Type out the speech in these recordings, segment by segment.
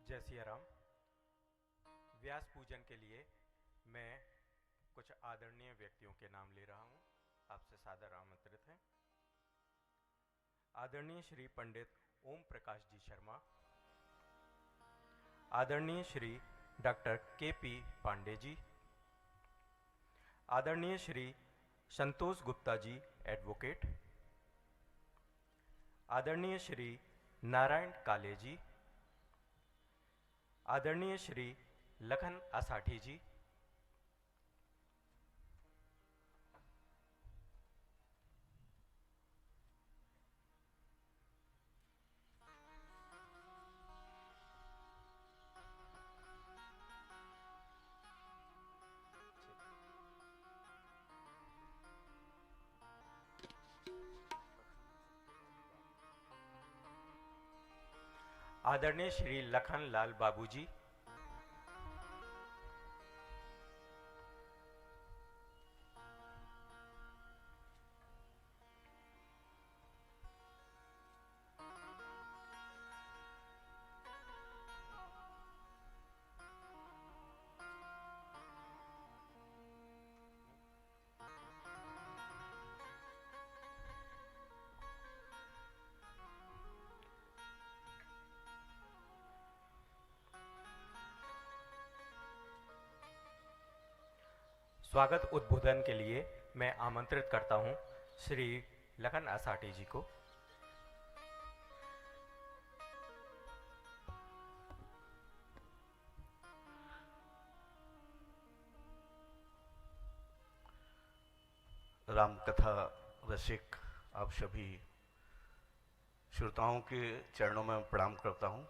जय सिया राम। व्यास पूजन के लिए मैं कुछ आदरणीय व्यक्तियों के नाम ले रहा हूँ। आपसे सादर आमंत्रित हैं आदरणीय श्री पंडित ओम प्रकाश जी शर्मा, आदरणीय श्री डॉक्टर के.पी. पांडे जी, आदरणीय श्री संतोष गुप्ता जी एडवोकेट, आदरणीय श्री नारायण काले जी, आदरणीय श्री लखन आसाठी जी, आदरणीय श्री लखन लाल बाबू जी, स्वागत उद्बोधन के लिए मैं आमंत्रित करता हूं श्री लखन आसाठी जी को। रामकथा रसिक आप सभी श्रोताओं के चरणों में प्रणाम करता हूं।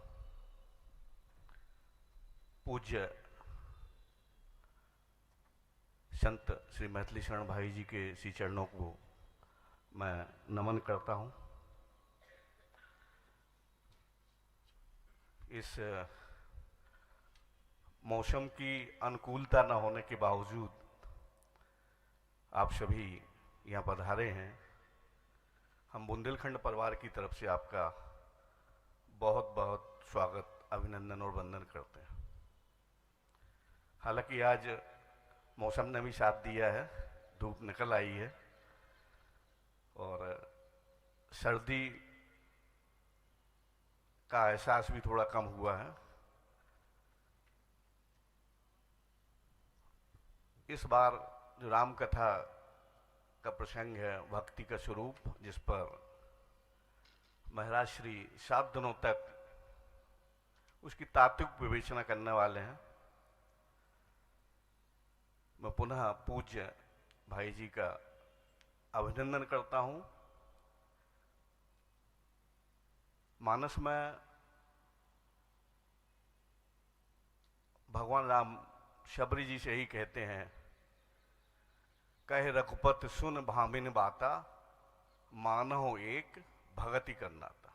पूज्य संत श्री मैथिली शरण भाई जी के श्री चरणों को मैं नमन करता हूं। इस मौसम की अनुकूलता न होने के बावजूद आप सभी यहाँ पधारे हैं। हम बुंदेलखंड परिवार की तरफ से आपका बहुत बहुत स्वागत, अभिनंदन और वंदन करते हैं। हालांकि आज मौसम ने भी साथ दिया है, धूप निकल आई है और सर्दी का एहसास भी थोड़ा कम हुआ है। इस बार जो राम कथा का प्रसंग है, भक्ति का स्वरूप, जिस पर महाराज श्री 7 दिनों तक उसकी तात्विक विवेचना करने वाले हैं। मैं पुनः पूज्य भाई जी का अभिनंदन करता हूं। मानस में भगवान राम शबरी जी से ही कहते हैं, कहे रघुपत सुन भामिन बाता, मानहो एक भगति करना था।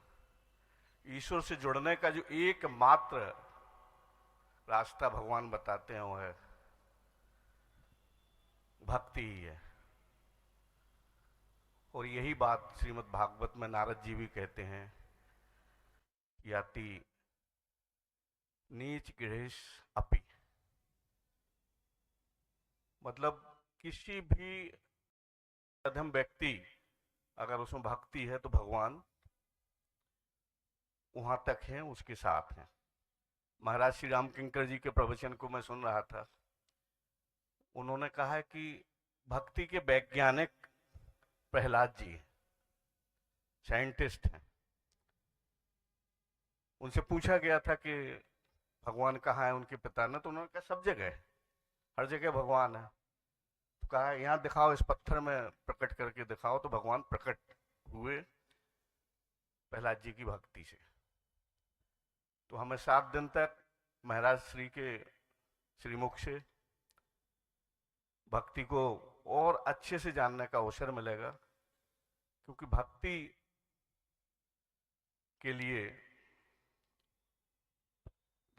ईश्वर से जुड़ने का जो एकमात्र रास्ता भगवान बताते हैं वो है भक्ति ही है। और यही बात श्रीमद् भागवत में नारद जी भी कहते हैं, याति नीच गृहेश अपि। मतलब किसी भी अधम व्यक्ति अगर उसमें भक्ति है तो भगवान वहां तक है, उसके साथ हैं। महाराज श्री राम किंकर जी के प्रवचन को मैं सुन रहा था। उन्होंने कहा है कि भक्ति के वैज्ञानिक प्रहलाद जी साइंटिस्ट हैं। उनसे पूछा गया था कि भगवान कहाँ है उनके पिता ने, तो उन्होंने कहा सब जगह है, हर जगह भगवान है। तो कहा यहाँ दिखाओ, इस पत्थर में प्रकट करके दिखाओ। तो भगवान प्रकट हुए प्रहलाद जी की भक्ति से। तो हमें 7 दिन तक महाराज श्री के श्रीमुख से भक्ति को और अच्छे से जानने का अवसर मिलेगा, क्योंकि भक्ति के लिए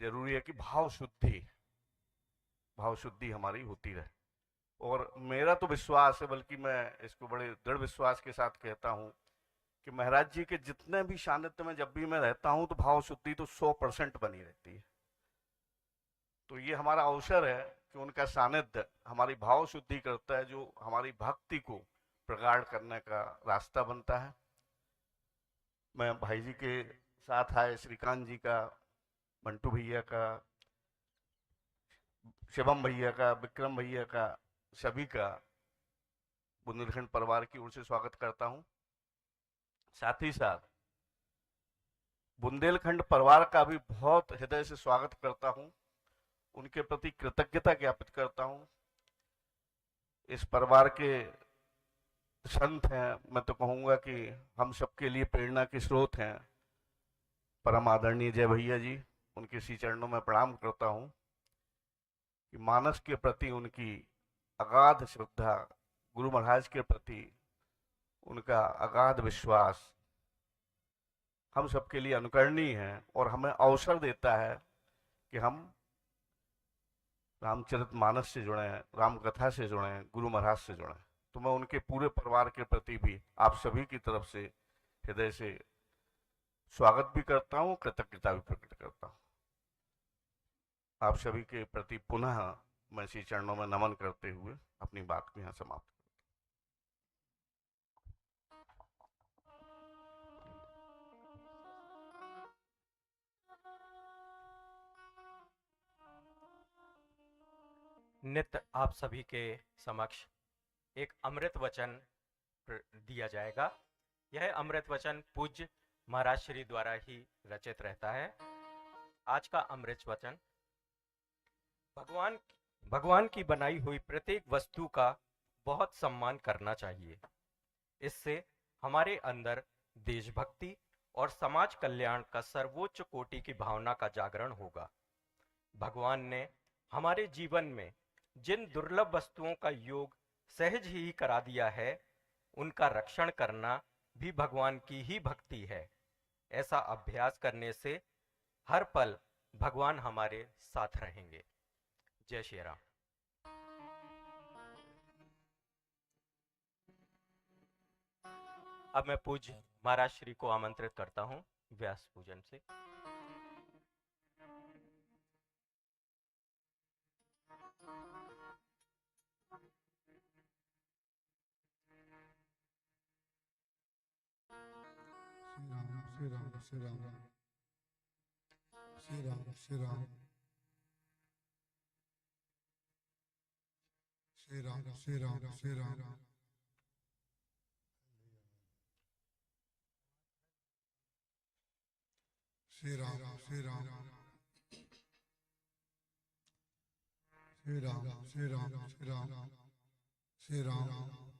जरूरी है कि भाव शुद्धि हमारी होती रहे। और मेरा तो विश्वास है, बल्कि मैं इसको बड़े दृढ़ विश्वास के साथ कहता हूं कि महाराज जी के जितने भी सानिध्य में जब भी मैं रहता हूं तो भाव शुद्धि तो 100% बनी रहती है। तो ये हमारा अवसर है कि उनका सानिध्य हमारी भाव शुद्धि करता है, जो हमारी भक्ति को प्रगाढ़ करने का रास्ता बनता है। मैं भाई जी के साथ आए श्रीकांत जी का, मंटू भैया का, शिवम भैया का, विक्रम भैया का, सभी का बुंदेलखंड परिवार की ओर से स्वागत करता हूं। साथ ही साथ बुंदेलखंड परिवार का भी बहुत हृदय से स्वागत करता हूं, उनके प्रति कृतज्ञता ज्ञापित करता हूं। इस परिवार के संत हैं, मैं तो कहूंगा कि हम सबके लिए प्रेरणा के स्रोत हैं, परम आदरणीय जय भैया जी। उनके श्री चरणों में प्रणाम करता हूं कि मानस के प्रति उनकी अगाध श्रद्धा, गुरु महाराज के प्रति उनका अगाध विश्वास हम सबके लिए अनुकरणीय है और हमें अवसर देता है कि हम रामचरितमानस से जुड़े, राम कथा से जुड़े, गुरु महाराज से जुड़े। तो मैं उनके पूरे परिवार के प्रति भी आप सभी की तरफ से हृदय से स्वागत भी करता हूं, कृतज्ञता भी प्रकट करता हूं। आप सभी के प्रति पुनः मैं श्री चरणों में नमन करते हुए अपनी बात को यहाँ समाप्त करता हूँ। नित्य आप सभी के समक्ष एक अमृत वचन दिया जाएगा। यह अमृत वचन पूज्य महाराज श्री द्वारा ही रचित रहता है। आज का अमृत वचन, भगवान की बनाई हुई प्रत्येक वस्तु का बहुत सम्मान करना चाहिए। इससे हमारे अंदर देशभक्ति और समाज कल्याण का सर्वोच्च कोटि की भावना का जागरण होगा। भगवान ने हमारे जीवन में जिन दुर्लभ वस्तुओं का योग सहज ही करा दिया है, उनका रक्षण करना भी भगवान की ही भक्ति है। ऐसा अभ्यास करने से हर पल भगवान हमारे साथ रहेंगे। जय श्री राम। अब मैं पूज्य महाराज श्री को आमंत्रित करता हूं व्यास पूजन से। श्री राम श्री राम श्री राम श्री राम श्री राम श्री राम श्री राम श्री राम श्री राम श्री राम श्री राम श्री राम श्री राम सीता राम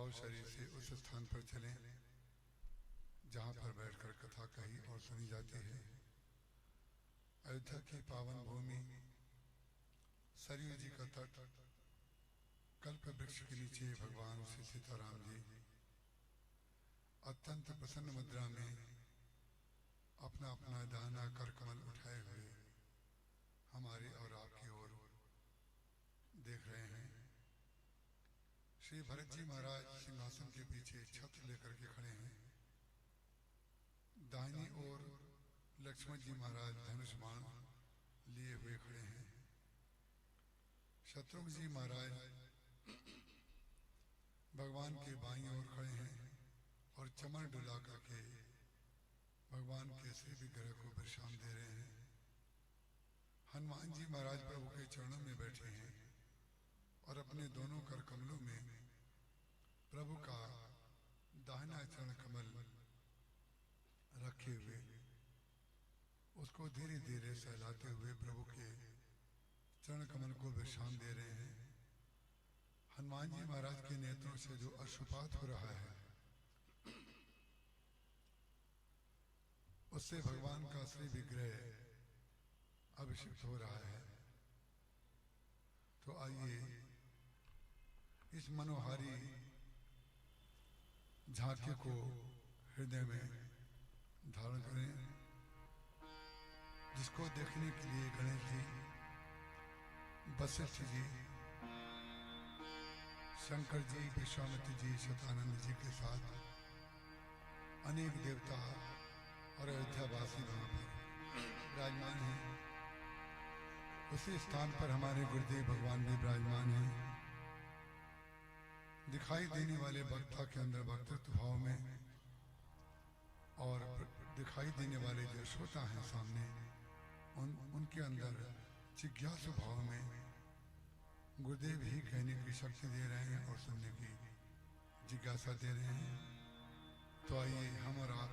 भाव शरीर से उस स्थान पर चलें जहाँ पर बैठकर कथा कही और सुनी जाती है। अयोध्या की पावन भूमि, सरयू जी का तट, कल्प वृक्ष के नीचे भगवान श्री सीताराम जी अत्यंत प्रसन्न मुद्रा में अपना अपना दाहिना कर कमल उठाए हुए हमारे और आपकी ओर देख रहे हैं। श्री भरत जी महाराज सिंहासन के पीछे छत्र लेकर के खड़े हैं। दाहिनी ओर लक्ष्मण जी महाराज धनुष बाण लिए हुए खड़े हैं। शत्रुघ्न जी महाराज भगवान के बाईं ओर खड़े हैं और चमर डुला करके भगवान के श्री विग्रह को विश्राम दे रहे हैं। हनुमान जी महाराज प्रभु के चरणों में बैठे हैं और अपने दोनों कर कमलों में प्रभु का दाहिना चरण कमल रखे हुए उसको धीरे धीरे सहलाते हुए प्रभु के चरण कमल को विश्राम दे रहे हैं। हनुमान जी महाराज के नेत्रों से जो अश्रुपात हो रहा है उससे भगवान का श्री विग्रह अभिषिक्त हो रहा है। तो आइए इस मनोहारी झांकी को हृदय में धारण करें, जिसको देखने के लिए गणेश जी, वशिष्ठ जी, शंकर जी, विश्वामित्र जी, शतानंद जी के साथ अनेक देवता और अयोध्यावासी वहां पर विराजमान हैं। उसी स्थान पर हमारे गुरुदेव भगवान भी विराजमान हैं। दिखाई देने वाले वक्ता के अंदर वक्तृत्व भाव में और दिखाई देने वाले जो श्रोता हैं सामने उनके अंदर जिज्ञासु भाव में गुरुदेव ही कहने की शक्ति दे रहे हैं और सुनने की जिज्ञासा दे रहे हैं। तो आइए हम और आप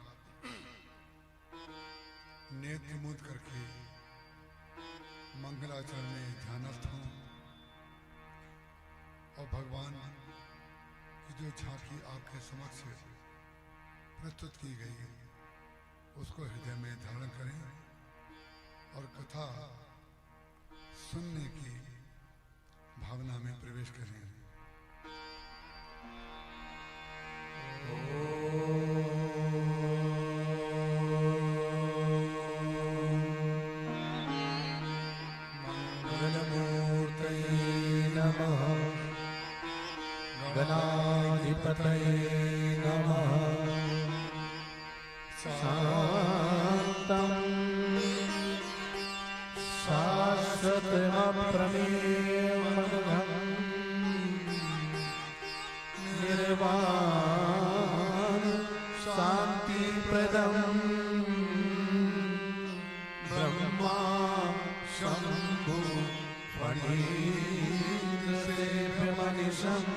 नेत्र मूंद करके मंगलाचरण में ध्यानस्थ हों और भगवान की जो झांकी आपके समक्ष प्रस्तुत की गई है उसको हृदय में धारण करें और कथा सुनने की भावना में प्रवेश करें। गणाधिपतये नमः। शान्तं शाश्वतमप्रमेयमनघं निर्वाण शान्तिप्रदं ब्रह्मा शम्भु फणीन्द्रसेव्यमनिशम्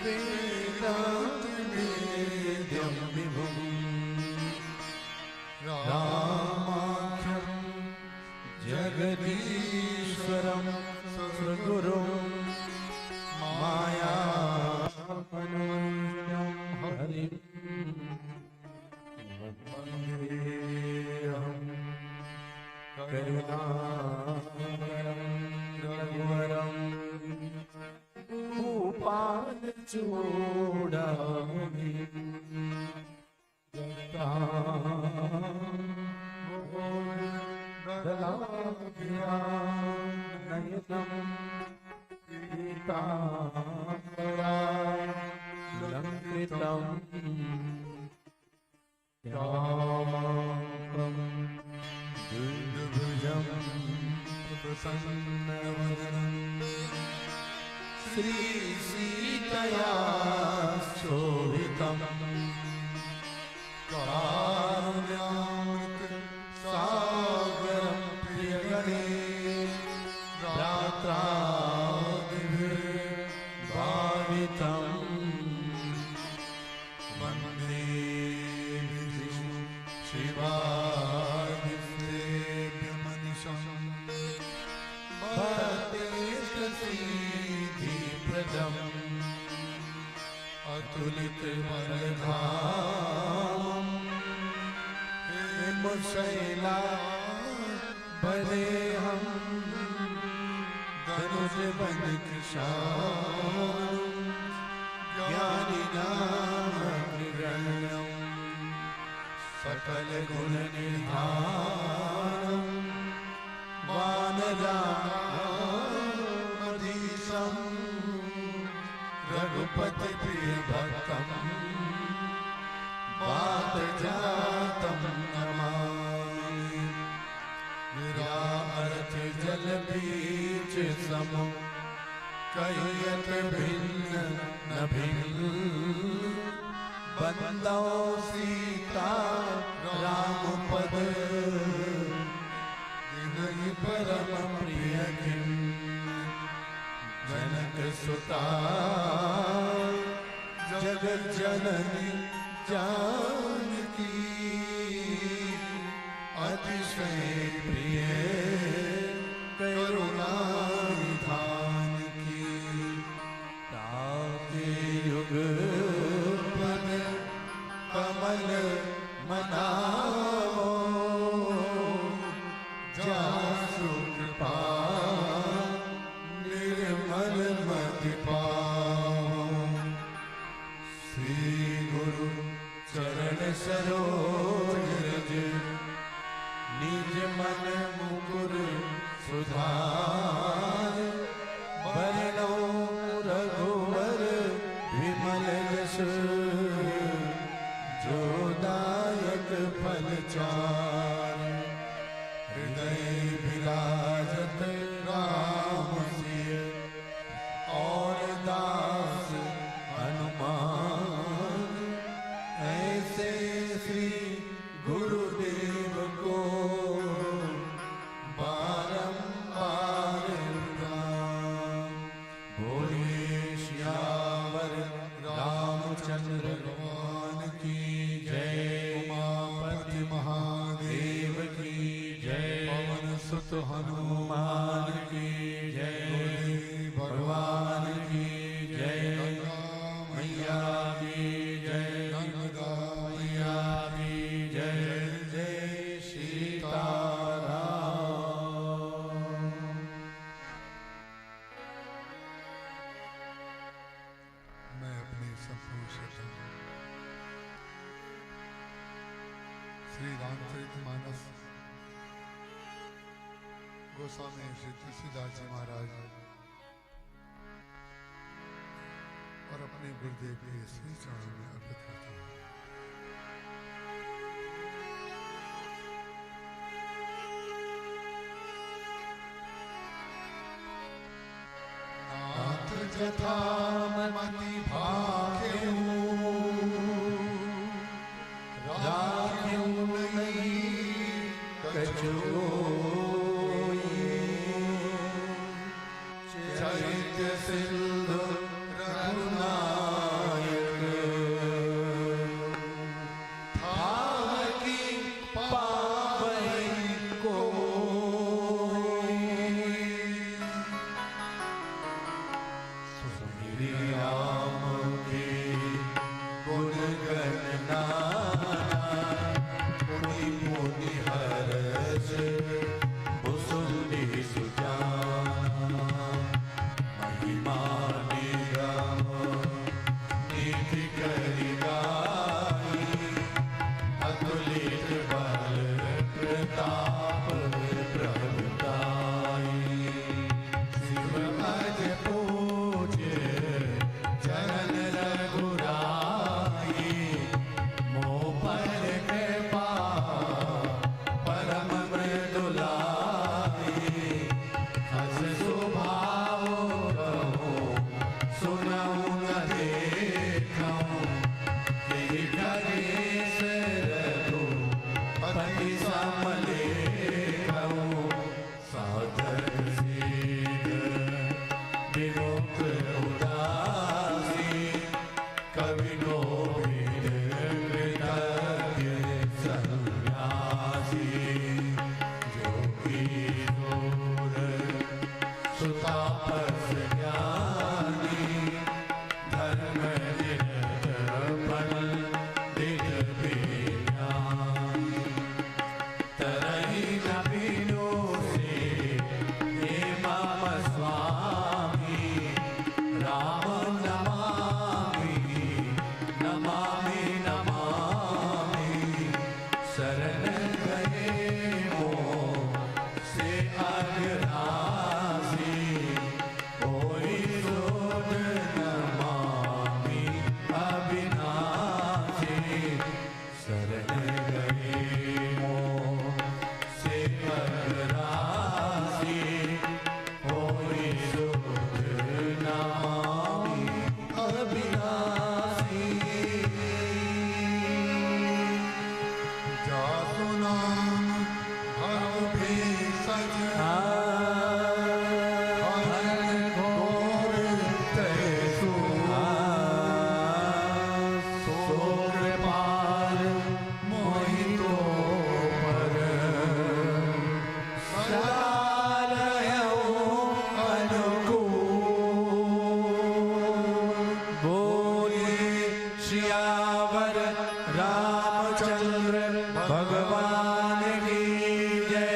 वेदान्तवेद्यं विभुं रामाख्यं जगदीश्वरं सुरगुरुं मायामनोज्ञं हरिं वन्देऽहं करुणाकरं रघुवरं भूपालचूडामणि दलाभ्यानयनं पीताम्बरालङ्कृतं श्यामं दुर्भुजं प्रसन्नवदनं श्रीसीतया शोभितं कारुण्यामृत सागरं प्रियगणे भ्रात्रादिभिर्भावितं वन्दे विष्णु शिवादिसेव्यमनिशं भक्तेष्टसिद्धिप्रदम् अतुलित बलधाम हिम शैला बने हम धनुष बन कृशाण ज्ञानी नाम अग्रगण्यम सकल गुण निधानम वानरामधीशम रघुपति प्रिय भक्तम वात जातम नमामि विरामरथ जल बीच सम कहियत भिन्न न भिन्न बंदो सीता राम पद जिनहि परम प्रिय किम जनक सुता जगत जननी जानकी अतिशय प्रिय करुणा निधान की ताके युग पद कमल मनाओ जासु कृपा निर्मल मति पाओ श्री गुरु चरण सरोज रज निज मन मुकुर सुधार बरनो रघुवर विमल यश जो दायक फल चार हृदय विराजत राम सिय और दास हनुमान ऐसे श्री गुरुदेव को बारंबार प्रणाम। बोलिए श्यावर रामचंद्र भगवान की जय। उमापति महादेव की जय। पवन सुत हनुमान की जय। भगवान की जय। मैया की जय। मैया की जय। जय सीताराम। मैं अपनी संपूर्ण श्रद्धा श्री रामचरितमानस गोस्वामी श्री तुलसीदास जी महाराज और अपने गुरुदेव के श्री चरणों में अर्पित करता हूँ। नाथ जथा मति भाग्यऊ राख्यऊ नहीं कछुओई चैत्य सिंधु रघुनायक थाकी पावई कोई सुमिरि राम के गुण गणना मुनि मुनि हरष भुसुंडि सुजान महिमा निगम निधि करि गाई अतुलित बल प्रताप प्रभुताई शिव अज पूज्य चरण रघुराई मोह पर कृपा परम मृदुलाई हस स्वभाव कहो सुनऊ न देखऊं कि गणेश रघुपति सम लेखऊं साधक सीध विमुक्त उदासी कवि गोविंद कृतज्ञ सन्यासी जोगी दूर सुतापस ज्ञानी धर्म निरत राशि कोई सोध नमामि अविनाशी शरण गए मोह से राशि कोई सोध नमामि अविनाशी जासु नाम हर भी सज श्यावर रामचंद्र भगवान की जय।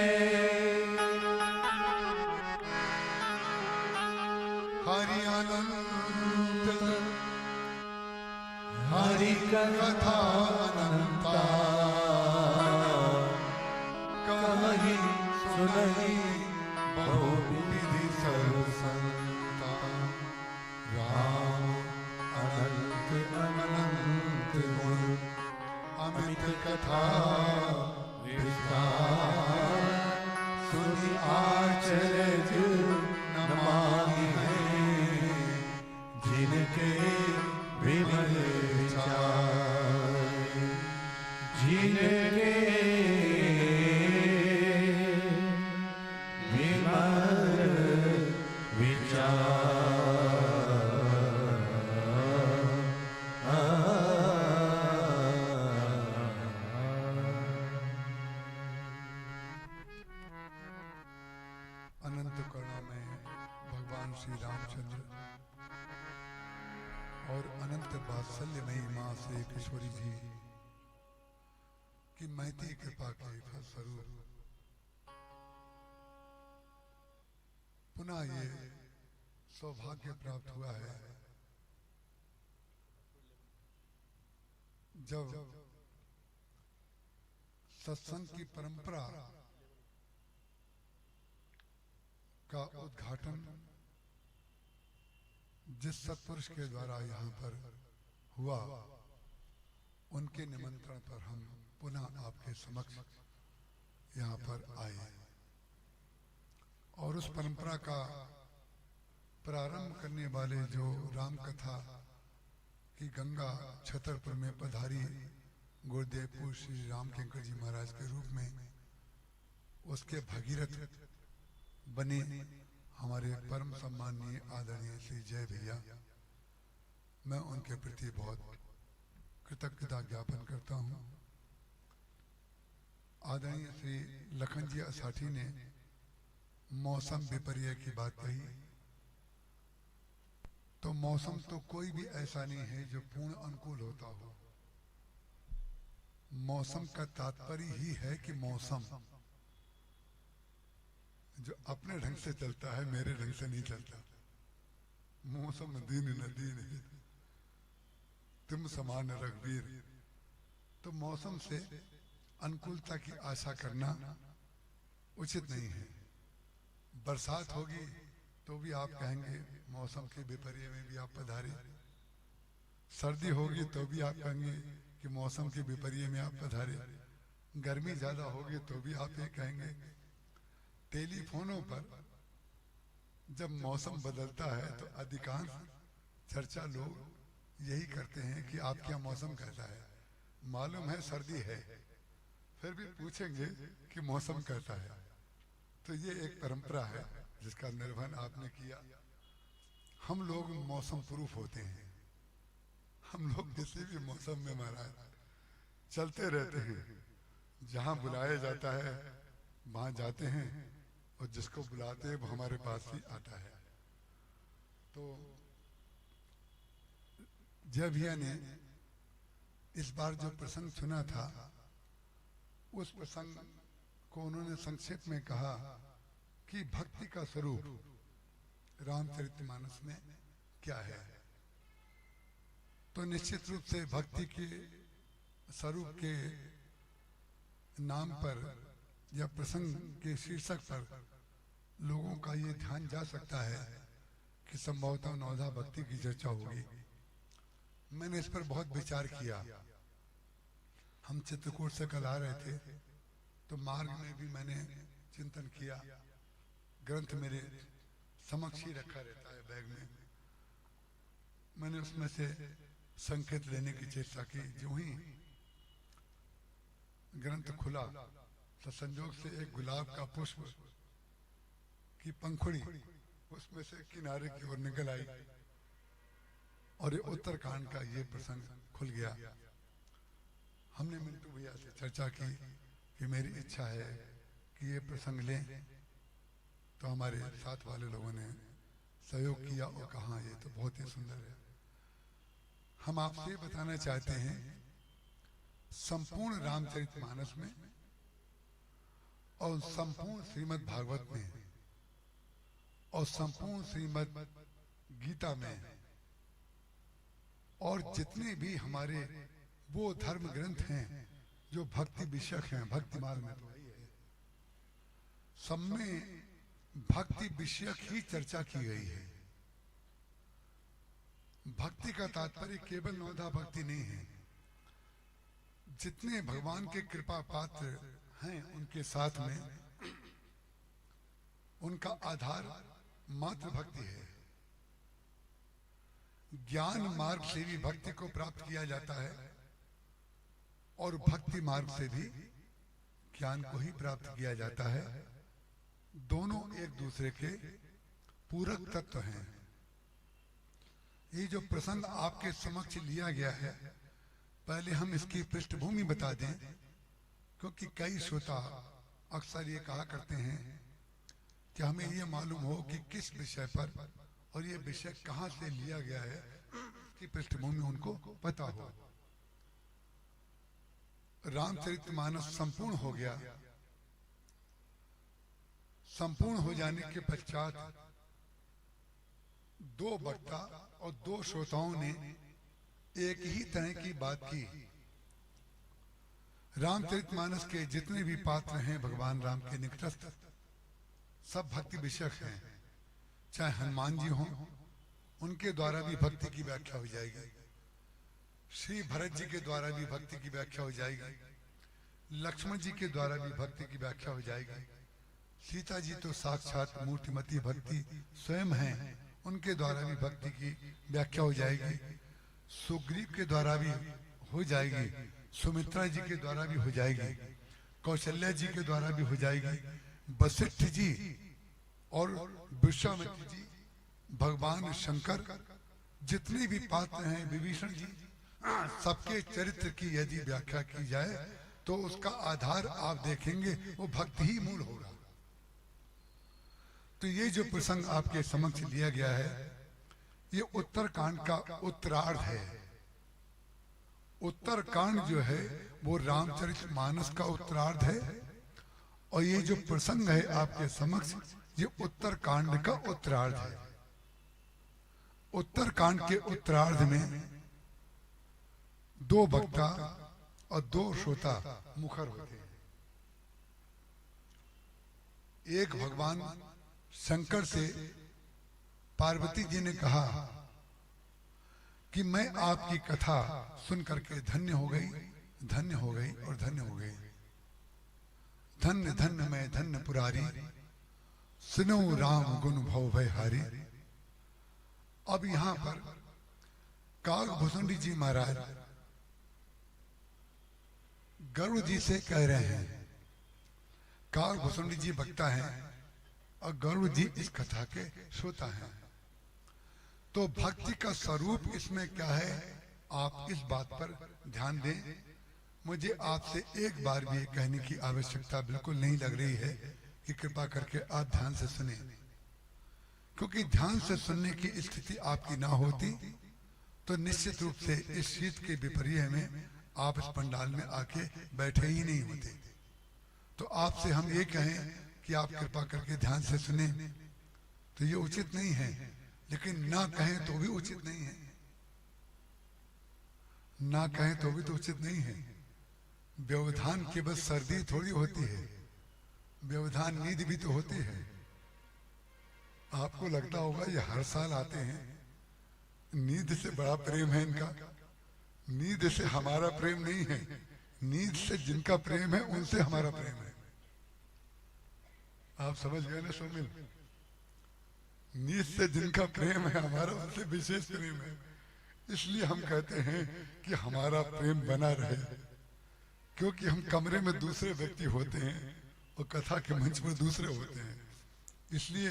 हरि अनंत हरि कथा अनंता कही सुनही बहुविधि सर्वसंता राम अनंत अनंत गुण अमित कथा विस्तार सुनि आचर्य नमामि हैं जिनके विमल विचार जिनके विमल विचार अनंत करुणा में भगवान श्री रामचंद्र और अनंत वात्सल्यमयी मां से किशोरी जी की महती कृपा के फलस्वरूप पुनः ये सौभाग्य प्राप्त हुआ है जब सत्संग की परंपरा का उद्घाटन जिस सत्पुरुष के द्वारा यहाँ पर हुआ उनके निमंत्रण पर हम पुनः आपके समक्ष यहाँ पर आए और उस परंपरा का प्रारंभ करने वाले जो राम कथा की गंगा छतरपुर में पधारी गुरुदेव श्री राम किंकर जी महाराज के रूप में उसके भगीरथ बने हमारे परम सम्माननीय आदरणीय श्री जय भैया, मैं उनके प्रति बहुत कृतज्ञता ज्ञापन करता हूँ। आदरणीय श्री लखन जी असाठी ने मौसम विपर्य की बात कही, तो मौसम तो कोई भी ऐसा नहीं है जो पूर्ण अनुकूल होता हो। मौसम का तात्पर्य ही है कि मौसम जो अपने ढंग से चलता है मेरे ढंग से नहीं चलता। मौसम दीन न दीन है तुम समान रघुवीर। तो मौसम से अनुकूलता की आशा करना उचित नहीं है। बरसात होगी तो भी आप कहेंगे मौसम के विपर्य में भी आप पधारे। सर्दी होगी तो भी आप कहेंगे कि मौसम के विपर्य में आप पधारे। गर्मी ज्यादा होगी तो भी आप ये कहेंगे। टेलीफोनों पर जब मौसम बदलता है तो अधिकांश चर्चा लोग यही करते हैं कि आपके यहाँ मौसम कैसा है। मालूम है सर्दी है, फिर भी पूछेंगे कि मौसम कैसा है। तो ये एक परंपरा है जिसका निर्वहन आपने किया। हम लोग मौसम प्रूफ होते हैं। हम लोग किसी भी मौसम में महाराज चलते रहते हैं। जहाँ बुलाया जाता है वहां जाते हैं और जिसको बुलाते हैं वो हमारे पास ही आता है। तो जय भैया ने इस बार जो प्रसंग सुना था उस प्रसंग को उन्होंने संक्षेप में कहा कि भक्ति का स्वरूप रामचरितमानस में क्या है। तो निश्चित रूप से भक्ति के स्वरूप के नाम पर या प्रसंग के शीर्षक पर लोगों का ये ध्यान जा सकता है कि संभवतः नवधा भक्ति की चर्चा होगी। मैंने इस पर बहुत विचार किया। हम चित्रकूट से कल आ रहे थे तो मार्ग में भी मैंने चिंतन किया। ग्रंथ मेरे समक्ष ही रखा रहता है बैग में। मैंने उसमें से संकेत लेने की चेष्टा की। जो ही ग्रंथ खुला तो संजोग से एक गुलाब का पुष्प की पंखुड़ी उसमें से किनारे की ओर निकल आई और ये उत्तरकांड का ये प्रसंग खुल गया। हमने मिंटू भैया से चर्चा की कि मेरी इच्छा है कि ये प्रसंग लें, तो हमारे साथ वाले लोगों ने सहयोग किया और कहा ये तो बहुत ही सुंदर है। हम आपसे ये बताना चाहते हैं, संपूर्ण रामचरितमानस में और संपूर्ण श्रीमद् भागवत में और संपूर्ण श्रीमद् गीता में और जितने भी हमारे वो धर्म ग्रंथ हैं जो भक्ति विषयक हैं, भक्ति मार्ग में तो वही है, सब में भक्ति विषयक ही चर्चा की गई है। भक्ति का तात्पर्य केवल नवधा भक्ति नहीं है। जितने भगवान के कृपा पात्र हैं उनके साथ में उनका आधार मात्र भक्ति है। ज्ञान मार्ग से भी भक्ति को प्राप्त किया जाता है और भक्ति मार्ग से भी ज्ञान को ही प्राप्त किया जाता है। दोनों एक दूसरे के पूरक तत्व हैं। ये जो प्रसंग आपके समक्ष लिया गया है, पहले हम इसकी पृष्ठभूमि बता दें, क्योंकि कई श्रोता अक्सर ये कहा करते हैं कि हमें ये मालूम हो कि किस विषय पर और ये विषय कहां से लिया गया है, इसकी पृष्ठभूमि उनको पता हो। रामचरितमानस संपूर्ण हो गया। संपूर्ण हो जाने के पश्चात दो वक्ता और दो श्रोताओं ने एक ही तरह की बात की। रामचरितमानस के जितने भी पात्र हैं भगवान राम के निकटस्थ, सब भक्ति विषयक हैं। चाहे हनुमान जी हों, उनके द्वारा भी भक्ति की व्याख्या हो जाएगी। श्री भरत जी के द्वारा भी भक्ति की व्याख्या हो जाएगी। लक्ष्मण जी के द्वारा भी भक्ति की व्याख्या हो जाएगी। सीता जी तो साक्षात मूर्तिमती भक्ति स्वयं हैं, उनके द्वारा भी भक्ति की व्याख्या हो जाएगी। सुग्रीव के द्वारा भी हो जाएगी, सुमित्रा जी के द्वारा भी हो जाएगी, कौशल्या जी के द्वारा भी हो जाएगी, वशिष्ठ जी और विश्वामित्र जी, भगवान शंकर, जितने भी पात्र हैं, विभीषण जी, सबके चरित्र की यदि व्याख्या की जाए तो उसका आधार आप देखेंगे वो भक्ति ही मूल होगा। तो ये जो प्रसंग आपके समक्ष लिया गया है, ये उत्तरकांड का उत्तरार्ध है। उत्तरकांड जो है वो रामचरितमानस का उत्तरार्ध है और ये जो प्रसंग है आपके समक्ष, ये उत्तरकांड का उत्तरार्ध है। उत्तरकांड के उत्तरार्ध में दो वक्ता और दो श्रोता मुखर होते हैं। एक भगवान शंकर से पार्वती जी ने कहा कि मैं आपकी कथा सुन करके धन्य हो गई, धन्य हो गई और धन्य हो गई। धन्य धन्य मैं धन्य पुरारी, सुनो राम गुण भव भय हारी। अब यहां पर काकभूषुंडी जी महाराज गरुड़ जी से कह रहे हैं। काकभूषुंडी जी वक्ता हैं और गरुड़ जी इस कथा के श्रोता हैं। तो भक्ति का स्वरूप इसमें क्या है, आप इस बात पर ध्यान दें। मुझे आपसे एक बार भी कहने की आवश्यकता बिल्कुल नहीं लग रही है कि कृपा करके आप ध्यान से सुने, क्योंकि ध्यान से सुनने की स्थिति आपकी ना होती तो निश्चित रूप से इस शीत के विपर्य में आप इस पंडाल में आके बैठे ही नहीं होते। तो आपसे हम ये कहें कि आप कृपा करके ध्यान से सुने तो ये उचित नहीं है, लेकिन ना कहें तो भी उचित नहीं है। ना कहें तो भी तो उचित नहीं है। व्यवधान केवल सर्दी थोड़ी होती है, व्यवधान नींद भी तो होती है। आपको लगता होगा ये हर साल आते हैं, नींद से बड़ा प्रेम है इनका। नींद से हमारा प्रेम नहीं है, नींद से जिनका प्रेम है उनसे हमारा प्रेम है। आप समझ गए ना सुमिल? नींद से जिनका प्रेम है हमारा उनसे विशेष प्रेम है। इसलिए हम कहते हैं कि हमारा प्रेम बना रहे, क्योंकि हम कमरे में दूसरे व्यक्ति होते हैं और कथा के मंच पर दूसरे होते हैं। इसलिए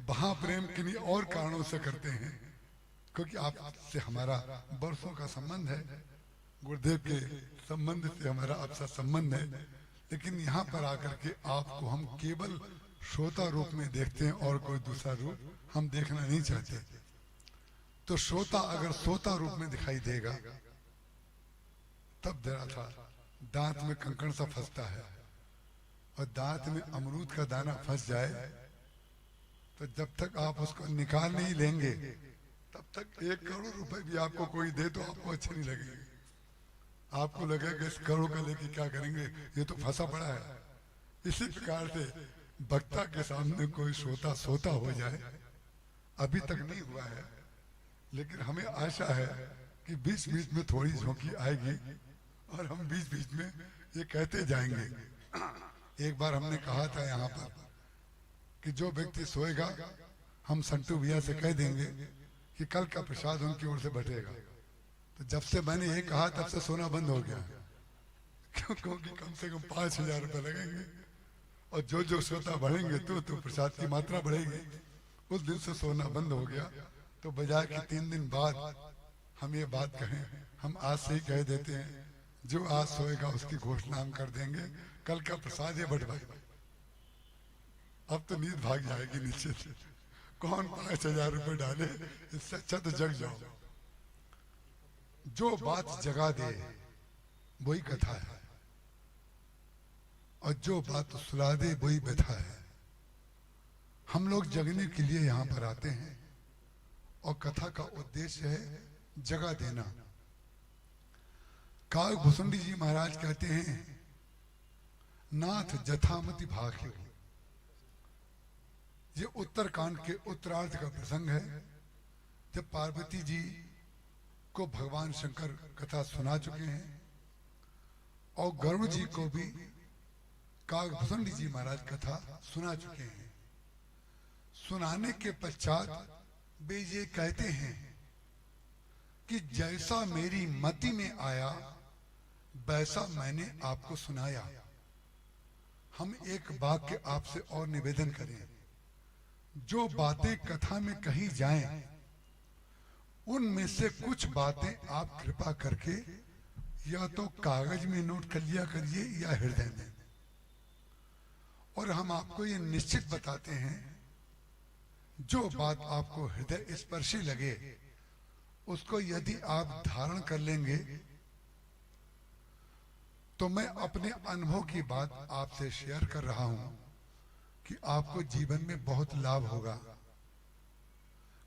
वहां प्रेम किन्हीं और कारणों से करते हैं, क्योंकि आपसे हमारा बरसों का संबंध है, गुरुदेव के संबंध से हमारा आपसा संबंध है। लेकिन यहाँ पर आकर के आपको हम केवल श्रोता रूप में देखते हैं और कोई दूसरा रूप हम देखना नहीं चाहते। तो श्रोता अगर श्रोता रूप में दिखाई देगा तब जरा सा दांत में कंकड़ सा फंसता है, और दांत में अमरूद का दाना फंस जाए तो जब तक आप उसको निकाल नहीं लेंगे तब तक 1 करोड़ रुपए भी आपको कोई दे तो आपको अच्छे नहीं लगेंगे। आपको लगेगा इस करोड़ का लेके क्या करेंगे, ये तो फंसा पड़ा है। इसी प्रकार से वक्ता के सामने कोई श्रोता सोता हो जाए, अभी तक नहीं हुआ है, लेकिन हमें आशा है कि बीच बीच में थोड़ी झोंकी आएगी और हम बीच बीच में ये कहते जाएंगे। एक बार हमने कहा था यहाँ पर कि जो व्यक्ति सोएगा हम संटू भैया से कह देंगे कि कल का प्रसाद उनकी ओर से बटेगा। तो जब से मैंने ये कहा तब से सोना बंद हो गया, क्योंकि कम से कम 5,000 रुपए लगेंगे, और जो जो श्रोता बढ़ेंगे तो प्रसाद की मात्रा बढ़ेगी। उस दिन से सोना बंद हो गया। तो बजाय कि 3 दिन बाद हम ये बात कहें, हम आज से ही कह देते हैं जो आज सोएगा उसकी घोषणा हम कर देंगे, कल का प्रसाद ये बंटवाए। अब तो नींद भाग जाएगी नीचे से, कौन 5,000 रुपए डाले, इससे अच्छा तो जग जाओ। जो बात जगा दे वही कथा है, और जो बात सुला दे वही व्यथा है। हम लोग जगने के लिए यहाँ पर आते हैं, और कथा का उद्देश्य है जगा देना। काग भुसुंडी जी महाराज कहते हैं, नाथ जथामति भाग्य। ये उत्तरकांड के उत्तरार्ध का प्रसंग है, जब पार्वती जी को भगवान शंकर कथा सुना चुके हैं, और गरुड़ जी को भी कागभूषण जी महाराज कथा सुना चुके हैं। सुनाने के पश्चात वे ये कहते हैं कि जैसा मेरी मति में आया वैसा मैंने आपको सुनाया। हम एक वाक्य आपसे और निवेदन करें, जो बातें कथा में कही जाएं, उनमें से कुछ बातें आप कृपा करके या तो कागज में नोट कर लिया करिए या हृदय में। और हम आपको ये निश्चित बताते हैं, जो बात आपको हृदय स्पर्शी लगे उसको यदि आप धारण कर लेंगे तो मैं अपने अनुभव की बात आपसे शेयर कर रहा हूं कि आपको जीवन में बहुत लाभ होगा।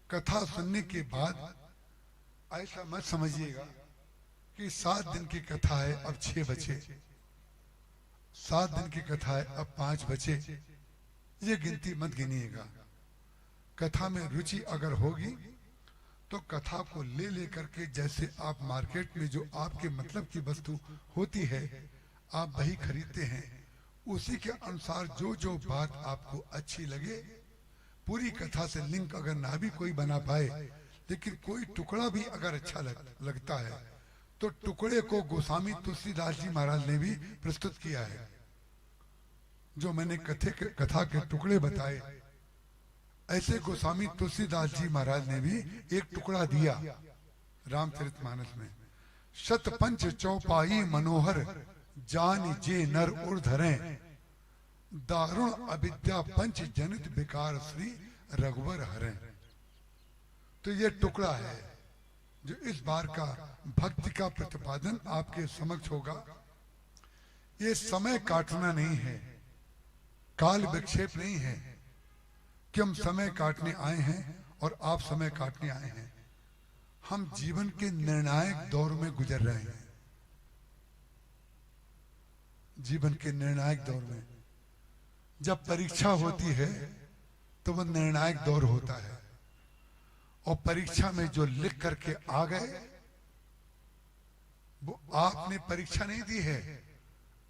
कथा सुनने के बाद ऐसा मत समझिएगा कि 7 दिन की कथा है अब 6 बजे, 7 दिन की कथा है अब 5 बजे, ये गिनती मत गिनिएगा। कथा में रुचि अगर होगी तो कथा को ले लेकर के, जैसे आप मार्केट में जो आपके मतलब की वस्तु होती है आप वही खरीदते हैं, उसी के अनुसार जो जो बात आपको अच्छी लगे, पूरी कथा से लिंक अगर ना भी कोई बना पाए लेकिन कोई टुकड़ा भी अगर अच्छा लगता है तो टुकड़े को गोस्वामी तुलसीदास जी महाराज ने भी प्रस्तुत किया है। जो मैंने कथा के टुकड़े बताए, ऐसे गोस्वामी तुलसीदास जी महाराज ने भी एक टुकड़ा दिया रामचरितमानस में। शतपंच चौपाई मनोहर जान जे नर उर्धरें, दारुण अविद्या पंच जनित विकार श्री रघुवर हरें। तो ये टुकड़ा है जो इस बार का भक्ति का प्रतिपादन आपके समक्ष होगा। ये समय काटना नहीं है, काल विक्षेप नहीं है कि हम समय काटने आए हैं और आप समय काटने आए हैं। हम जीवन के निर्णायक दौर में गुजर रहे हैं। जीवन के निर्णायक दौर में जब परीक्षा होती है तो वह निर्णायक दौर होता है। और परीक्षा में जो लिख करके आ गए, वो आपने परीक्षा नहीं दी है,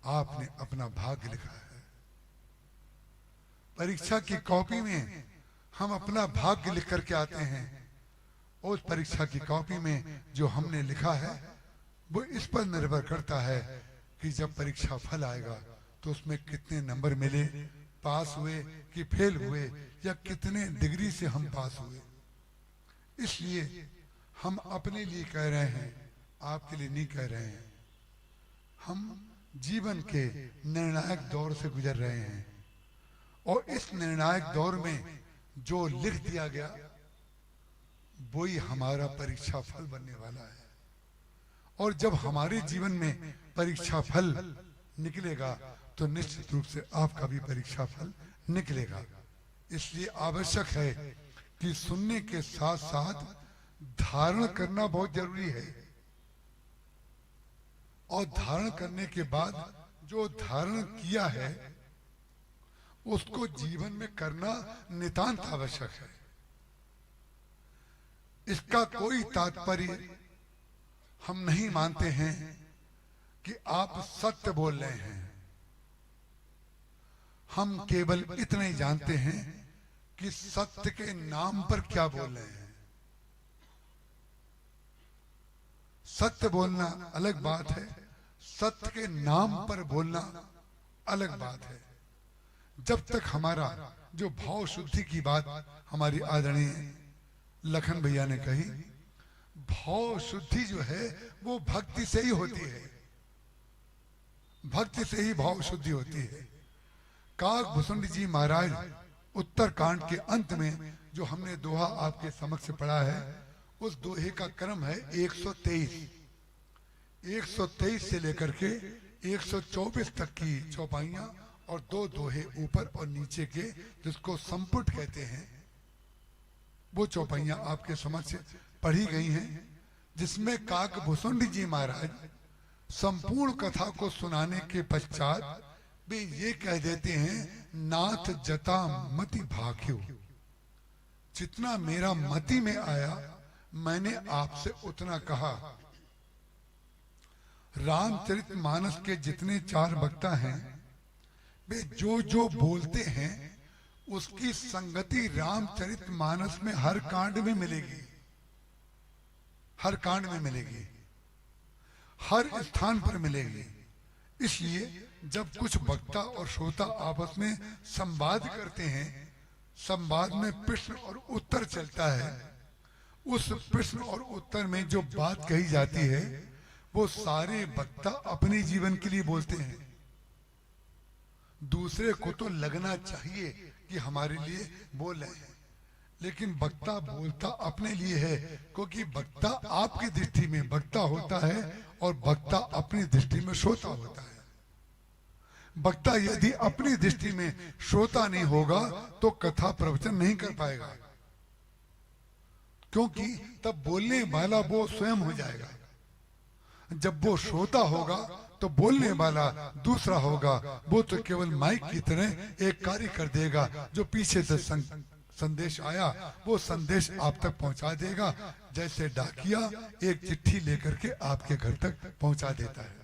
आपने अपना भाग्य लिखा है। परीक्षा की कॉपी में हम अपना भाग्य लिख करके आते हैं। उस परीक्षा की कॉपी में जो हमने लिखा है वो इस पर निर्भर करता है कि जब परीक्षा फल आएगा तो उसमें कितने नंबर मिले, पास हुए कि फेल हुए, या कितने डिग्री से हम पास हुए। इसलिए हम अपने लिए कह रहे हैं, आपके लिए नहीं कह रहे हैं। हम जीवन के निर्णायक दौर से गुजर रहे हैं और इस निर्णायक दौर में जो लिख दिया गया वही हमारा परीक्षा फल बनने वाला है। और जब हमारे जीवन में परीक्षा फल निकलेगा तो निश्चित रूप से आपका भी परीक्षा फल निकलेगा। इसलिए आवश्यक है कि सुनने के साथ साथ धारण करना बहुत जरूरी है। और धारण करने के बाद जो धारण किया है उसको जीवन में करना नितांत आवश्यक है। इसका कोई तात्पर्य हम नहीं मानते हैं कि आप सत्य बोल रहे हैं। हम केवल इतना ही जानते हैं कि सत्य के नाम पर क्या बोल रहे हैं। सत्य बोलना अलग बात है, सत्य के नाम पर बोलना अलग बात है। जब तक हमारा जो भाव शुद्धि की बात हमारी आदरणीय लखन भैया ने कही, भाव शुद्धि जो है वो भक्ति से ही होती है, भक्ति से ही भाव शुद्धि होती है। काकभूषुंड जी महाराज उत्तर कांड के अंत में जो हमने दोहा आपके समक्ष पढ़ा है, उस दोहे का क्रम है 123। 123 से लेकर के 124 तक की चौपाइयां और 2 दोहे ऊपर और नीचे के, जिसको संपुट कहते हैं, वो चौपाइयां आपके समक्ष पढ़ी गई हैं, जिसमें काकभूषुंड जी महाराज संपूर्ण कथा को सुनाने के पश्चात वे ये कह देते हैं, नाथ जता मति भाग्यो, जितना मेरा मति में आया मैंने आपसे उतना कहा। रामचरितमानस के जितने 4 वक्ता हैं वे जो जो बोलते हैं उसकी संगति रामचरितमानस में हर कांड में मिलेगी, हर कांड में मिलेगी, हर स्थान पर मिलेगी। इसलिए जब कुछ वक्ता और श्रोता आपस में संवाद करते हैं, संवाद में प्रश्न और उत्तर चलता है, उस प्रश्न और उत्तर में जो बात कही जाती है वो सारे वक्ता अपने जीवन के लिए बोलते हैं। दूसरे को तो लगना चाहिए कि हमारे लिए बोल रहे हैं, लेकिन वक्ता बोलता अपने लिए है, क्योंकि वक्ता आपकी दृष्टि में वक्ता होता है और वक्ता अपनी दृष्टि में श्रोता होता है। वक्ता यदि अपनी दृष्टि में श्रोता नहीं होगा तो कथा प्रवचन नहीं कर पाएगा, क्योंकि तब बोलने वाला वो स्वयं हो जाएगा। जब वो श्रोता होगा तो बोलने वाला दूसरा होगा, वो तो केवल माइक की तरह एक कार्य कर देगा, जो पीछे से संदेश आया वो संदेश आप तक पहुंचा देगा, जैसे डाकिया एक चिट्ठी लेकर के आपके घर तक पहुंचा देता है।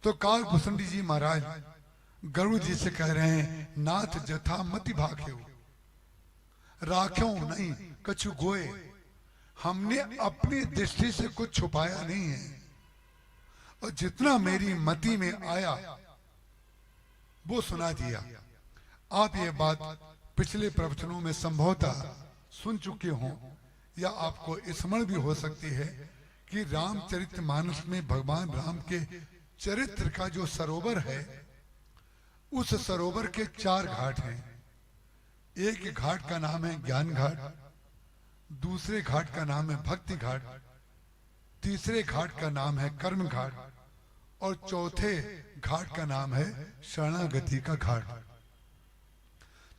तो काकभूषुंड जी महाराज गरुड़ जी से कह रहे हैं, नाथ जथा मति भाग्यो, राख्यों नहीं कछु गोए, हमने अपनी दृष्टि से कुछ छुपाया नहीं है, और जितना मेरी मति में आया वो सुना दिया। आप ये बात पिछले प्रवचनों में संभवतः सुन चुके हों, या आपको स्मरण भी हो सकती है कि रामचरितमानस में भगवान राम के चरित्र का जो सरोवर है, उस सरोवर के 4 घाट हैं। एक घाट का नाम है ज्ञान घाट, दूसरे घाट का नाम है भक्ति घाट, तीसरे घाट का नाम है कर्म घाट, और चौथे घाट का नाम है शरणागति का घाट।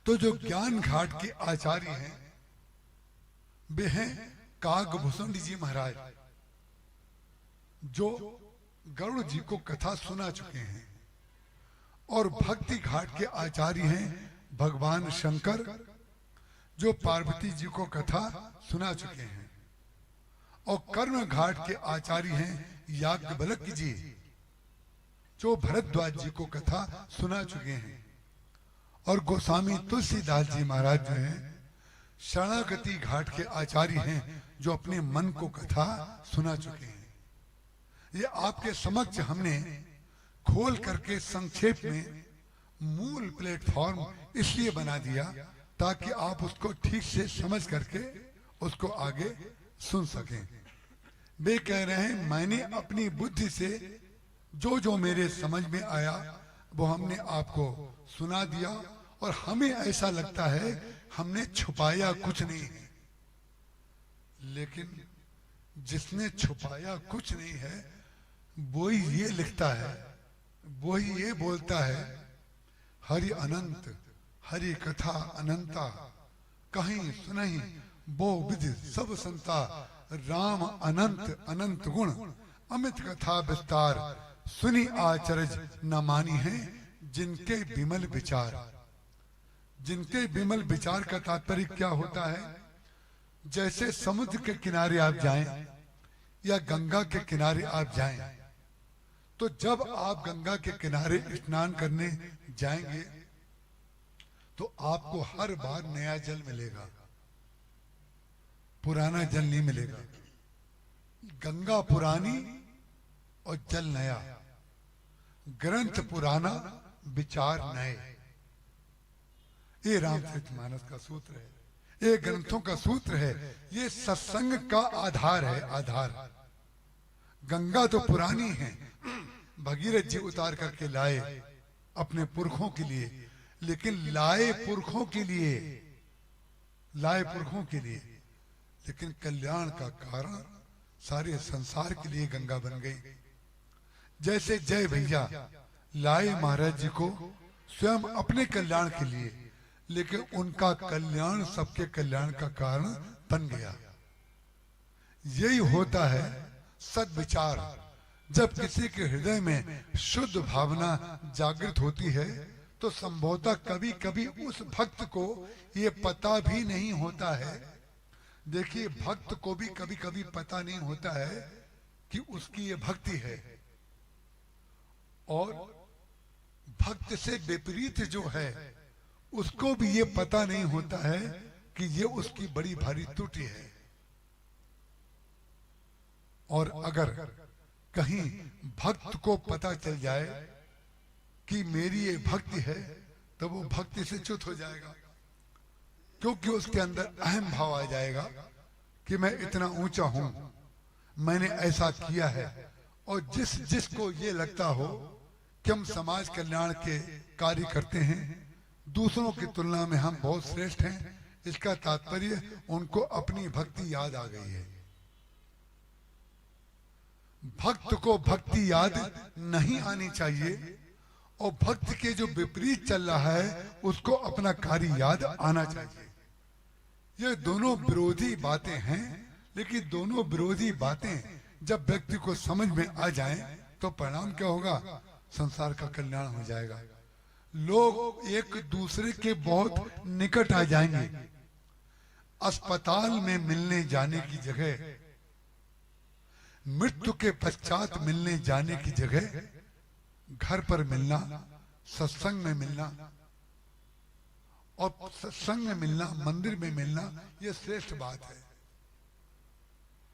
तो जो ज्ञान घाट के आचार्य हैं वे हैं काकभूषुंड जी महाराज, जो गरुड़ जी को कथा सुना चुके हैं, और भक्ति घाट के आचार्य हैं भगवान शंकर जो पार्वती जी को कथा सुना चुके हैं, और कर्ण घाट के आचार्य हैं याज्ञवल्क्य जी, जो भरद्वाज जी को कथा सुना चुके हैं, और गोस्वामी तुलसीदास जी महाराज जो हैं शरणागति घाट के आचार्य हैं, जो अपने मन को कथा सुना चुके हैं। ये आपके समक्ष हमने खोल करके संक्षेप में मूल प्लेटफॉर्म इसलिए बना दिया ताकि आप उसको ठीक से समझ करके उसको आगे सुन सकें। वे कह रहे हैं मैंने अपनी बुद्धि से जो जो मेरे समझ में आया वो हमने आपको सुना दिया, और हमें ऐसा लगता है हमने छुपाया कुछ नहीं है, लेकिन जिसने छुपाया कुछ नहीं है वो ही ये लिखता है, वो ही ये बोलता है, हरि अनंत हरि कथा अनंता, कहीं सुनहि वो विधि सब संता, राम अनंत अनंत गुण अमित कथा विस्तार, सुनी आचरज न मानी है जिनके विमल विचार। जिनके विमल विचार का तात्पर्य क्या होता है? जैसे समुद्र के किनारे आप जाएं या गंगा के किनारे आप जाएं, तो जब आप गंगा के किनारे स्नान करने जाएंगे तो आपको हर बार नया जल मिलेगा, पुराना जल नहीं मिलेगा। गंगा पुरानी और जल नया, ग्रंथ पुराना विचार नए। ये रामचरितमानस का सूत्र है, ये ग्रंथों का सूत्र है, ये सत्संग का आधार है। आधार गंगा तो पुरानी है, भगीरथ जी उतार करके लाए अपने पुरखों के लिए, लेकिन लाए पुरखों के लिए, लाए पुरखों के लिए, लेकिन कल्याण का कारण सारे संसार के लिए गंगा बन गई। जैसे जय भैया लाए महाराज जी को स्वयं अपने कल्याण के लिए, लेकिन उनका कल्याण सबके कल्याण का कारण बन गया। यही होता है सद्विचार। जब किसी के हृदय में शुद्ध भावना जागृत होती है तो संभवतः कभी कभी उस भक्त को ये पता भी नहीं होता है। देखिए, भक्त को भी कभी कभी पता नहीं होता है कि उसकी ये भक्ति है, और भक्त से विपरीत जो है उसको भी ये पता नहीं होता है कि ये उसकी बड़ी भारी त्रुटि है। और अगर कहीं भक्त को पता चल जाए कि मेरी ये भक्ति है, तो वो भक्ति से च्युत हो जाएगा, क्योंकि उसके अंदर अहम भाव आ जाएगा कि मैं इतना ऊंचा हूं, मैंने ऐसा किया है। और जिसको ये लगता हो कि हम समाज कल्याण के कार्य करते हैं, दूसरों की तुलना में हम बहुत श्रेष्ठ हैं, इसका तात्पर्य उनको अपनी भक्ति याद आ गई है। भक्त को भक्ति याद नहीं आनी चाहिए, और भक्त के जो विपरीत चल रहा है उसको अपना कार्य याद आना चाहिए। ये दोनों विरोधी बातें हैं, लेकिन दोनों विरोधी बातें जब व्यक्ति को समझ में आ जाएं तो परिणाम क्या होगा? संसार का कल्याण हो जाएगा। लोग एक दूसरे के बहुत निकट आ जाएंगे। अस्पताल में मिलने जाने की जगह, मृत्यु के पश्चात मिलने जाने की जगह, घर पर मिलना, सत्संग में मिलना, और सत्संग में मिलना, मंदिर में मिलना, ये श्रेष्ठ बात है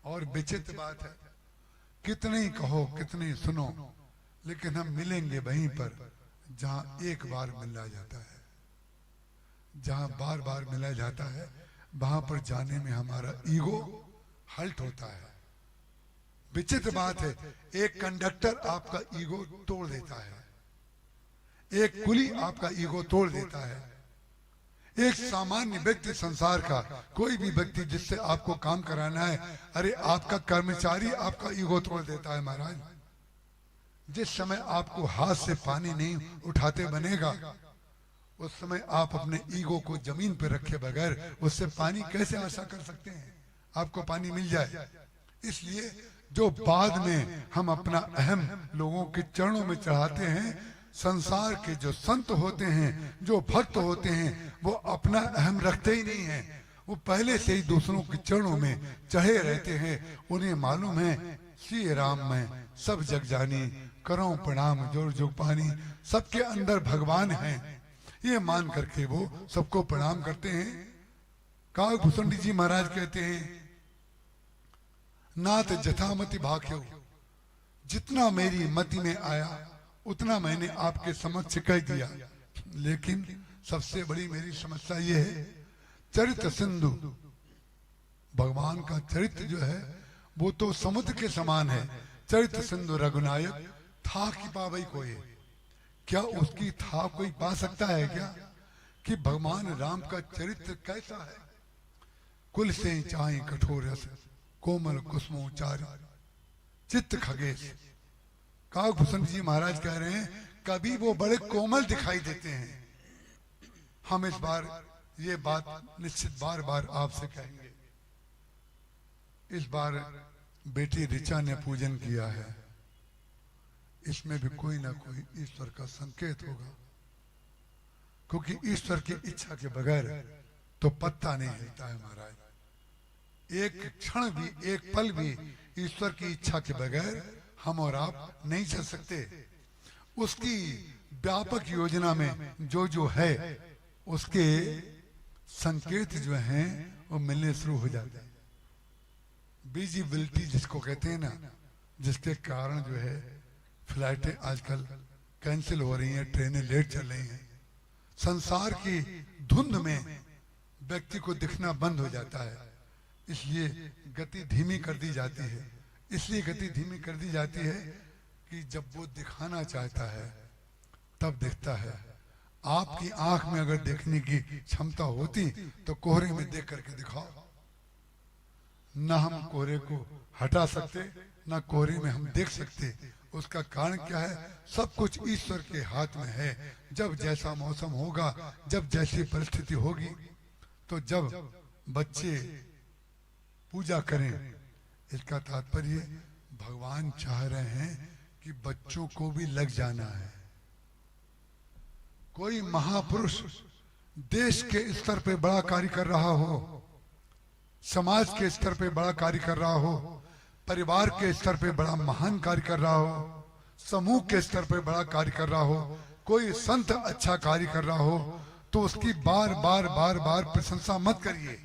और विचित्र बात है। कितने ही कहो, कितने ही सुनो, लेकिन हम मिलेंगे वहीं पर जहां एक बार मिला जाता है। जहां बार बार मिला जाता है वहां पर जाने में हमारा ईगो हल्ट होता है। विचित्र बात है, एक कंडक्टर आपका ईगो तोड़ देता है, एक कुली आपका ईगो तोड़ देता है। एक सामान्य व्यक्ति, संसार का कोई भी व्यक्ति जिससे आपको काम कराना है, अरे आपका कर्मचारी आपका ईगो तोड़ देता है। महाराज, जिस समय आपको हाथ से पानी नहीं उठाते बनेगा, उस समय आप अपने ईगो को जमीन पर रखे बगैर उससे पानी कैसे आशा कर सकते हैं आपको पानी मिल जाए? इसलिए जो बाद में हम अपना अहम लोगों के चरणों में चढ़ाते हैं, संसार के जो संत होते हैं, जो भक्त होते हैं, वो अपना अहम रखते ही नहीं हैं। वो पहले से ही दूसरों के चरणों में चढ़े रहते हैं। उन्हें मालूम है श्री राम में सब जग जानी, करो प्रणाम जोर जोग पानी, सबके अंदर भगवान हैं, ये मान करके वो सबको प्रणाम करते हैं। काकभूषण जी महाराज कहते हैं, नाथ जथामति भाग्यो, जितना मेरी मति में आया उतना मैंने आपके समक्ष कह दिया, लेकिन सबसे बड़ी मेरी समस्या ये है, चरित्र सिंधु, भगवान का चरित्र जो है वो तो समुद्र के समान है। चरित्र सिंधु रघुनायक था कि पावई कोई, क्या उसकी था कोई पा सकता है क्या? कि भगवान राम का चरित्र कैसा है? कुल से चाहे कठोर रस, कोमल कुसुमोचारी, चित्त खगेश। काकभूषण जी महाराज कह रहे हैं, कभी वो बड़े कोमल दिखाई देते हैं। हम इस बार ये बात निश्चित बार बार आपसे कहेंगे। इस बार बेटी ऋचा ने पूजन किया है, इसमें भी कोई ना कोई ईश्वर का संकेत होगा, क्योंकि ईश्वर की इच्छा के बगैर तो पत्ता नहीं हिलता है महाराज। एक क्षण भी, एक पल भी ईश्वर की इच्छा के बगैर हम और आप नहीं चल सकते। उसकी व्यापक योजना में जो जो है उसके संकेत जो हैं वो मिलने शुरू हो जाते हैं। विजिबिलिटी जिसको कहते हैं ना, जिसके कारण जो है फ्लाइटें आजकल कैंसिल हो रही हैं, ट्रेनें लेट चल रही हैं। संसार की धुंध में व्यक्ति को दिखना बंद हो जाता है, इसलिए गति धीमी कर दी जाती है। इसलिए गति धीमी कर दी जाती है कि जब वो दिखाना चाहता है तब दिखता है। आपकी आंख में अगर देखने की क्षमता होती तो कोहरे में देख करके दिखाओ। न हम कोहरे को हटा सकते, न कोहरे में हम देख सकते। उसका कारण क्या है? सब कुछ ईश्वर के हाथ में है। जब जैसा मौसम होगा, जब जैसी परिस्थिति होगी, तो जब बच्चे पूजा करें, इसका तात्पर्य भगवान चाह रहे हैं कि बच्चों को भी लग जाना है। कोई महापुरुष देश के स्तर पे बड़ा कार्य कर रहा हो, समाज के स्तर पे बड़ा कार्य कर रहा हो, परिवार के स्तर पे बड़ा महान कार्य कर रहा हो, समूह के स्तर पे बड़ा कार्य कर रहा हो, कोई संत अच्छा कार्य कर रहा हो, तो उसकी बार बार बार बार प्रशंसा मत करिए।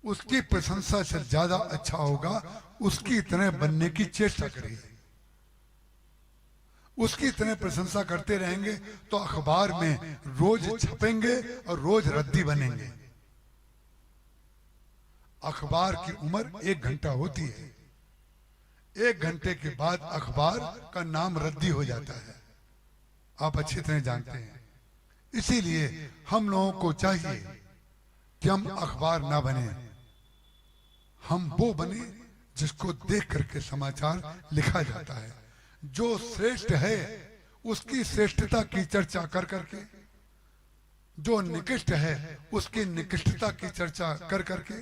उसकी प्रशंसा से ज्यादा अच्छा होगा उसकी तरह बनने की चेष्टा करिए। उसकी तरह प्रशंसा करते रहेंगे तो अखबार में रोज छपेंगे और रोज रद्दी बनेंगे। अखबार की उम्र 1 घंटा होती है, 1 घंटे के बाद अखबार का नाम रद्दी हो जाता है, आप अच्छी तरह जानते हैं। इसीलिए हम लोगों को चाहिए कि हम अखबार ना बने, हम वो बने जिसको देख करके समाचार लिखा जाता है। जो श्रेष्ठ है उसकी श्रेष्ठता की चर्चा कर करके, जो निकृष्ट है उसकी निकृष्टता की चर्चा कर करके,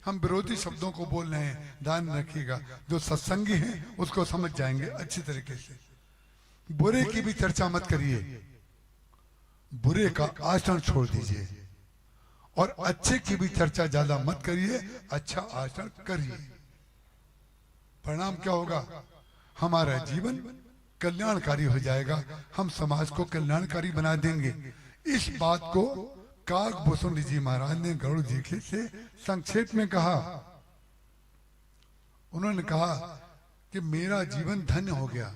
हम विरोधी शब्दों को बोल रहे हैं, ध्यान रखिएगा। जो सत्संगी हैं उसको समझ जाएंगे अच्छी तरीके से। बुरे की भी चर्चा मत करिए, बुरे का आचरण छोड़ दीजिए, और अच्छे की भी चर्चा ज्यादा मत करिए, अच्छा आचरण करिए। परिणाम क्या होगा? हमारा जीवन कल्याणकारी हो जाएगा, हम समाज को कल्याणकारी बना देंगे। इस बात को काकभूषण जी महाराज ने गरुड़ जी के से संक्षेप में कहा। उन्होंने कहा कि मेरा जीवन धन्य हो गया,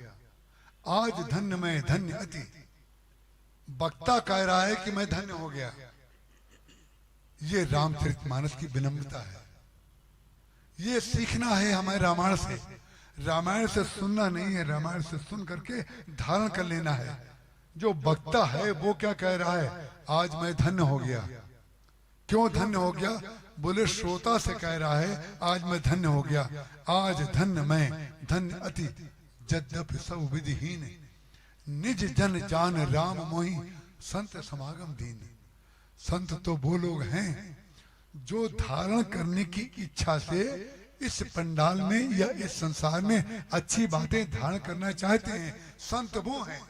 आज धन्य मैं धन्य अति। वक्ता कह रहा है कि मैं धन्य हो गया। ये रामचरितमानस की विनम्रता है। ये सीखना है हमें रामायण से। रामायण से सुनना नहीं है, रामायण से सुन करके धारण कर लेना है। जो वक्ता है वो क्या कह रहा है? आज मैं धन्य हो गया। क्यों धन्य हो गया? बोले श्रोता से कह रहा है आज मैं धन्य हो गया, आज धन्य मैं धन्य अति। यद्यपि सब विधिहीन, निज जन जान राम मोहि, संत समागम दीन। संत तो वो लोग हैं जो धारण करने की इच्छा से इस पंडाल में या इस संसार में अच्छी बातें धारण करना चाहते हैं। संत वो हैं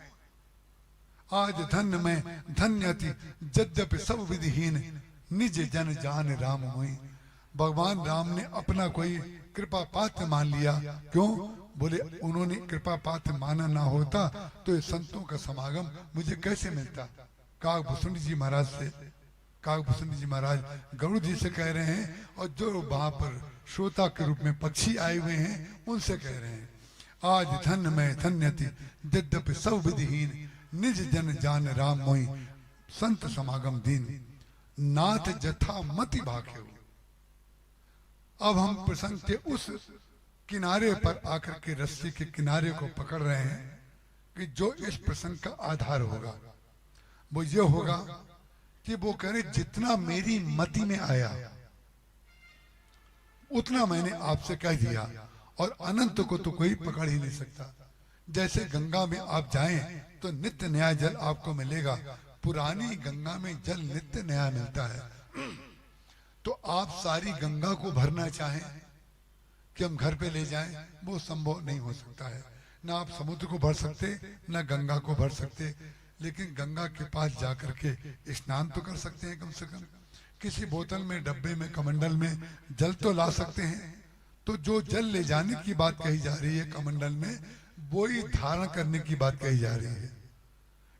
आज धन्य में धन्यति यद्यपि सब विधिहीन निज जन जान राम हुई। भगवान राम ने अपना कोई कृपा पात्र मान लिया। क्यों? बोले उन्होंने कृपा पात्र माना ना होता तो ये संतों का समागम मुझे कैसे मिलता। काकभूषण जी महाराज से, काकभूषण जी महाराज गरुड़ जी से कह रहे हैं, और जो वहां पर श्रोता के रूप में पक्षी आए हुए हैं उनसे कह रहे हैं, आज धन्य में धन्यति यद्यपि सब विधिहीन निज जन जान राम मोहि। संत समागम दीन नाथ जथा मति भाखे। अब हम प्रसंग के उस किनारे पर आकर के रस्सी के किनारे को पकड़ रहे हैं कि जो इस प्रसंग का आधार होगा वो ये होगा कि वो कह रहे जितना मेरी मति में आया उतना मैंने आपसे कह दिया, और अनंत को तो कोई पकड़ ही नहीं सकता। जैसे गंगा में आप जाएं तो नित्य नया जल आपको मिलेगा, पुरानी गंगा में जल नित्य नया मिलता है। तो आप सारी गंगा को भरना चाहें कि हम घर पे ले जाएं, वो संभव नहीं हो सकता है। ना आप समुद्र को भर सकते, ना गंगा को भर सकते, लेकिन गंगा के पास जाकर के स्नान तो कर सकते हैं। कम से कम किसी बोतल में, डब्बे में, कमंडल में जल तो ला सकते हैं। तो जो जल ले जाने की बात कही जा रही है कमंडल में, वो ही धारण करने की बात कही जा रही है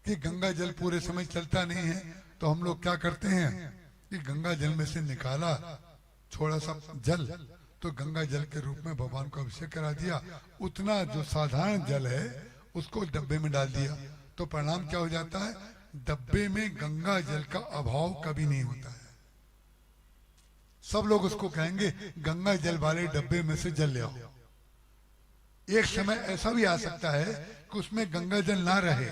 कि गंगा जल पूरे समय चलता नहीं है, तो हम लोग क्या करते हैं कि गंगा जल में से निकाला थोड़ा सा जल, तो गंगा जल के रूप में भगवान को अभिषेक करा दिया। उतना जो साधारण जल है उसको डब्बे में डाल दिया, तो परिणाम क्या हो जाता है, डब्बे में गंगा जल का अभाव कभी नहीं होता है। सब लोग उसको कहेंगे गंगा जल वाले डब्बे में से जल ले आओ। एक समय ऐसा भी आ सकता है कि उसमें गंगा जल ना रहे,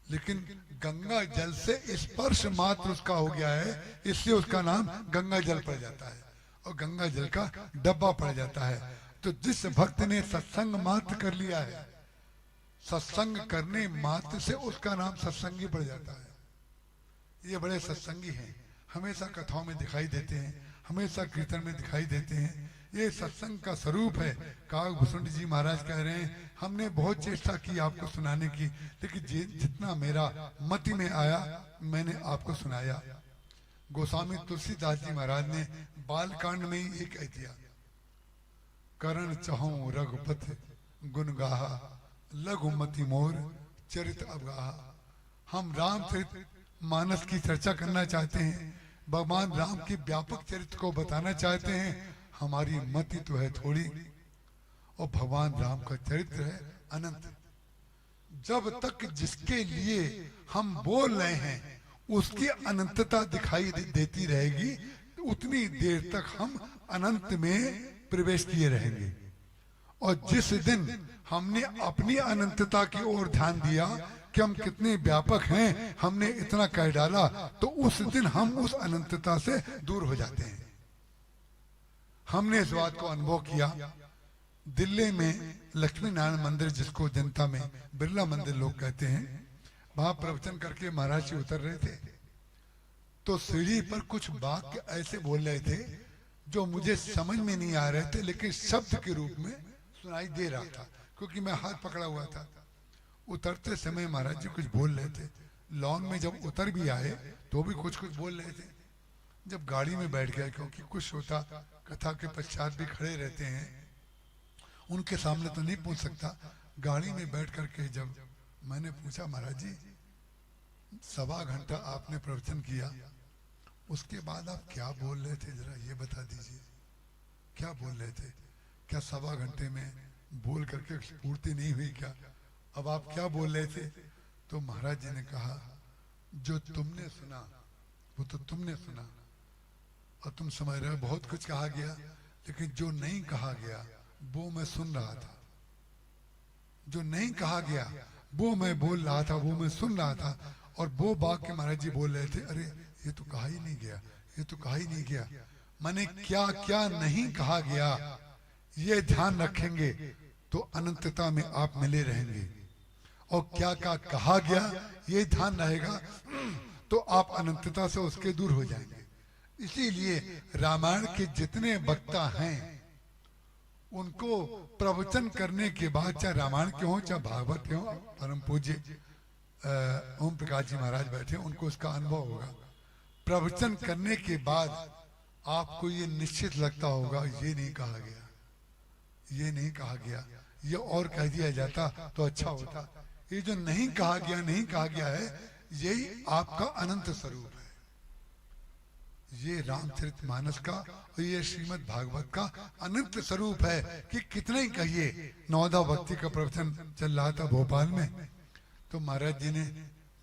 लेकिन गंगा जल से स्पर्श मात्र उसका हो गया है, इसलिए उसका नाम गंगा जल पड़ जाता है और गंगा जल का डब्बा पड़ जाता है। तो जिस भक्त ने सत्संग मात्र कर लिया है, सत्संग करने मात्र से उसका नाम सत्संगी पड़ जाता है। ये बड़े सत्संगी हैं, हमेशा कथाओं में दिखाई देते हैं, हमेशा कीर्तन में दिखाई देते हैं। ये सत्संग का स्वरूप है। काकभूषण जी महाराज कह रहे हैं, हमने बहुत चेष्टा की आपको सुनाने की, लेकिन जितना मेरा मति में आया मैंने आपको सुनाया। गोस्वामी तुलसीदास जी महाराज ने बालकांड में ही एक कह दिया, करण चहु रघुपति गुण गाहा लघुमति मोर चरित अवगाहा। हम रामचरित मानस की चर्चा करना चाहते हैं, भगवान राम की व्यापक चरित्र को बताना चाहते हैं। हमारी मति तो है थोड़ी, और भगवान राम का चरित्र है अनंत। जब तक जिसके लिए हम बोल रहे हैं उसकी अनंतता दिखाई देती रहेगी, उतनी देर तक हम अनंत में प्रवेश किए रहेंगे। और जिस दिन हमने अपनी अनंतता की ओर ध्यान दिया कि हम कितने व्यापक हैं, हमने इतना कह डाला, तो उस दिन हम उस अनंतता से दूर हो जाते हैं। हमने इस बात को अनुभव किया। दिल्ली में लक्ष्मी नारायण मंदिर, जिसको जनता में बिरला मंदिर लोग कहते हैं, वहां प्रवचन करके महाराज जी उतर रहे थे, तो सीढ़ी पर कुछ वाक्य ऐसे बोल रहे थे जो मुझे समझ में नहीं आ रहे थे, लेकिन शब्द के रूप में सुनाई दे रहा था, क्योंकि मैं हाथ पकड़ा हुआ था। उतरते समय महाराज जी कुछ बोल रहे थे, लॉन में जब उतर भी आए तो भी कुछ कुछ बोल रहे थे। जब गाड़ी में बैठ गया, क्योंकि कुछ श्रोता कथा के पश्चात भी खड़े रहते हैं, उनके सामने तो नहीं पूछ सकता। गाड़ी में बैठ करके जब मैंने पूछा, महाराज जी 1.25 घंटा आपने प्रवचन किया, उसके बाद आप क्या बोल रहे थे, जरा ये बता दीजिए, क्या बोल रहे थे? क्या 1.25 घंटे में बोल करके पूर्ति नहीं हुई क्या? अब आप क्या बोल रहे थे? तो महाराज जी ने कहा, जो तुमने सुना वो तो तुमने सुना और तुम समझ रहे हो बहुत कुछ कहा गया, लेकिन जो नहीं कहा गया वो मैं सुन रहा था। जो नहीं कहा गया वो मैं बोल रहा था, वो मैं सुन रहा था। और वो वाक्य महाराज जी बोल रहे थे, अरे ये तो कहा ही नहीं गया, ये तो कहा ही नहीं गया। मैंने क्या क्या नहीं कहा गया, ये ध्यान रखेंगे तो अनंतता में आप मिले रहेंगे, और क्या क्या कहा गया ये ध्यान रहेगा तो आप अनंतता से उसके दूर हो जाएंगे। इसीलिए रामायण के जितने वक्ता हैं उनको प्रवचन करने के बाद, चाहे रामायण के हो चाहे भागवत के हो, परम पूज्य ओम प्रकाश जी महाराज बैठे, उनको उसका अनुभव होगा। प्रवचन करने के बाद आपको ये निश्चित लगता होगा ये नहीं कहा गया, ये नहीं कहा गया, ये और कह दिया जाता तो अच्छा होता। ये जो नहीं कहा गया, नहीं कहा गया है, यही आपका अनंत स्वरूप है। ये रामचरितमानस का और ये श्रीमद् भागवत का अनंत स्वरूप है कि कितना ही कहिए। नवदा भक्ति का प्रवचन चल रहा था भोपाल में, तो महाराज जी ने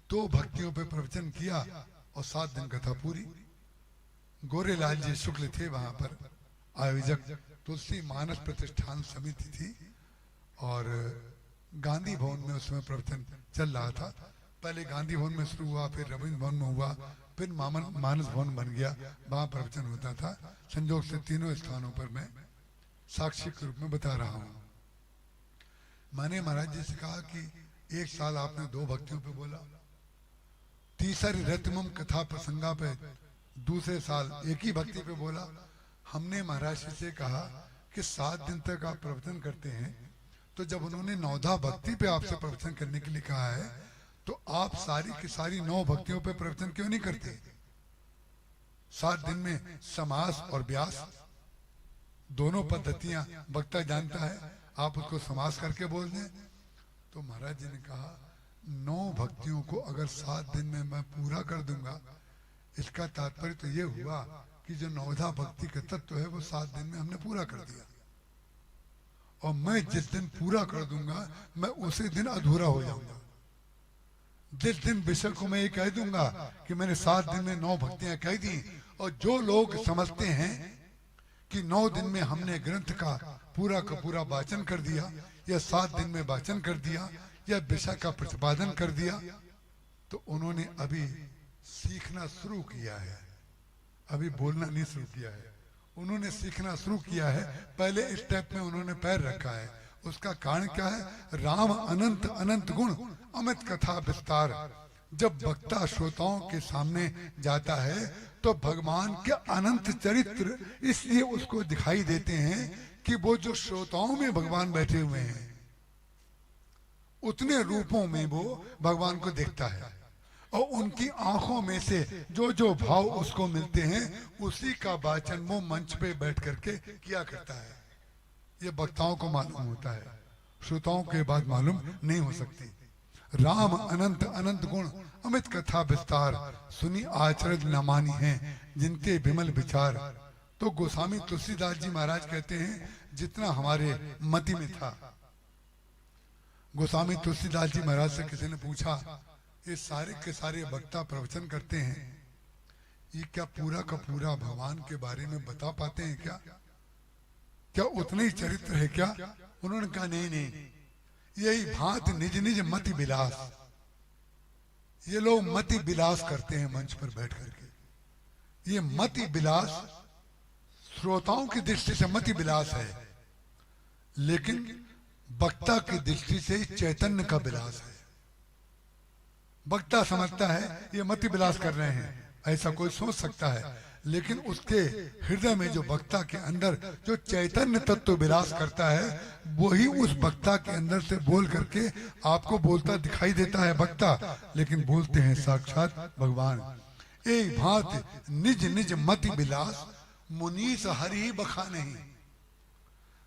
2 भक्तियों पे प्रवचन किया और 7 दिन कथा पूरी। गोरेलाल जी शुक्ल थे वहां पर आयोजक, तुलसी मानस प्रतिष्ठान समिति थी, और गांधी भवन में उसमें प्रवचन चल रहा था। पहले गांधी भवन में शुरू हुआ, फिर रविंद्र भवन में हुआ, फिर मानस भवन बन गया, वहां प्रवचन होता था। संयोग से तीनों स्थानों पर मैं साक्षी के रूप में बता रहा हूं। मैंने महाराज जी से कहा कि एक साल आपने 2 भक्तियों पे बोला, तीसरी रत्नम कथा प्रसंगा पे दूसरे साल एक ही भक्ति पे बोला। हमने महाराज जी से कहा कि 7 दिन तक आप प्रवचन करते हैं, तो जब उन्होंने 9धा भक्ति पे आपसे प्रवचन करने के लिए कहा है, तो आप सारी की सारी 9 भक्तियों पे प्रवचन क्यों नहीं करते? 7 दिन में समास और व्यास दोनों पद्धतियां वक्ता जानता है, आप उसको समास करके बोल दें। तो महाराज जी ने कहा 9 भक्तियों को अगर 7 दिन में मैं पूरा कर दूंगा, इसका तात्पर्य तो ये हुआ कि जो 9धा भक्ति का तत्व है वो 7 दिन में हमने पूरा कर दिया, और मैं जिस दिन पूरा कर दूंगा मैं उसी दिन अधूरा हो जाऊंगा। जिस दिन विषय को मैं ये कह दूंगा कि मैंने 7 दिन में 9 भक्तियां कह दी, और जो लोग समझते हैं कि 9 दिन में हमने ग्रंथ का पूरा वाचन कर दिया, या 7 दिन में वाचन कर दिया, या विषय का प्रतिपादन कर दिया, तो उन्होंने अभी सीखना शुरू किया है, अभी बोलना नहीं शुरू किया है। उन्होंने सीखना शुरू किया है, पहले स्टेप में उन्होंने पैर रखा है। उसका कारण क्या है? राम अनंत अनंत गुण अमित कथा विस्तार। जब वक्ता श्रोताओं के सामने जाता है तो भगवान के अनंत चरित्र इसलिए उसको दिखाई देते हैं कि वो जो श्रोताओं में भगवान बैठे हुए हैं, उतने रूपों में वो भगवान को देखता है, और उनकी आंखों में से जो जो भाव उसको मिलते हैं उसी का वाचन वो मंच पे बैठ करके किया करता है। ये वक्ताओं को मालूम होता है, श्रोताओं के बाद मालूम नहीं हो सकती। राम अनंत अनंत गुण अमित कथा विस्तार, सुनी आचरण न मानी हैं जिनके विमल विचार। तो गोस्वामी तुलसीदास जी महाराज कहते हैं जितना हमारे मति में था। गोस्वामी तुलसीदास जी महाराज से किसी ने पूछा, ये सारे के सारे वक्ता प्रवचन करते हैं, ये क्या पूरा का पूरा भगवान के बारे में बता पाते हैं क्या उतने ही चरित्र है क्या? उन्होंने कहा नहीं, यही भांत निज निज मति विलास। ये लोग मति विलास करते हैं मंच पर बैठ करके। ये मति विलास श्रोताओं की दृष्टि से मति विलास है, लेकिन वक्ता की दृष्टि से चैतन्य का विलास है। वक्ता समझता है ये मति विलास कर रहे हैं, ऐसा कोई सोच सकता है, लेकिन उसके हृदय में जो वक्ता के अंदर जो चैतन्य तत्व विलास करता है, वही उस वक्ता के अंदर से बोल करके आपको बोलता दिखाई देता है वक्ता, लेकिन बोलते हैं साक्षात भगवान। एक भांत निज निज मति विलास, मुनीस हरि बखान नहीं।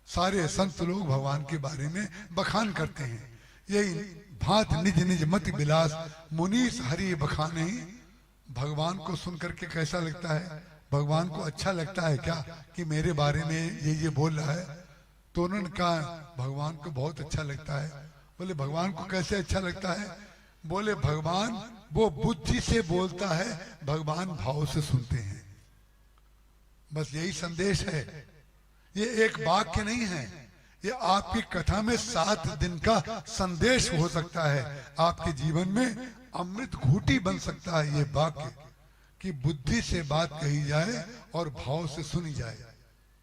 सारे संत लोग भगवान के बारे में बखान करते हैं। यही भांत निज निज मति विलास, मुनीस हरि बखान नहीं। भगवान को सुन करके कैसा लगता है? भगवान को अच्छा लगता है क्या कि मेरे बारे में ये बोल रहा है? तो उन्होंने कहा भगवान को बहुत अच्छा लगता है। बोले भगवान को कैसे अच्छा लगता है? बोले भगवान वो बुद्धि से बोलता है, भगवान भाव से सुनते हैं। बस यही संदेश है। ये एक वाक्य नहीं है, ये आपकी कथा में 7 दिन का संदेश हो सकता है। आपके जीवन में अमृत घूटी बन सकता है ये वाक्य कि बुद्धि से बात कही जाए और भाव से सुनी जाए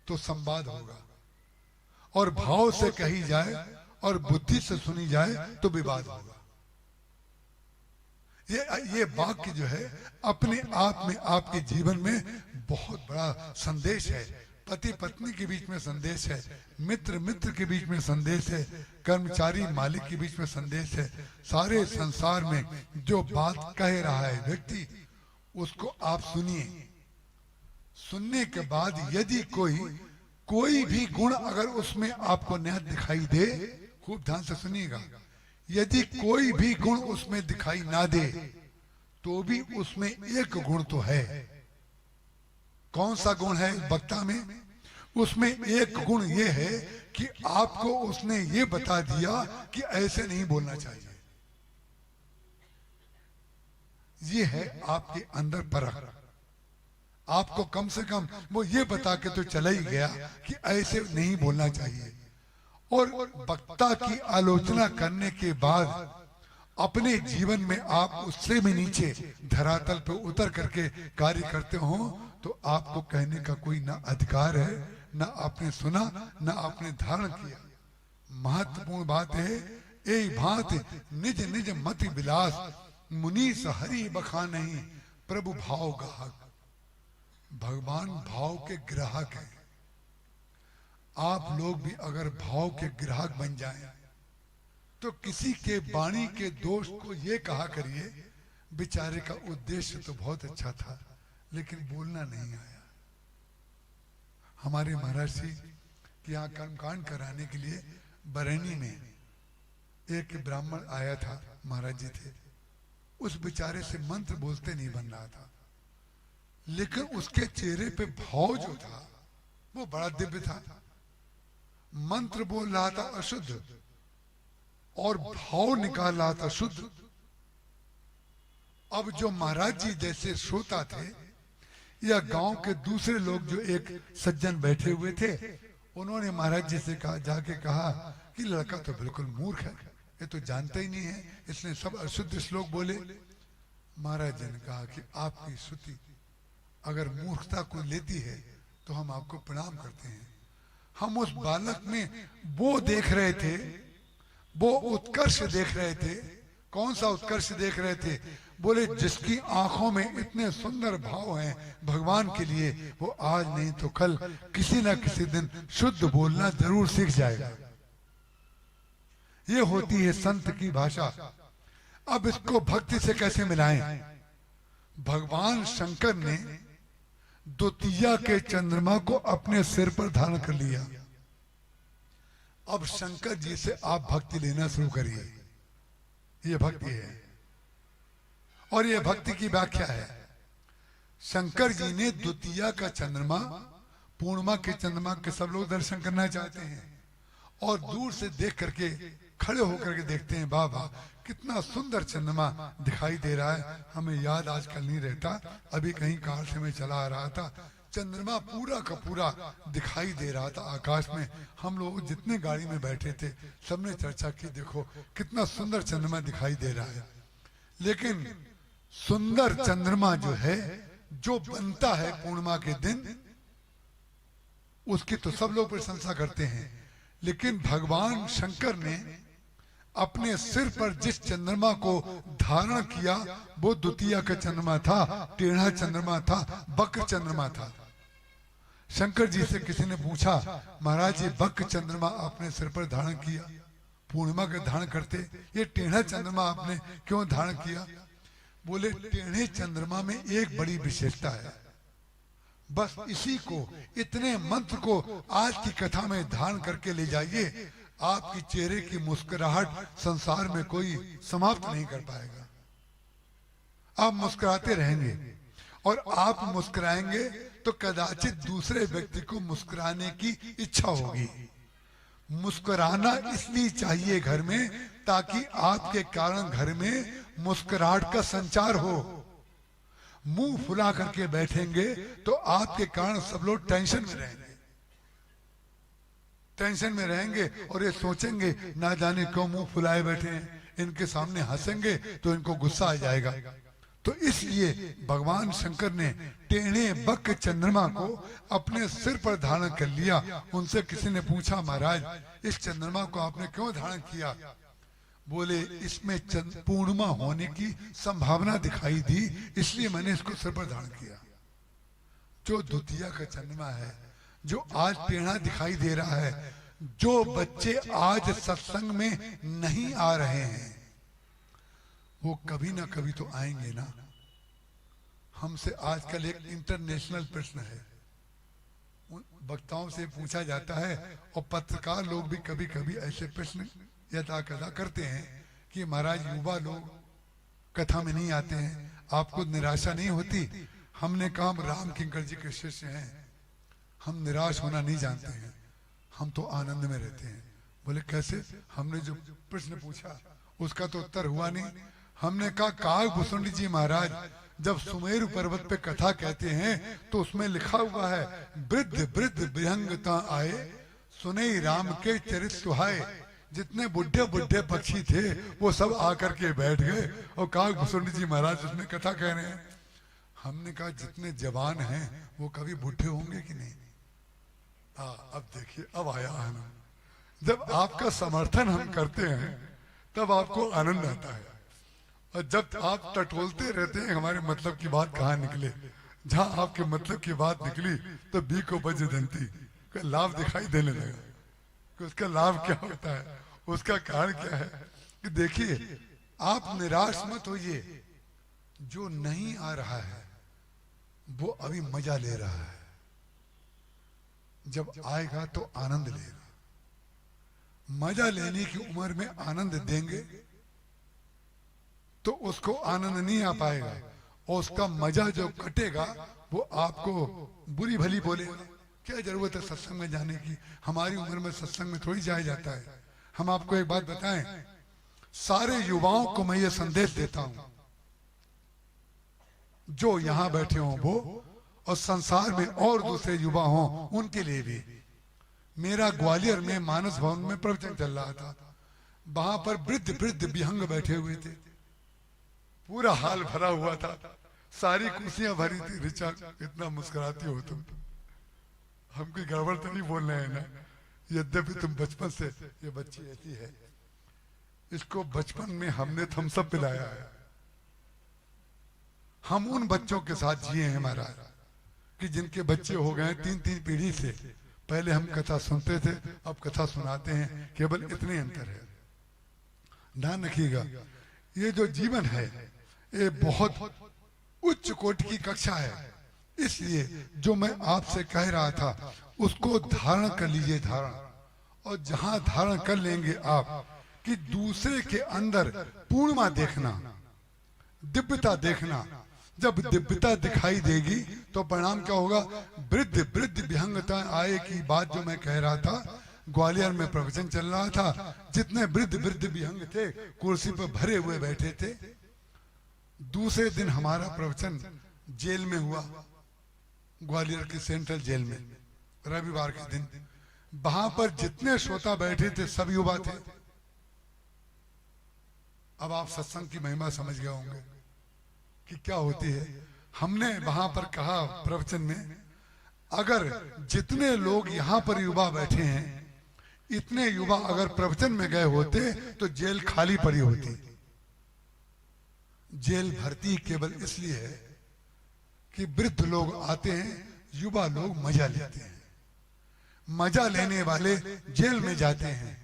तो संवाद होगा, और भाव से कही जाए और बुद्धि से सुनी जाए तो विवाद होगा। ये वाक्य जो है अपने आप में आपके जीवन में बहुत बड़ा संदेश है। पति पत्नी के बीच में संदेश है, मित्र मित्र के बीच में संदेश है, कर्मचारी मालिक के बीच में संदेश है। सारे संसार में जो बात कह रहा है व्यक्ति, उसको आप सुनिए। सुनने के बाद यदि कोई भी गुण अगर उसमें आपको नया दिखाई दे, खूब ध्यान से सुनिएगा, यदि कोई भी गुण उसमें दिखाई ना दे तो भी उसमें एक गुण तो है। कौन सा गुण है वक्ता में? उसमें एक गुण ये है कि आपको उसने ये बता दिया कि ऐसे नहीं बोलना चाहिए। ये है आपके अंदर परख। आपको कम से कम वो ये बता के तो चला ही गया कि ऐसे नहीं बोलना चाहिए। और वक्ता की आलोचना करने के बाद अपने जीवन में आप उससे भी नीचे धरातल पे उतर करके कार्य करते हो तो आपको कहने का कोई ना अधिकार है, ना आपने सुना, ना आपने धारण किया। महत्वपूर्ण बात है, ए भांति निज निज मति विलास, मुनीस हरि बखानहि, प्रभु भाव गाहक। भगवान भाव के ग्राहक है। आप लोग भी अगर भाव के ग्राहक बन जाएं तो किसी के वाणी के दोष को ये कहा करिए, बेचारे का उद्देश्य तो बहुत अच्छा था लेकिन बोलना नहीं आया। हमारे महाराज जी के यहाँ कर्मकांड कराने के लिए बरैनी में एक ब्राह्मण आया था, महाराज जी थे। उस बेचारे से मंत्र बोलते नहीं बन रहा था, लेकिन उसके चेहरे पे भाव जो था वो बड़ा दिव्य था। मंत्र बोल रहा था अशुद्ध और भाव निकाल रहा था शुद्ध। अब जो महाराज जी जैसे श्रोता थे या गांव के दूसरे लोग जो एक सज्जन बैठे हुए थे, उन्होंने महाराज जी से कहा, जाके कहा कि लड़का तो बिल्कुल मूर्ख है, ये तो जानता ही नहीं है, इसने सब अशुद्ध श्लोक बोले। महाराज जी ने कहा कि आपकी श्रुति अगर मूर्खता को लेती है तो हम आपको प्रणाम करते हैं। हम उस बालक में वो देख रहे थे, वो उत्कर्ष देख रहे थे। कौन सा उत्कर्ष देख रहे थे? बोले जिसकी आंखों में इतने सुंदर भाव हैं भगवान के लिए, वो आज नहीं तो कल किसी ना किसी दिन शुद्ध बोलना जरूर सीख जाएगा। ये होती है संत की भाषा। अब इसको भक्ति से कैसे मिलाएं? भगवान शंकर ने द्वितीया के चंद्रमा को अपने सिर पर धारण कर लिया। अब शंकर जी से आप भक्ति लेना शुरू करिए। ये भक्ति है और ये भक्ति की व्याख्या है। शंकर जी ने द्वितीया का चंद्रमा, पूर्णिमा के चंद्रमा के सब लोग दर्शन करना चाहते हैं और दूर से देख करके, खड़े होकर के देखते हैं, वाह वाह कितना सुंदर चंद्रमा दिखाई दे रहा है। हमें याद आजकल नहीं रहता, अभी कहीं कार से मैं चला आ रहा था, चंद्रमा पूरा का पूरा दिखाई दे रहा था आकाश में। हम लोग जितने गाड़ी में बैठे थे सबने चर्चा की, देखो कितना सुंदर चंद्रमा दिखाई दे रहा है। लेकिन सुंदर चंद्रमा जो है, जो बनता है पूर्णिमा के दिन, उसकी तो सब लोग प्रशंसा करते हैं। लेकिन भगवान शंकर ने अपने सिर पर जिस चंद्रमा को धारण किया वो द्वितीया का चंद्रमा था, टेढ़ा चंद्रमा था, वक्र चंद्रमा था। शंकर जी से किसी ने पूछा, महाराज ये वक्र चंद्रमा आपने सिर पर धारण किया, पूर्णिमा का धारण करते, ये टेढ़ा चंद्रमा आपने क्यों धारण किया? बोले टेढ़े चंद्रमा में एक बड़ी विशेषता है, बस इसी को, इतने मंत्र को आज की कथा में धारण करके ले जाइए, आपकी चेहरे की मुस्कुराहट संसार में कोई समाप्त नहीं कर पाएगा। आप मुस्कुराते रहेंगे और आप मुस्कुराएंगे तो कदाचित दूसरे व्यक्ति को मुस्कुराने की इच्छा होगी। मुस्कुराना इसलिए चाहिए घर में ताकि आपके कारण घर में मुस्कुराहट का संचार हो। मुंह फुला करके बैठेंगे तो आपके कारण सब लोग टेंशन में रहेंगे, टेंशन में रहेंगे और ये सोचेंगे ना जाने क्यों मुंह फुलाए बैठे हैं, इनके सामने हंसेंगे तो इनको गुस्सा आ जाएगा। तो इसलिए भगवान शंकर ने टेढ़े वक्र चंद्रमा को अपने सिर पर धारण कर लिया। उनसे किसी ने पूछा, महाराज इस चंद्रमा को आपने क्यों धारण किया? बोले इसमें पूर्णिमा होने की संभावना दिखाई दी, इसलिए मैंने इसको सिर पर धारण किया। जो द्वितीया का चंद्रमा है, जो आज टेढ़ा दिखाई दे रहा है, जो बच्चे आज सत्संग में नहीं आ रहे हैं वो कभी ना कभी तो आएंगे ना। हमसे आजकल एक इंटरनेशनल प्रश्न है, उन वक्ताओं से पूछा जाता है और पत्रकार लोग भी कभी कभी ऐसे प्रश्न यथा कथा करते हैं कि महाराज युवा लोग कथा में नहीं आते हैं, आपको निराशा नहीं होती? हमने कहा हम राम किंकर जी के शिष्य हैं, हम निराश होना नहीं जानते हैं, हम तो आनंद में रहते हैं। बोले कैसे? हमने जो प्रश्न पूछा उसका तो उत्तर हुआ नहीं। हमने कहा काग भुसुंडी जी महाराज जब सुमेरु पर्वत पे कथा कहते हैं तो उसमें लिखा हुआ है वृद्ध वृद्ध विहंगता आए सुने राम के चरित सुहाए। जितने बुढ़े बुढ़े पक्षी थे वो सब आकर के बैठ गए और काग भुसुंडी जी महाराज उसमें कथा कह रहे हैं। हमने कहा जितने जवान हैं वो कभी बुढ़े होंगे कि नहीं? अब देखिए, अब आया आनंद। जब आपका समर्थन हम करते हैं तब आपको आनंद आता है, और जब आप टटोलते रहते हैं हमारे मतलब की बात कहाँ निकले, जहां आपके मतलब की बात निकली तो बी को बज जनती का लाभ दिखाई देने लगा कि उसका लाभ क्या होता है। उसका कारण क्या है कि देखिए, आप निराश मत होइए, जो नहीं आ रहा है वो अभी मजा ले रहा है, जब आएगा तो आनंद लेगा। मजा लेने की उम्र में आनंद देंगे तो उसको आनंद नहीं आ पाएगा, और उसका मजा जो कटेगा वो आपको बुरी भली बोलेगा। क्या जरूरत है सत्संग में जाने की? हमारी उम्र में सत्संग में थोड़ी जाया जाता है। हम आपको एक बात बताएं, सारे युवाओं को मैं ये संदेश देता हूं, जो यहां बैठे हों वो और संसार में और दूसरे युवा हों उनके लिए भी। मेरा ग्वालियर में मानस भवन में प्रवचन चल रहा था, वहां पर वृद्ध वृद्ध विहंग बैठे हुए थे, पूरा हाल भरा हुआ था, सारी कुर्सियां भरी थी। ऋचा इतना मुस्कुराती हो तुम, हम कोई गड़बड़ तो नहीं बोल रहे हैं ना? यद्यपि तुम बचपन से, ये बच्ची ऐसी है, इसको बचपन में हमने थम्सअप पिलाया है। हम उन बच्चों के साथ जिए हैं महाराज कि जिनके बच्चे हो गए 3-3 पीढ़ी से। पहले हम कथा सुनते थे, अब कथा सुनाते हैं, केवल इतने अंतर है। ध्यान रखिएगा, ये जो जीवन है ये बहुत उच्च कोटि की कक्षा है। इसलिए जो मैं आपसे कह रहा था उसको धारण कर लीजिए, धारण। और जहां धारण कर लेंगे आप कि दूसरे के अंदर पूर्णिमा देखना, दिव्यता देखना, जब दिव्यता दिखाई देगी तो परिणाम क्या होगा? वृद्ध वृद्ध विहंगता आए की बात जो मैं कह रहा था, ग्वालियर में प्रवचन चल रहा था, जितने वृद्ध वृद्ध विहंग थे कुर्सी पर भरे हुए बैठे थे। दूसरे दिन हमारा प्रवचन जेल में हुआ, ग्वालियर की सेंट्रल जेल में, रविवार के दिन। वहां पर जितने श्रोता बैठे थे सब युवा थे। अब आप सत्संग की महिमा समझ गए होंगे कि क्या होती है। हमने वहां पर कहा प्रवचन में, अगर जितने लोग यहाँ पर युवा बैठे हैं इतने युवा अगर प्रवचन में गए होते तो जेल खाली पड़ी होती। जेल भरती केवल इसलिए है कि वृद्ध लोग आते हैं, युवा लोग मजा लेते हैं। मजा लेने वाले जेल में जाते हैं,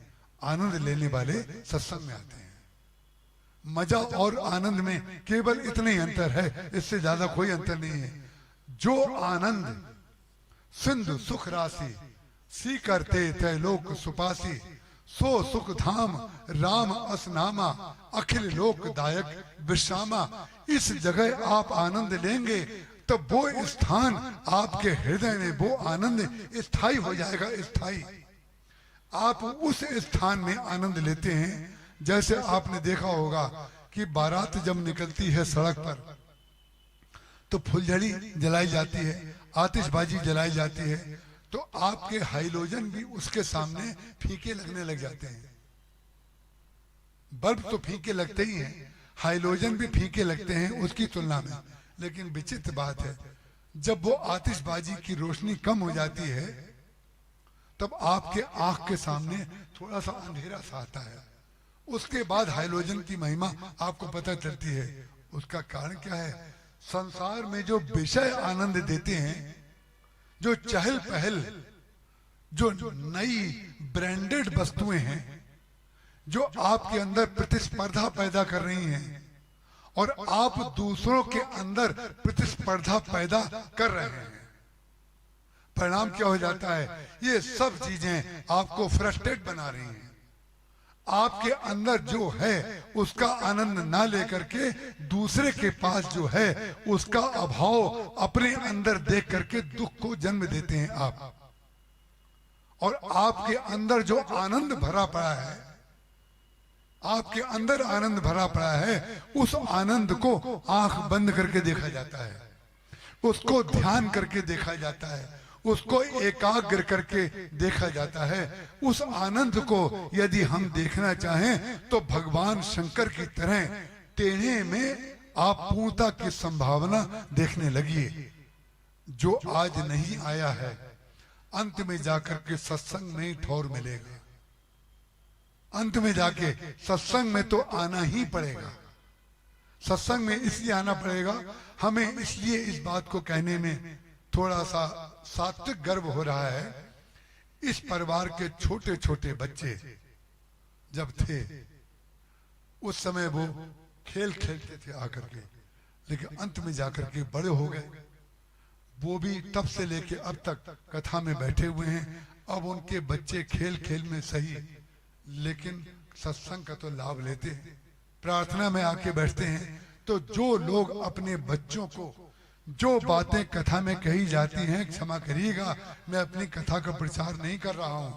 आनंद लेने वाले सत्संग में आते हैं। मजा और आनंद में केवल इतना ही अंतर है, इससे ज्यादा कोई अंतर नहीं है। जो आनंद सिंधु सुख राशि सी करते त्रैलोक सुपासी, सो सुख धाम राम असनामा, अखिल लोक दायक विश्रामा। इस जगह आप आनंद लेंगे तो वो स्थान आपके हृदय में वो आनंद स्थायी हो जाएगा, स्थायी। आप उस स्थान में आनंद लेते हैं। जैसे आपने देखा होगा कि बारात जब निकलती है सड़क पर तो फुलझड़ी जलाई जाती है, आतिशबाजी जलाई जाती है, तो आपके हाइलोजन भी उसके सामने फीके लगने लग जाते हैं। बल्ब तो फीके लगते ही हैं, हाइलोजन भी फीके लगते हैं उसकी तुलना में। लेकिन विचित्र बात है, जब वो आतिशबाजी की रोशनी कम हो जाती है तब आपके आंख के सामने थोड़ा सा अंधेरा सा आता है। उसके बाद हाइलोजन की महिमा आपको पता चलती है। उसका कारण क्या है? संसार में जो विषय आनंद देते हैं, जो चहल पहल, जो नई ब्रांडेड वस्तुएं हैं जो आपके अंदर प्रतिस्पर्धा पैदा कर रही हैं और आप दूसरों के अंदर प्रतिस्पर्धा पैदा कर रहे हैं, परिणाम क्या हो जाता है? ये सब चीजें आपको फ्रस्ट्रेट बना रही हैं। आपके अंदर जो है उसका आनंद ना लेकर के दूसरे के पास जो है उसका अभाव अपने अंदर देख करके दुख को जन्म देते हैं आप। और आपके अंदर जो आनंद भरा पड़ा है, आपके अंदर आनंद भरा पड़ा है, उस आनंद को आंख बंद करके देखा जाता है, उसको ध्यान करके देखा जाता है, उसको एकाग्र करके देखा जाता है। उस आनंद को यदि हम देखना चाहें तो भगवान शंकर की तरह टेढ़े में आप पूर्णता की संभावना देखने लगिए। जो आज नहीं आया है अंत में जाकर के सत्संग में ही ठौर मिलेगा। अंत में जाके सत्संग में तो आना ही पड़ेगा। सत्संग में इसलिए आना पड़ेगा, हमें इसलिए इस बात को कहने में थोड़ा सा सात्विक गर्व हो रहा है। इस परिवार के छोटे छोटे बच्चे जब थे उस समय वो खेल खेलते थे आकर के, लेकिन अंत में जाकर के बड़े हो गए। वो भी तब से लेके अब तक कथा में बैठे हुए हैं। अब उनके बच्चे खेल खेल में सही लेकिन सत्संग का तो लाभ लेते हैं, प्रार्थना में आके बैठते हैं। तो जो लोग अपने बच्चों को जो बातें कथा में कही जाती हैं, क्षमा करिएगा मैं अपनी कथा का प्रचार नहीं कर रहा हूं,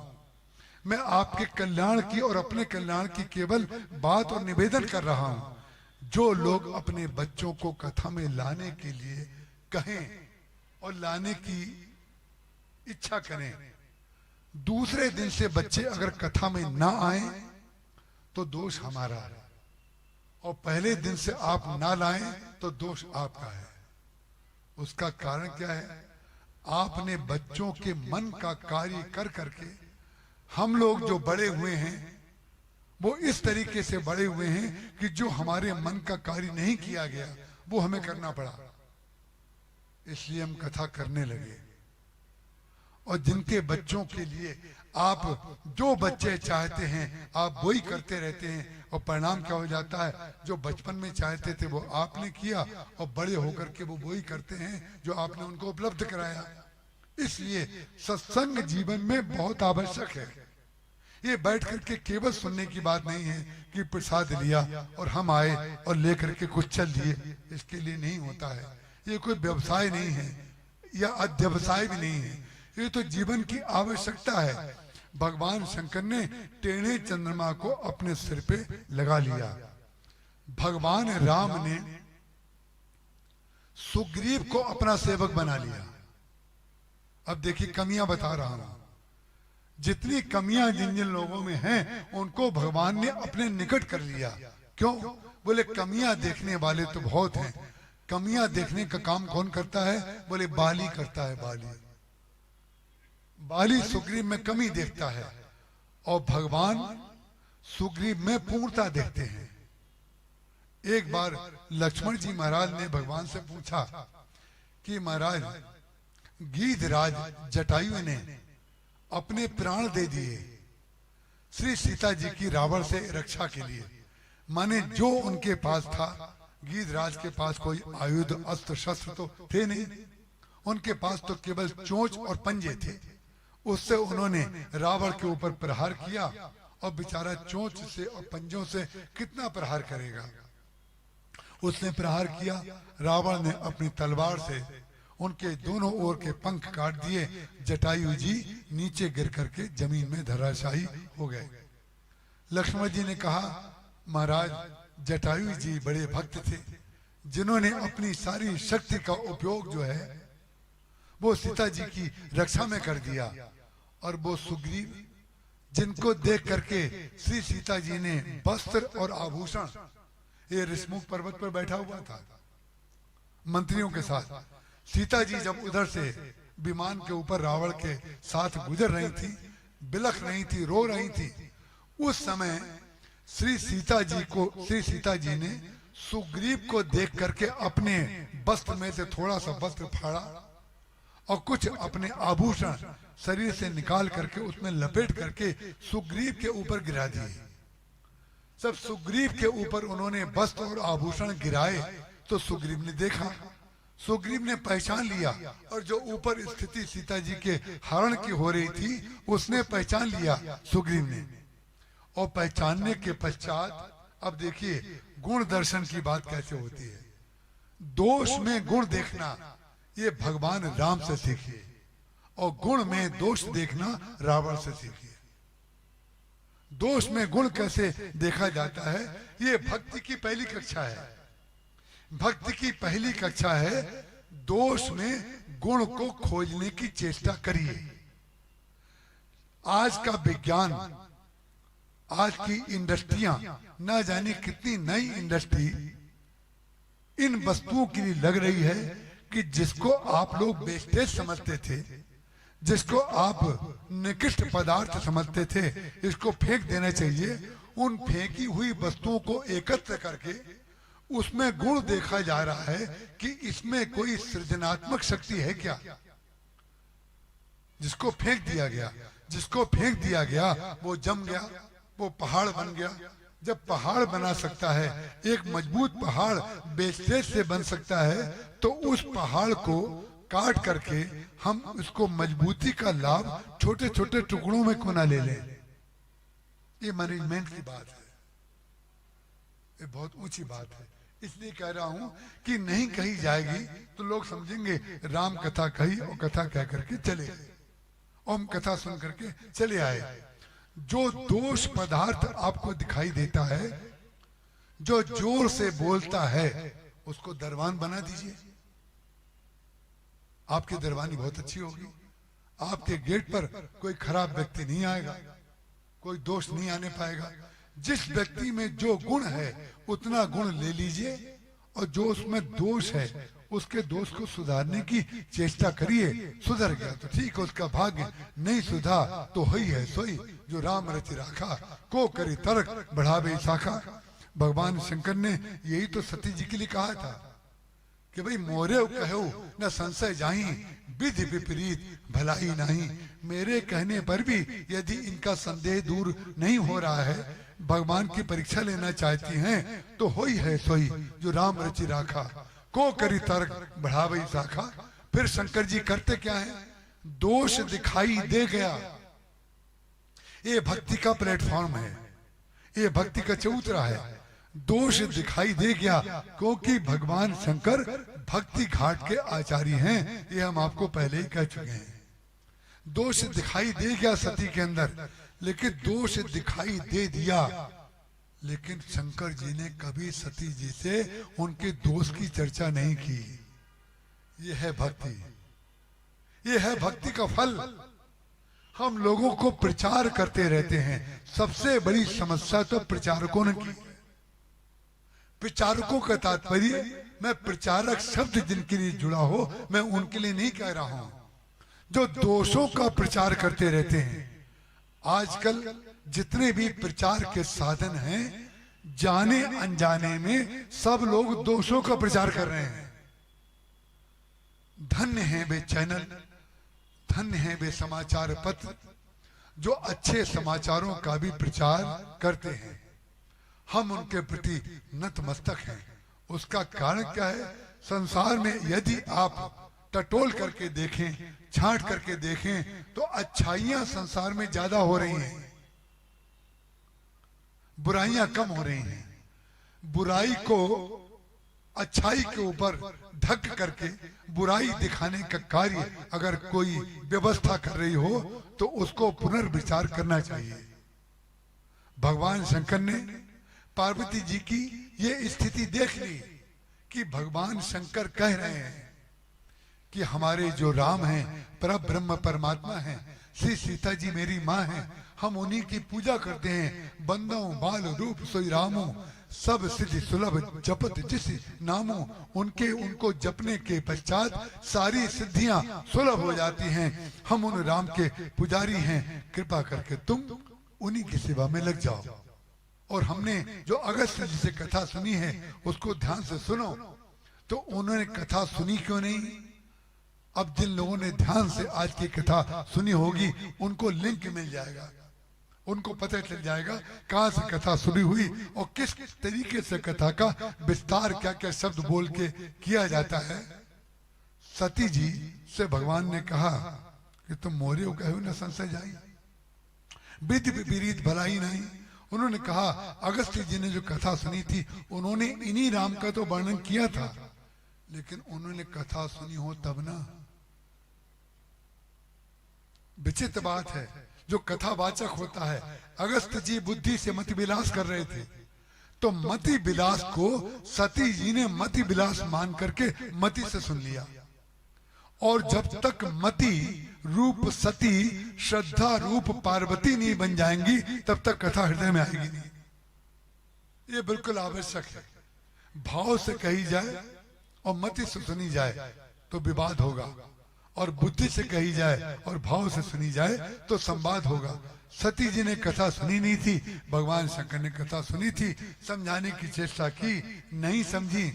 मैं आपके कल्याण की और अपने कल्याण की केवल बात और निवेदन कर रहा हूं। जो लोग अपने बच्चों को कथा में लाने के लिए कहें और लाने की इच्छा करें, दूसरे दिन से बच्चे अगर कथा में ना आए तो दोष हमारा है, और पहले दिन से आप ना लाएं तो दोष आपका है। उसका कारण क्या है? आपने बच्चों के मन का कार्य कर करके, हम लोग जो बड़े हुए हैं वो इस तरीके से बड़े हुए हैं कि जो हमारे मन का कार्य नहीं किया गया वो हमें करना पड़ा, इसलिए हम कथा करने लगे। और जिनके बच्चों के लिए आप जो बच्चे चाहते हैं आप वही करते रहते हैं, और परिणाम क्या हो जाता है? जो बचपन में चाहते थे वो आपने किया और बड़े होकर के वो वही करते हैं जो आपने उनको उपलब्ध कराया। इसलिए सत्संग जीवन में बहुत आवश्यक है। ये बैठ करके केवल सुनने की बात नहीं है कि प्रसाद लिया और हम आए और लेकर के कुछ चल दिए, इसके लिए नहीं होता है। ये कोई व्यवसाय नहीं है या अध्यवसाय भी नहीं है, ये तो जीवन की आवश्यकता है। भगवान शंकर ने टेढ़े चंद्रमा को अपने सिर पे लगा लिया। भगवान राम ने सुग्रीव को अपना सेवक बना लिया। अब देखिए कमियां बता रहा हूं, जितनी कमियां जिन जिन लोगों में हैं उनको भगवान ने अपने निकट कर लिया। क्यों? बोले कमियां देखने वाले तो बहुत हैं, कमियां देखने का काम कौन करता है? बोले बाली करता है। बाली सुग्रीव में कमी देखता है और भगवान सुग्रीव में पूर्णता देखते हैं। एक बार लक्ष्मण जी महाराज ने भगवान से पूछा कि महाराज गीधराज जटायु ने अपने प्राण दे दिए श्री सीता जी की रावण से रक्षा के लिए, माने जो उनके पास था, गीधराज के पास कोई आयुध अस्त्र शस्त्र तो थे नहीं, उनके पास तो केवल चोंच और पंजे थे। उससे उन्होंने रावण के ऊपर प्रहार किया और बेचारा चोंच से और पंजों से कितना प्रहार करेगा। उसने प्रहार किया, रावण ने अपनी तलवार से उनके दोनों ओर के पंख काट दिए। जटायु जी नीचे गिर करके जमीन में धराशायी हो गए। लक्ष्मण जी ने कहा महाराज जटायु जी बड़े भक्त थे, जिन्होंने अपनी सारी शक्ति का उपयोग जो है वो सीता जी की रक्षा में कर दिया, और वो सुग्रीव जिनको देख करके श्री सीता जी ने वस्त्र और आभूषण, ये ऋषमुख पर्वत पर बैठा हुआ था मंत्रियों के साथ, सीता जी जब उधर से विमान के ऊपर रावण के साथ गुजर रही थी, बिलख रही थी, रो रही थी, उस समय श्री सीता जी ने सुग्रीव को देख करके अपने वस्त्र में से थोड़ा सा वस्त्र फाड़ा और कुछ अपने आभूषण शरीर से निकाल करके उसमें लपेट करके सुग्रीव के ऊपर गिरा दिए। सब सुग्रीव के ऊपर उन्होंने वस्त्र और आभूषण गिराए तो सुग्रीव ने देखा, सुग्रीव ने पहचान लिया, और जो ऊपर स्थिति सीता जी के हरण की हो रही थी उसने पहचान लिया सुग्रीव ने। और पहचानने के पश्चात अब देखिए गुण दर्शन की बात कैसे होती है। दोष में गुण देखना ये भगवान राम से सीखिए, और गुण में दोष देखना रावण से सीखिए। दोष में गुण कैसे देखा जाता है, ये भक्ति की पहली कक्षा है। भक्ति की पहली कक्षा है दोष में गुण को खोजने की चेष्टा करिए। आज का विज्ञान, आज की इंडस्ट्रियां, ना जाने कितनी नई इंडस्ट्री इन वस्तुओं के लिए लग रही है कि जिसको आप लोग वेस्टेज समझते थे, जिसको आप निकृष्ट पदार्थ समझते थे, इसको फेंक देना चाहिए, उन फेंकी हुई वस्तुओं को एकत्र करके उसमें गुण देखा जा रहा है कि इसमें कोई सृजनात्मक शक्ति है क्या। जिसको फेंक दिया गया, जिसको फेंक दिया गया वो जम गया, वो पहाड़ बन गया। जब पहाड़ बना सकता है, एक मजबूत पहाड़ वेस्टेज से बन सकता है, तो उस पहाड़ को काट करके हम उसको मजबूती का लाभ छोटे छोटे टुकड़ों में क्यों ना ले लें। ये मैनेजमेंट की बात है, ये बहुत ऊंची बात है। इसलिए कह रहा हूं कि नहीं कही जाएगी तो लोग समझेंगे राम कथा कही और कथा कह करके चले गए, और हम कथा सुन करके चले आए। जो दोष पदार्थ आपको दिखाई देता है, जो जोर से बोलता है, उसको दरबान बना दीजिए। आपकी दरबानी बहुत अच्छी होगी। आपके गेट पर कोई खराब व्यक्ति नहीं आएगा, कोई दोष नहीं आने पाएगा। जिस व्यक्ति में जो गुण है उतना गुण ले लीजिए, और जो उसमें दोष है उसके दोष को सुधारने की चेष्टा करिए। सुधर गया तो ठीक है, उसका भाग्य, नहीं सुधा तो ही है सोई जो राम रचि राखा, को करी तर्क बढ़ावे शाखा। भगवान शंकर ने यही तो सती जी के लिए कहा था कि भाई मोरे कहो न संशय जाही, विधि विपरीत भलाई नहीं। मेरे कहने पर भी यदि इनका संदेह दूर नहीं हो रहा है, भगवान की परीक्षा लेना चाहती हैं, तो होई है सोई जो राम रचि राखा, को करी तर्क बढ़ावे शाखा। फिर शंकर जी करते क्या है, दोष दिखाई दे गया। ये भक्ति का प्लेटफॉर्म है, ये भक्ति का चौतरा है। दोष दिखाई दे गया क्योंकि भगवान शंकर भक्ति घाट के आचार्य हैं, ये हम आपको पहले ही कह चुके हैं। दोष दिखाई दे गया सती के अंदर, लेकिन दोष दिखाई दे दिया, लेकिन शंकर जी ने कभी सती जी से उनके दोष की चर्चा नहीं की। ये है भक्ति, ये है भक्ति का फल। हम लोगों को प्रचार करते रहते हैं। सबसे बड़ी समस्या तो प्रचारकों ने की। प्रचारकों का तात्पर्य, मैं प्रचारक शब्द जिनके लिए जुड़ा हो, मैं उनके लिए नहीं कह रहा हूं, जो दोषों का प्रचार करते रहते हैं। आजकल जितने भी प्रचार के साधन हैं, जाने अनजाने में सब लोग दोषों का प्रचार कर रहे हैं। धन्य हैं वे चैनल, धन्य हैं वे समाचार पत्र जो अच्छे समाचारों का भी प्रचार करते हैं। हम उनके प्रति नतमस्तक हैं। उसका कारण क्या है? संसार में यदि आप टटोल करके देखें, छांट करके देखें, तो अच्छाइयां संसार में ज्यादा हो रही हैं, बुराइयां कम हो रही हैं। बुराई को अच्छाई के ऊपर ढक करके बुराई दिखाने का कार्य अगर कोई व्यवस्था कर रही हो तो उसको पुनर्विचार करना चाहिए। भगवान शंकर ने पार्वती जी की ये स्थिति देख ली कि भगवान शंकर कह रहे हैं कि हमारे जो राम हैं, पर ब्रह्म परमात्मा हैं, श्री सीता जी मेरी माँ हैं, हम उन्हीं की पूजा करते हैं। बंदो बाल रूप सोई रामो, सब सिद्धि सुलभ जपत जिस नामो। उनको जपने के पश्चात सारी सिद्धियां सुलभ हो जाती हैं। हम उन राम के पुजारी हैं, कृपा करके तुम उन्हीं की सेवा में लग जाओ। और हमने जो अगस्त्य जी से कथा सुनी है उसको ध्यान से सुनो। तो उन्होंने कथा सुनी क्यों नहीं? अब जिन लोगों ने ध्यान से आज की कथा सुनी होगी उनको लिंक मिल जाएगा, उनको पता चल जाएगा कहां से कथा शुरू हुई और किस तरीके से कथा का विस्तार क्या क्या शब्द बोल के किया जाता है। सती जी से भगवान ने कहा कि तुम मोरे हो कहो न संशय जाई, विधि विपरीत भलाई नहीं। उन्होंने कहा अगस्त्य जी ने जो कथा सुनी थी उन्होंने इन्हीं राम का तो वर्णन किया था, लेकिन उन्होंने कथा सुनी हो तब ना। विचित्र बात है, जो कथावाचक होता है, अगस्त्य जी बुद्धि से मति विलास कर रहे थे, तो मति विलास को सती जी ने मति विलास मान करके मति से सुन लिया। और जब तक मति रूप सती श्रद्धा रूप पार्वती नहीं बन जाएंगी तब तक कथा हृदय में आएगी नहीं। ये बिल्कुल आवश्यक है। भाव से कही जाए और मति से सुनी जाए तो विवाद होगा, और बुद्धि से कही जाए और भाव से सुनी जाए तो संवाद होगा। सती जी ने कथा सुनी नहीं थी, भगवान शंकर ने कथा सुनी थी, समझाने की चेष्टा की, नहीं समझी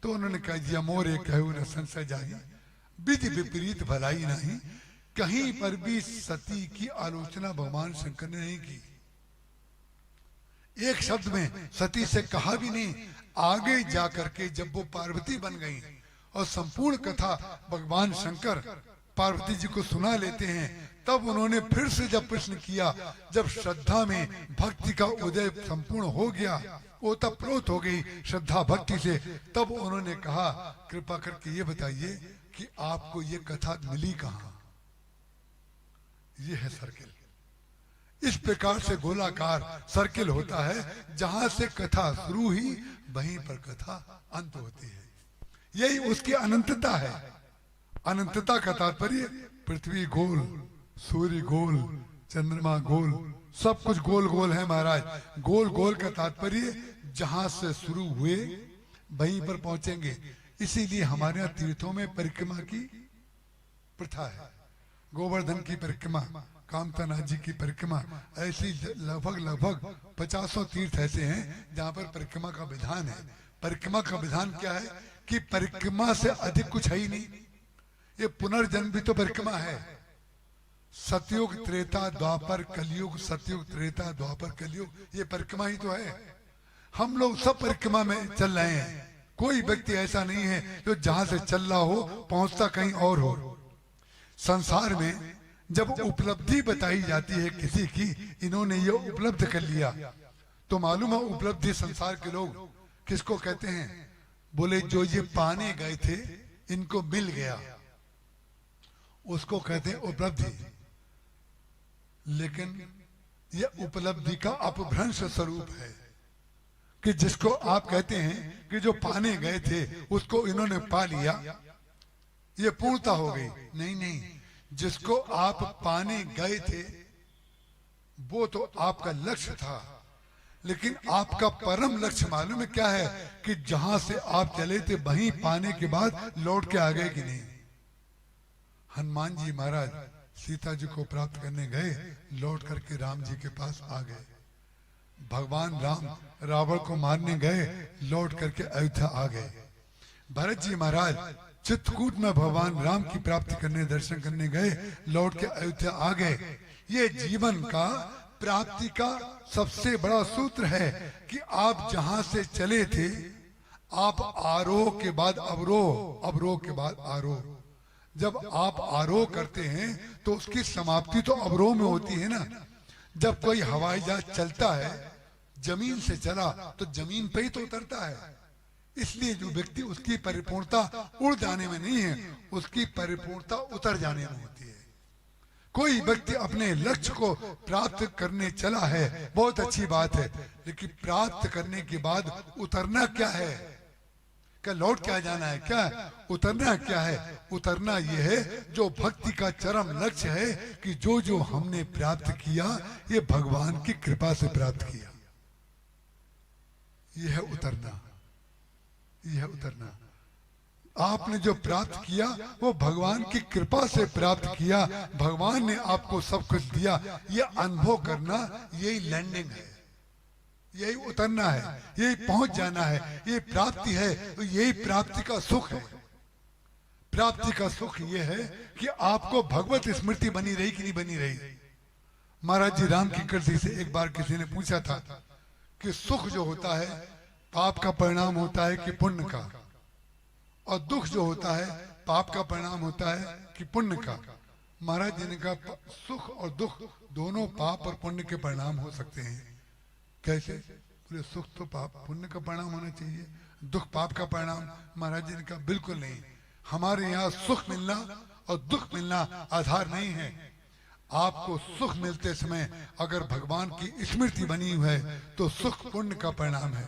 तो उन्होंने कहा जी मोरे कहू न संशय जाई, विधि विपरीत भलाई नहीं। कहीं पर भी सती की आलोचना भगवान शंकर ने नहीं की, एक शब्द में सती से कहा भी नहीं। आगे जाकर के जब वो पार्वती बन गई और संपूर्ण कथा भगवान शंकर पार्वती जी को सुना लेते हैं, तब उन्होंने फिर से जब प्रश्न किया, जब श्रद्धा में भक्ति का उदय संपूर्ण हो गया, ओतप्रोत हो गई श्रद्धा भक्ति से, तब उन्होंने कहा कृपा करके ये बताइए कि आपको ये कथा मिली कहां। ये है सर्किल। इस प्रकार से गोलाकार सर्किल होता है, जहां से कथा शुरू हुई वहीं पर कथा अंत होती है। यही उसकी अनंतता है। अनंतता का तात्पर्य पृथ्वी गोल, सूर्य गोल, चंद्रमा गोल, सब कुछ गोल गोल है महाराज। गोल गोल का तात्पर्य जहां से शुरू हुए वहीं पर पहुंचेंगे। इसीलिए हमारे यहाँ तीर्थों में परिक्रमा की प्रथा है। गोवर्धन की परिक्रमा, कामतानाथ जी की परिक्रमा, ऐसी लगभग 50 तीर्थ ऐसे हैं जहां पर परिक्रमा का विधान है। परिक्रमा का विधान क्या है कि परिक्रमा से अधिक कुछ है ही नहीं। ये पुनर्जन्म भी तो परिक्रमा है। सतयुग त्रेता द्वापर कलयुग, सतयुग त्रेता द्वापर कलयुग, ये परिक्रमा ही तो है। हम लोग सब परिक्रमा में चल रहे हैं। कोई व्यक्ति ऐसा नहीं है जो जहां से चल रहा हो पहुंचता कहीं और हो। संसार में जब उपलब्धि बताई जाती है किसी की, इन्होंने ये उपलब्ध कर लिया, तो मालूम है उपलब्धि संसार के लोग किसको कहते हैं? बोले जो ये पाने गए थे इनको मिल गया, उसको कहते हैं उपलब्धि। लेकिन ये उपलब्धि का अपभ्रंश स्वरूप है कि जिसको आप कहते हैं कि जो पाने गए थे उसको इन्होंने पा लिया, ये पूर्णता हो गई। नहीं नहीं, जिसको आप पाने गए थे वो तो आपका लक्ष्य था, लेकिन आपका परम लक्ष्य मालूम है क्या है? कि जहां से आप चले थे वहीं पाने के बाद लौट के आ गए कि नहीं। हनुमान जी महाराज सीता जी को प्राप्त करने गए, लौट करके राम जी के पास आ गए। भगवान राम रावण को मारने गए, लौट करके अयोध्या आ गए। भरत जी महाराज चित्रकूट में भगवान राम की प्राप्ति करने, दर्शन करने गए, लौट के अयोध्या आ गए। ये जीवन का प्राप्ति का सबसे बड़ा सूत्र है कि आप जहां से चले थे, आप आरोह के बाद अवरोह, अवरोह के बाद आरोह। जब आप आरोह करते हैं तो उसकी समाप्ति तो अवरोह में होती है ना। जब कोई हवाई जहाज चलता है, जमीन से चला तो जमीन पे ही तो उतरता है। इसलिए जो व्यक्ति, उसकी परिपूर्णता उड़ जाने में नहीं है, उसकी परिपूर्णता उतर जाने में होती है। कोई व्यक्ति अपने लक्ष्य को प्राप्त करने चला है, बहुत अच्छी बात है, लेकिन प्राप्त करने के बाद उतरना क्या है? क्या लौट क्या जाना है? क्या उतरना क्या है? उतरना यह है जो भक्ति का चरम लक्ष्य है कि जो जो हमने प्राप्त किया ये भगवान की कृपा से प्राप्त किया। यह है उतरना, यह है उतरना। आपने जो प्राप्त किया वो भगवान की कृपा से प्राप्त किया। भगवान ने आपको सब कुछ दिया, ये अनुभव करना, यही लैंडिंग है, यही उतरना है, यही पहुंच जाना है, ये प्राप्ति है। तो यही प्राप्ति का सुख है। प्राप्ति का सुख ये है कि आपको भगवत स्मृति बनी रही कि नहीं बनी रही। महाराज जी राम किंकर जी से एक बार किसी ने पूछा था कि सुख जो होता है पाप का परिणाम होता है कि पुण्य का, और दुख जो होता है पाप का परिणाम होता है कि पुण्य का। महाराज जी ने कहा सुख और दुख दोनों पाप और पुण्य के परिणाम हो सकते हैं। कैसे? बोले सुख तो पाप पुण्य का परिणाम होना चाहिए, दुख पाप का परिणाम। महाराज जी ने कहा बिल्कुल नहीं, हमारे यहाँ सुख मिलना और दुख मिलना आधार नहीं है। आपको सुख मिलते समय अगर भगवान की स्मृति बनी हुई है तो सुख पुण्य का परिणाम है,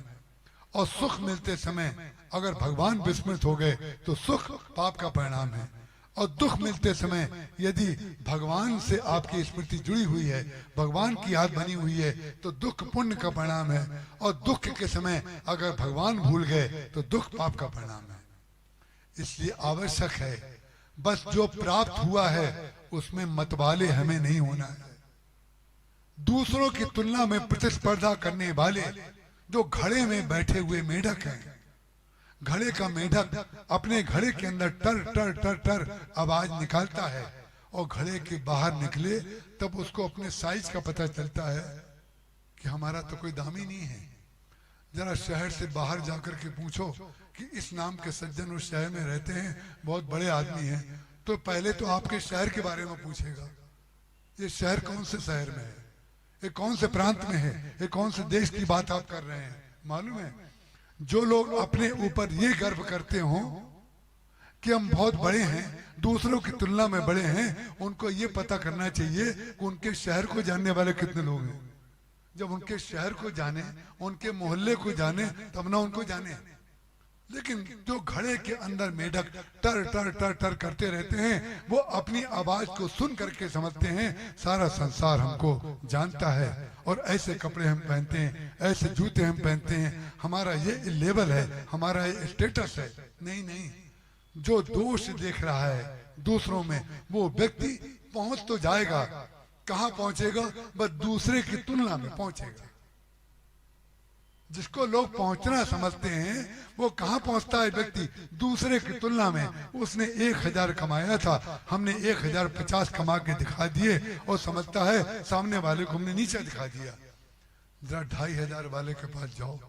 और सुख मिलते समय अगर भगवान विस्मृत हो गए तो सुख पाप का परिणाम है, और दुख मिलते समय यदि भगवान से आपकी स्मृति जुड़ी हुई है, भगवान की याद बनी हुई है तो दुख पुण्य का परिणाम है, और दुख के समय अगर भगवान भूल गए तो दुख पाप का परिणाम है। इसलिए आवश्यक है बस जो प्राप्त हुआ है उसमें मतवाले हमें नहीं होना है। दूसरों की तुलना में प्रतिस्पर्धा करने वाले जो घड़े में बैठे हुए मेढक हैं, घड़े का मेढक अपने घड़े के अंदर टर टर टर टर आवाज निकालता है, और घड़े के बाहर निकले तब उसको अपने साइज का पता चलता है कि हमारा तो कोई दाम ही नहीं है। जरा शहर से बाहर जाकर के पूछो कि इस नाम के सज्जन उस शहर में रहते हैं, बहुत बड़े आदमी हैं, तो पहले तो आपके शहर के बारे में पूछेगा, ये शहर कौन से शहर में है, ये कौन से प्रांत में है, ये कौन से देश की बात आप कर रहे हैं। मालूम है, जो लोग अपने ऊपर ये गर्व करते हो कि हम बहुत बड़े हैं, दूसरों की तुलना में बड़े हैं, उनको ये पता करना चाहिए कि उनके शहर को जानने वाले कितने लोग हैं। जब उनके शहर को जाने, उनके मोहल्ले को जाने, तब ना उनको जाने। लेकिन जो घड़े के अंदर मेढक टर टर टर टर करते रहते हैं, वो अपनी आवाज को सुन करके समझते हैं सारा संसार हमको जानता है, और ऐसे कपड़े हम पहनते हैं, ऐसे जूते हम पहनते हैं, हमारा ये लेवल है, हमारा ये स्टेटस है। नहीं नहीं, जो दोष देख रहा है दूसरों में वो व्यक्ति पहुंच तो जाएगा, कहां पहुंचेगा? बस दूसरे की तुलना में पहुंचेगा। जिसको लोग पहुंचना समझते हैं वो कहां पहुंचता है व्यक्ति? दूसरे की तुलना में। उसने 1000 कमाया था, हमने 1050 कमा के दिखा दिए, और समझता है सामने वाले को हमने नीचा दिखा दिया। जरा 2500 वाले के पास जाओ,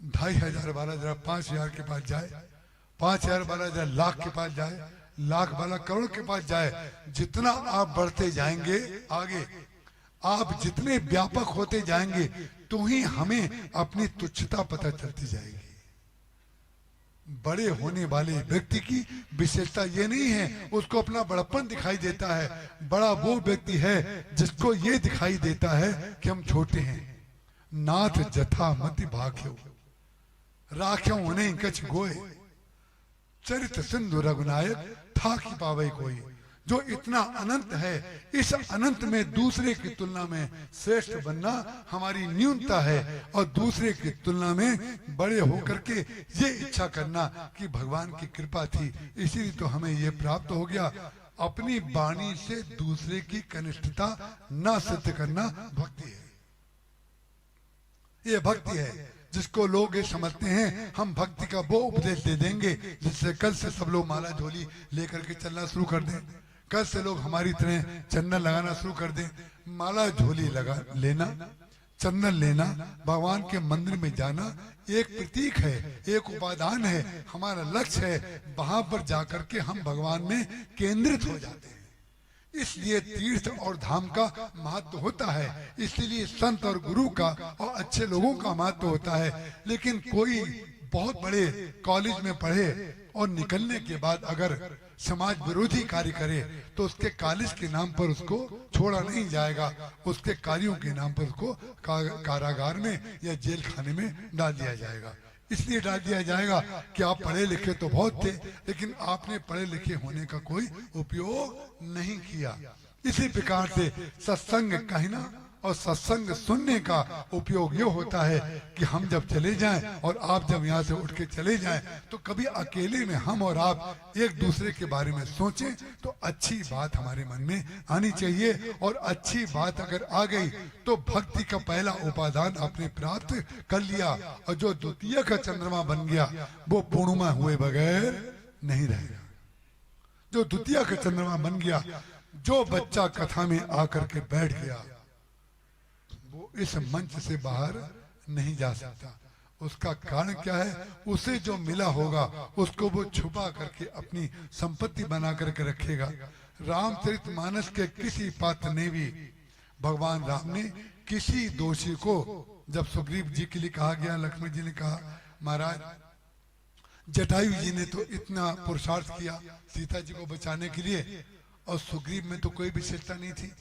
2500 वाला जरा 5000 के पास जाए, 5000 वाला जरा लाख के पास जाए, लाख वाला करोड़ के पास जाए। जितना आप बढ़ते जाएंगे आगे, आप जितने व्यापक होते जाएंगे तो ही हमें अपनी तुच्छता पता चलती जाएगी। बड़े होने वाले व्यक्ति की विशेषता ये नहीं है उसको अपना बड़प्पन दिखाई देता है, बड़ा वो व्यक्ति है जिसको ये दिखाई देता है कि हम छोटे हैं। नाथ जथा मति भाख्यो राख्यो उन्हें कछ गोए, चरित सिंधु रघुनायक था कि पावे कोई। जो इतना अनंत है, इस अनंत में दूसरे की तुलना में श्रेष्ठ बनना हमारी न्यूनता है, और दूसरे की तुलना में बड़े होकर के ये इच्छा करना कि भगवान की कृपा थी इसीलिए तो हमें ये प्राप्त हो गया। अपनी वाणी से दूसरे की कनिष्ठता न सिद्ध करना भक्ति है। ये भक्ति है जिसको लोग ये समझते हैं हम भक्ति का वो उपदेश दे देंगे जिससे कल से सब लोग माला झोली लेकर के चलना शुरू कर दें, कल से लोग हमारी तरह चंदन लगाना शुरू कर दें। माला झोली लगा लेना, चंदन लेना, भगवान के मंदिर में जाना एक प्रतीक है, एक उपादान है, हमारा लक्ष्य है। वहां पर जाकर के हम भगवान में केंद्रित हो जाते हैं। इसलिए तीर्थ और धाम का महत्व होता है, इसलिए संत और गुरु का और अच्छे लोगों का महत्व होता है। लेकिन कोई बहुत बड़े कॉलेज में पढ़े और निकलने के बाद अगर समाज विरोधी कार्य करे तो उसके कॉलेज के नाम पर उसको छोड़ा नहीं जाएगा, उसके कार्यों के नाम पर उसको कारागार में या जेल खाने में डाल दिया जाएगा। इसलिए डाल दिया जाएगा कि आप पढ़े लिखे तो बहुत थे लेकिन आपने पढ़े लिखे होने का कोई उपयोग नहीं किया। इसी प्रकार से सत्संग कहना और सत्संग सुनने का उपयोग ये होता है कि हम जब चले जाएं और आप जब यहाँ से उठ के चले जाएं तो कभी अकेले में हम और आप एक दूसरे के बारे में सोचें तो अच्छी बात हमारे मन में आनी चाहिए। और अच्छी बात अगर आ गई तो भक्ति का पहला उपादान आपने प्राप्त कर लिया, और जो द्वितीय का चंद्रमा बन गया वो पूर्णिमा हुए बगैर नहीं रहेगा। जो द्वितीय का चंद्रमा बन गया, जो बच्चा कथा में आकर के बैठ गया वो इस मंच से बाहर नहीं जा सकता। उसका कारण क्या है? उसे जो मिला होगा उसको वो छुपा करके अपनी संपत्ति बना करके रखेगा। रामचरितमानस के किसी पात्र ने भी, भगवान राम ने किसी दोषी को, जब सुग्रीव जी के लिए कहा गया, लक्ष्मण जी ने कहा महाराज जटायु जी ने तो इतना पुरुषार्थ किया सीता जी को बचाने के लिए और सुग्रीव में तो कोई विशेषता नहीं थी,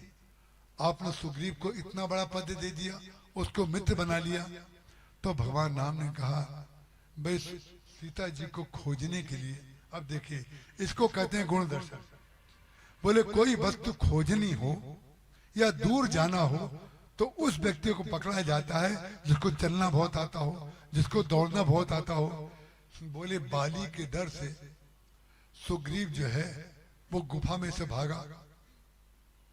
आपने सुग्रीव को इतना बड़ा पद दे दिया, उसको मित्र बना लिया। तो भगवान राम ने कहा भाई सीता जी को खोजने के लिए, अब देखिए इसको कहते हैं गुण दर्शन। बोले कोई वस्तु खोजनी हो या दूर जाना हो तो उस व्यक्ति को पकड़ा जाता है जिसको चलना बहुत आता हो, जिसको दौड़ना बहुत आता हो। बोले बाली के डर से सुग्रीव जो है वो गुफा में से भागा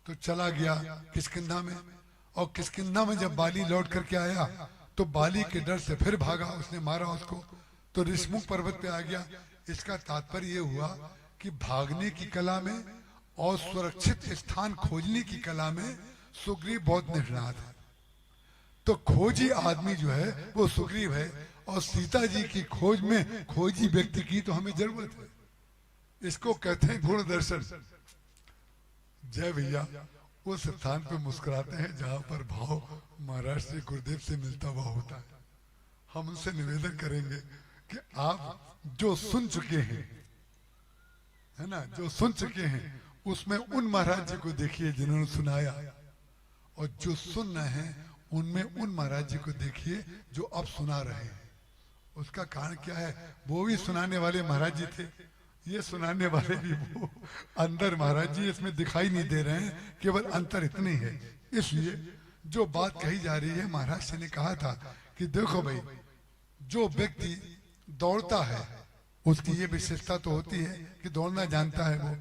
तो चला गया किष्किंधा में, और किष्किंधा में जब बाली लौट करके आया तो बाली के डर से फिर भागा, उसने मारा उसको, तो ऋषमुख पर्वत पे आ गया। इसका तात्पर्य ये हुआ कि भागने की कला में और सुरक्षित स्थान खोजने की कला में सुग्रीव बहुत निष्णात है। तो खोजी आदमी जो है वो सुग्रीव है, और सीता जी की खोज में खोजी व्यक्ति की तो हमें जरूरत है। इसको कहते हैं गुण दर्शन। जय भैया उस स्थान पे मुस्कुराते हैं जहां पर भाव महाराज श्री गुरुदेव से मिलता हुआ होता है। हम उनसे निवेदन करेंगे कि आप जो सुन चुके हैं, है ना, जो सुन चुके हैं उसमें उन महाराज जी को देखिए जिन्होंने सुनाया, और जो सुन रहे हैं उनमें उन महाराज जी को देखिए जो अब सुना रहे हैं। उसका कारण क्या है? वो भी सुनाने वाले महाराज जी थे, ये सुनाने वाले भी वो अंदर महाराज जी इसमें दिखाई नहीं दे रहे हैं, केवल अंतर इतने ही है। इसलिए जो बात कही जा रही है, महाराज जी ने कहा था कि देखो भाई जो व्यक्ति दौड़ता है उसकी ये विशेषता तो होती है कि दौड़ना जानता है वो,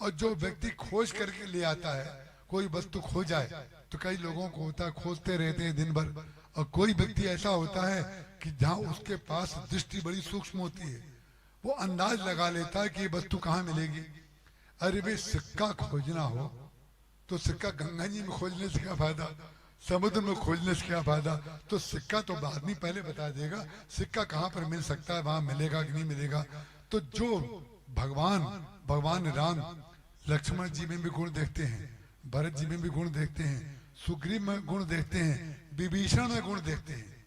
और जो व्यक्ति खोज करके ले आता है, कोई वस्तु खो जाए तो कई लोगों को होता है खोजते रहते हैं दिन भर, और कोई व्यक्ति ऐसा होता है कि जहाँ उसके पास दृष्टि बड़ी सूक्ष्म होती है, वो अंदाज लगा लेता है कि ये वस्तु कहाँ मिलेगी। अरे भाई सिक्का खोजना हो तो सिक्का गंगा जी में खोजने से क्या फायदा, समुद्र में खोजने से क्या फायदा? तो सिक्का तो आदमी पहले बता देगा सिक्का कहाँ पर मिल सकता है, वहां मिलेगा कि नहीं मिलेगा। तो जो भगवान राम लक्ष्मण जी में भी गुण देखते हैं, भरत जी में भी गुण देखते हैं, सुग्रीव में गुण देखते हैं, विभीषण में गुण देखते हैं।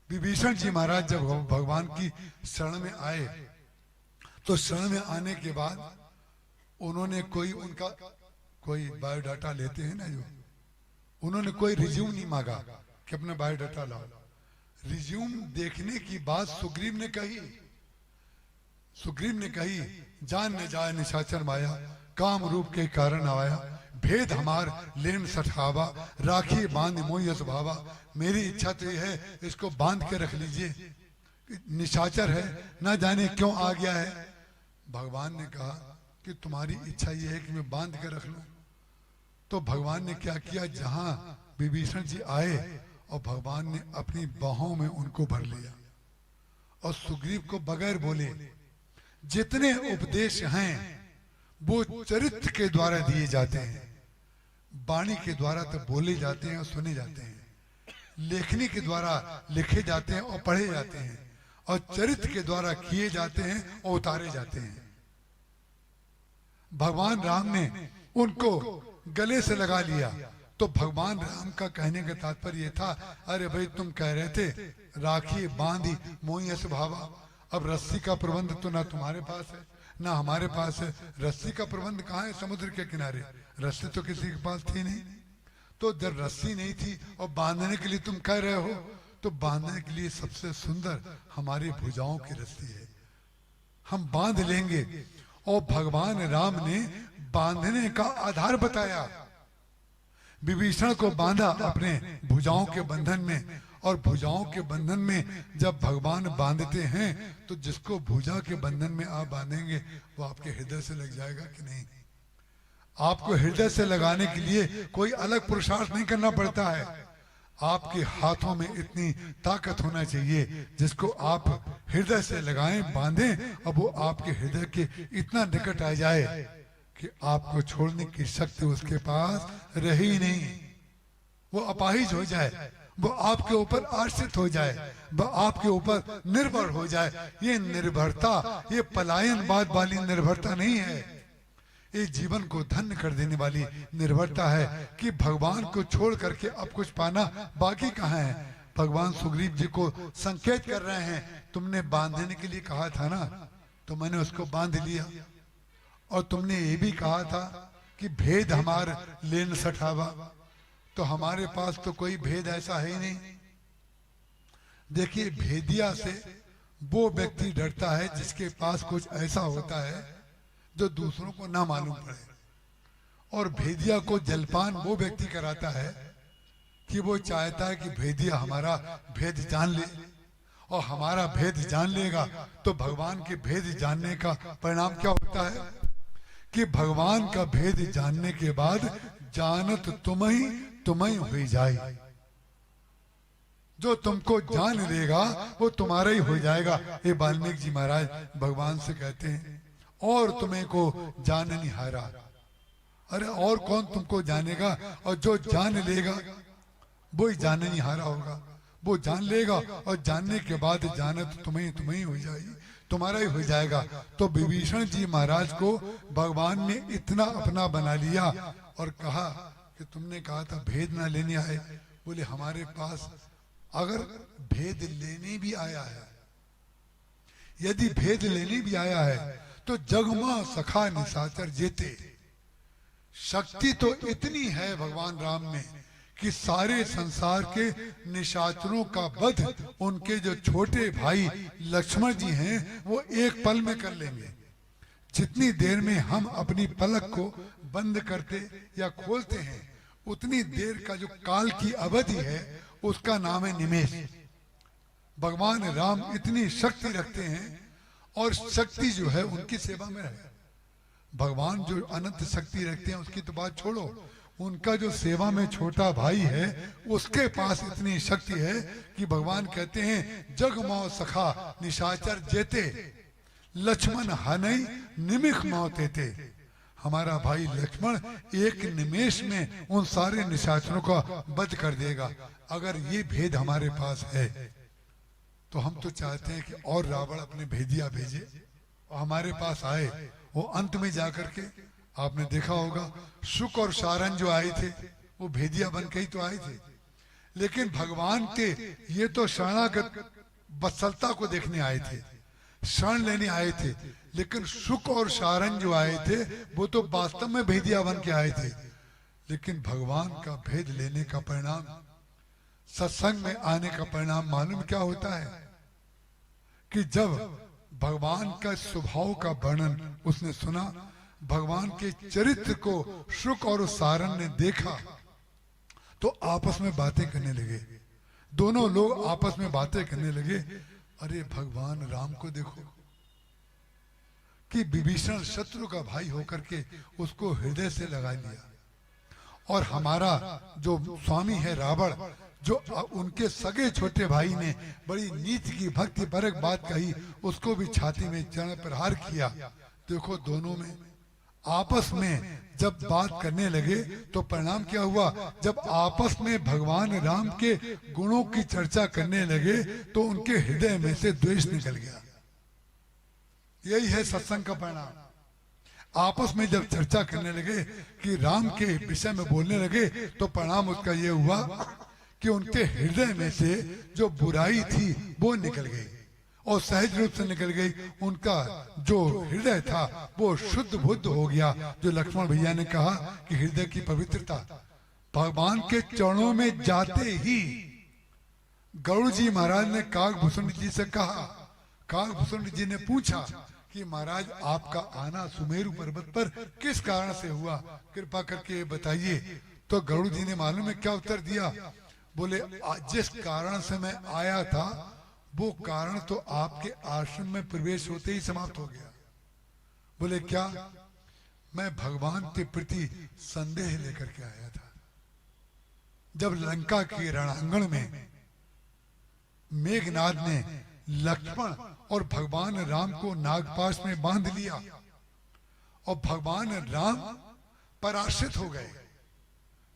विभीषण जी महाराज जब भगवान की शरण में आए तो शरण में आने के बाद उन्होंने उनका कोई बायोडाटा लेते हैं ना, जो उन्होंने कोई रिज्यूम नहीं मांगा कि अपना बायोडाटा लाओ। रिज्यूम देखने की बात सुग्रीव ने कही जान न जाए निशाचर माया, काम रूप के कारण आया, भेद हमार लेन सठावा, राखी बांध मोह स्वभावा। मेरी इच्छा तो ये है इसको बांध के रख लीजिए, निशाचर है ना जाने क्यों आ गया है। भगवान ने कहा कि तुम्हारी इच्छा ये है कि मैं बांध के रख लूं। तो भगवान ने क्या किया, जहां विभीषण जी आए और भगवान ने अपनी बाहों में उनको भर लिया, और सुग्रीव को बगैर बोले जितने उपदेश हैं वो चरित्र के द्वारा दिए जाते हैं, वाणी के द्वारा तो बोले जाते हैं और सुने जाते हैं, लेखनी के द्वारा लिखे जाते हैं और पढ़े जाते हैं, और चरित्र के द्वारा किए जाते हैं और उतारे जाते हैं। भगवान राम ने उनको गले से लगा लिया। तो भगवान राम का कहने का तात्पर्य ये था, अरे भाई तुम कह रहे थे राखी बांधी मोह स्वभावा, अब रस्सी का प्रबंध तो ना तुम्हारे पास है ना हमारे पास है। रस्सी का प्रबंध कहाँ है? समुद्र के किनारे। रस्सी तो किसी के पास थी नहीं। तो जब रस्सी नहीं थी और बांधने के लिए तुम कह रहे हो, तो बांधने के लिए सबसे सुंदर हमारी भुजाओं की रस्सी है, हम बांध लेंगे। और भगवान राम ने बांधने का आधार बताया, विभीषण को बांधा अपने भुजाओं के बंधन में, और भुजाओं के बंधन में जब भगवान बांधते हैं तो जिसको भुजा के बंधन में आप बांधेंगे वो आपके हृदय से लग जाएगा कि नहीं। आपको हृदय से लगाने के लिए कोई अलग पुरुषार्थ नहीं करना पड़ता है। आपके हाथों में इतनी ताकत होना चाहिए जिसको आप हृदय से लगाएं, बांधें, अब वो आपके हृदय के इतना निकट आ जाए कि आपको छोड़ने की शक्ति उसके पास रही ही नहीं। वो अपाहिज हो जाए, वो आपके ऊपर आश्रित हो जाए, वो आपके ऊपर निर्भर हो जाए। ये निर्भरता, ये पलायनवाद वाली निर्भरता नहीं है, ये जीवन को धन्य कर देने वाली निर्भरता है कि भगवान को छोड़ करके अब कुछ पाना बाकी कहाँ है। भगवान सुग्रीव जी को संकेत कर रहे हैं, तुमने बांधने के लिए कहा था ना, तो मैंने उसको बांध लिया। और तुमने ये भी कहा था कि भेद हमार लेन सठावा, तो हमारे पास तो कोई भेद ऐसा है ही नहीं। देखिए, भेदिया से वो व्यक्ति डरता है जिसके पास कुछ ऐसा होता है जो दूसरों को ना मालूम पड़े, और भेदिया को जलपान वो व्यक्ति कराता है कि वो चाहता है कि भेदिया हमारा भेद जान ले, और हमारा भेद जान लेगा तो भगवान के भेद जानने का परिणाम क्या होता है कि भगवान का भेद जानने के बाद जानत तुम ही हुई जाए। जो तुमको जान लेगा वो तुम्हारा ही हो जाएगा। ये वाल्मीकि जी महाराज भगवान से कहते हैं, और तुम्हें को जाननी हारा। अरे और कौन तुमको जानेगा, और जो जान लेगा वो ही जाननी हारा होगा। वो जान लेगा और जानने के बाद जानत तुम्हें ही हो जाएगी, तुम्हारा ही हो जाएगा। तो विभीषण जी महाराज को भगवान ने इतना अपना बना लिया और कहा कि तुमने कहा था भेद ना लेने आए। बोले हमारे पास अगर भेद लेने भी आया है, यदि भेद लेने भी आया है तो जगमा सखा निशाचर जेते। शक्ति तो इतनी है भगवान राम में कि सारे संसार के निशाचरों का वध उनके जो छोटे भाई लक्ष्मण जी हैं वो एक पल में कर लेंगे। जितनी देर में हम अपनी पलक को बंद करते या खोलते हैं, उतनी देर का जो काल की अवधि है उसका नाम है निमेष। भगवान राम इतनी शक्ति रखते हैं और शक्ति जो है उनकी सेवा में है। भगवान जो अनंत शक्ति रखते हैं उसकी तो बात छोड़ो, उनका जो सेवा में छोटा भाई है उसके पास इतनी शक्ति है कि भगवान कहते हैं जग मौ सखा निशाचर जेते लक्ष्मण हनई निमिख मौते थे। हमारा भाई लक्ष्मण एक निमेष में उन सारे निशाचरों का वध कर देगा। अगर ये भेद हमारे पास है तो हम तो चाहते हैं कि और रावण अपने भेदिया भेजे और हमारे पास आए। वो अंत में जाकर के आपने देखा होगा शुक और सारन जो आए थे वो भेदिया बन के ही तो आए थे, लेकिन भगवान के ये तो शरणागत वत्सलता को देखने आए थे, शरण लेने आए थे। लेकिन शुक और सारन जो आए थे वो तो वास्तव में भेदिया बन के आए थे। लेकिन भगवान का भेद लेने का परिणाम, सत्संग में आने का परिणाम मालूम क्या होता है कि जब भगवान का स्वभाव का वर्णन उसने सुना, भगवान के चरित्र को शुक और सारन ने देखा तो आपस में बातें करने लगे। दोनों लोग आपस में बातें करने लगे, अरे भगवान राम को देखो कि विभीषण शत्रु का भाई होकर के उसको हृदय से लगा लिया, और हमारा जो स्वामी है रावण जो उनके सगे छोटे भाई ने बड़ी नीति की भक्ति परक बात कही, उसको भी छाती में चरण प्रहार किया। देखो दोनों में आपस में जब बात करने लगे तो परिणाम क्या हुआ, जब आपस में भगवान राम के गुणों की चर्चा करने लगे तो उनके हृदय में से द्वेष निकल गया। यही है सत्संग का परिणाम। आपस में जब चर्चा करने लगे कि राम के विषय में बोलने लगे तो परिणाम उसका ये हुआ कि उनके हृदय में से जो बुराई थी वो निकल गई और सहज रूप से निकल गई। उनका जो हृदय था वो शुद्ध बुद्ध हो गया। जो लक्ष्मण भैया ने कहा कि हृदय की पवित्रता, भगवान के चरणों में जाते ही गरुड़ जी महाराज ने काकभूषण जी से कहा, काकभूषण जी ने पूछा कि महाराज आपका आना सुमेरु पर्वत पर किस कारण से हुआ, कृपा करके बताइए। तो गरुड़ जी ने मालूम है क्या उत्तर दिया, बोले जिस कारण से मैं आया था वो कारण तो आपके आश्रम में प्रवेश होते ही समाप्त हो गया। बोले क्या, मैं भगवान के प्रति संदेह लेकर के आया था। जब लंका के रणांगण में मेघनाद ने लक्ष्मण और भगवान राम को नागपाश में बांध लिया और भगवान राम पराश्रित हो गए।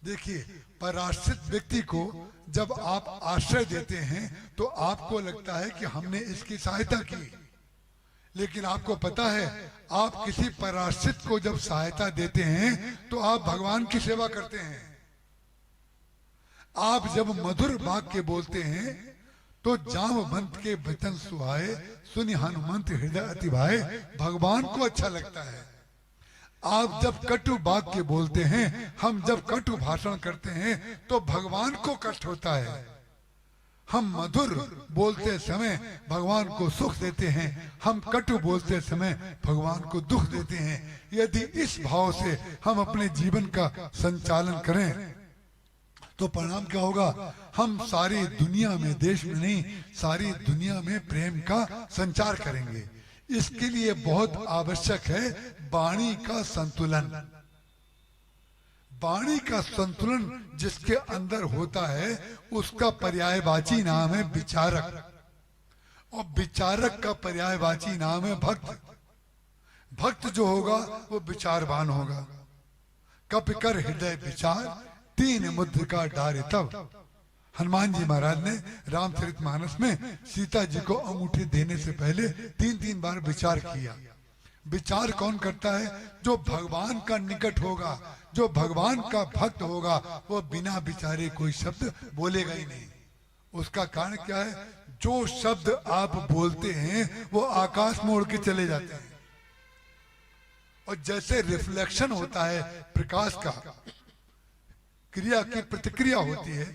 देखिए, पराश्रित व्यक्ति को जब आप आश्रय देते हैं तो आपको लगता है कि हमने इसकी सहायता की, लेकिन आपको पता है आप किसी पराश्रित को जब सहायता देते हैं तो आप भगवान की सेवा करते हैं। आप जब मधुर वाक्य बोलते हैं तो जामवंत के वचन सुहाए, सुनि हनुमंत हृदय अति भाए, भगवान को अच्छा लगता है। आप जब कटु वाक्य बोलते हैं, हम जब कटु भाषण करते हैं तो भगवान को कष्ट होता है। हम मधुर बोलते समय भगवान को सुख देते हैं, हम कटु बोलते समय भगवान को दुख देते हैं। यदि इस भाव से हम अपने जीवन का संचालन करें तो परिणाम क्या होगा? हम सारी दुनिया में, देश में नहीं, सारी दुनिया में प्रेम का संचार करेंगे। इसके लिए बहुत आवश्यक है वाणी का संतुलन। वाणी का संतुलन जिसके अंदर होता है उसका पर्यायवाची नाम है विचारक, और विचारक का पर्यायवाची नाम है भक्त। भक्त जो होगा वो विचारवान होगा। कपि कर हृदय विचार, तीन मुद्र का डारे तब। हनुमान जी महाराज ने रामचरितमानस में सीता जी को अंगूठी देने से पहले 3-3 बार विचार किया। विचार कौन करता है? जो भगवान का निकट होगा, जो भगवान का भक्त होगा, वो बिना विचारे कोई शब्द बोलेगा ही नहीं। उसका कारण क्या है? जो शब्द आप बोलते हैं वो आकाश में उड़ के चले जाते हैं। और जैसे रिफ्लेक्शन होता है प्रकाश का, क्रिया की प्रतिक्रिया होती है,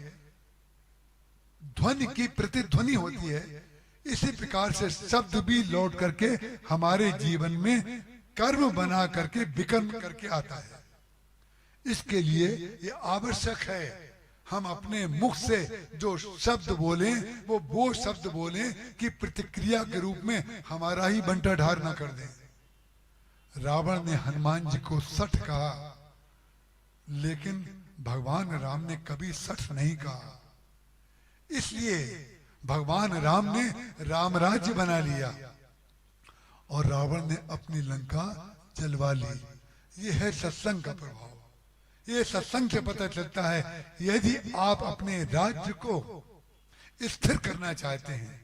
ध्वनि की प्रतिध्वनि होती है, इसी प्रकार से शब्द भी लौट करके हमारे जीवन में कर्म बना करके विकर्म करके आता है। इसके लिए ये आवश्यक है हम अपने मुख से जो शब्द बोलें वो शब्द बोलें कि प्रतिक्रिया के रूप में हमारा ही बंटा ढार ना कर दें। रावण ने हनुमान जी को सठ कहा, लेकिन भगवान राम ने कभी सठ नहीं कहा। इसलिए भगवान राम ने राम राज्य बना लिया और रावण ने अपनी लंका जलवा ली। ये है सत्संग का प्रभाव। ये सत्संग से पता चलता है यदि आप अपने राज्य को स्थिर करना चाहते हैं,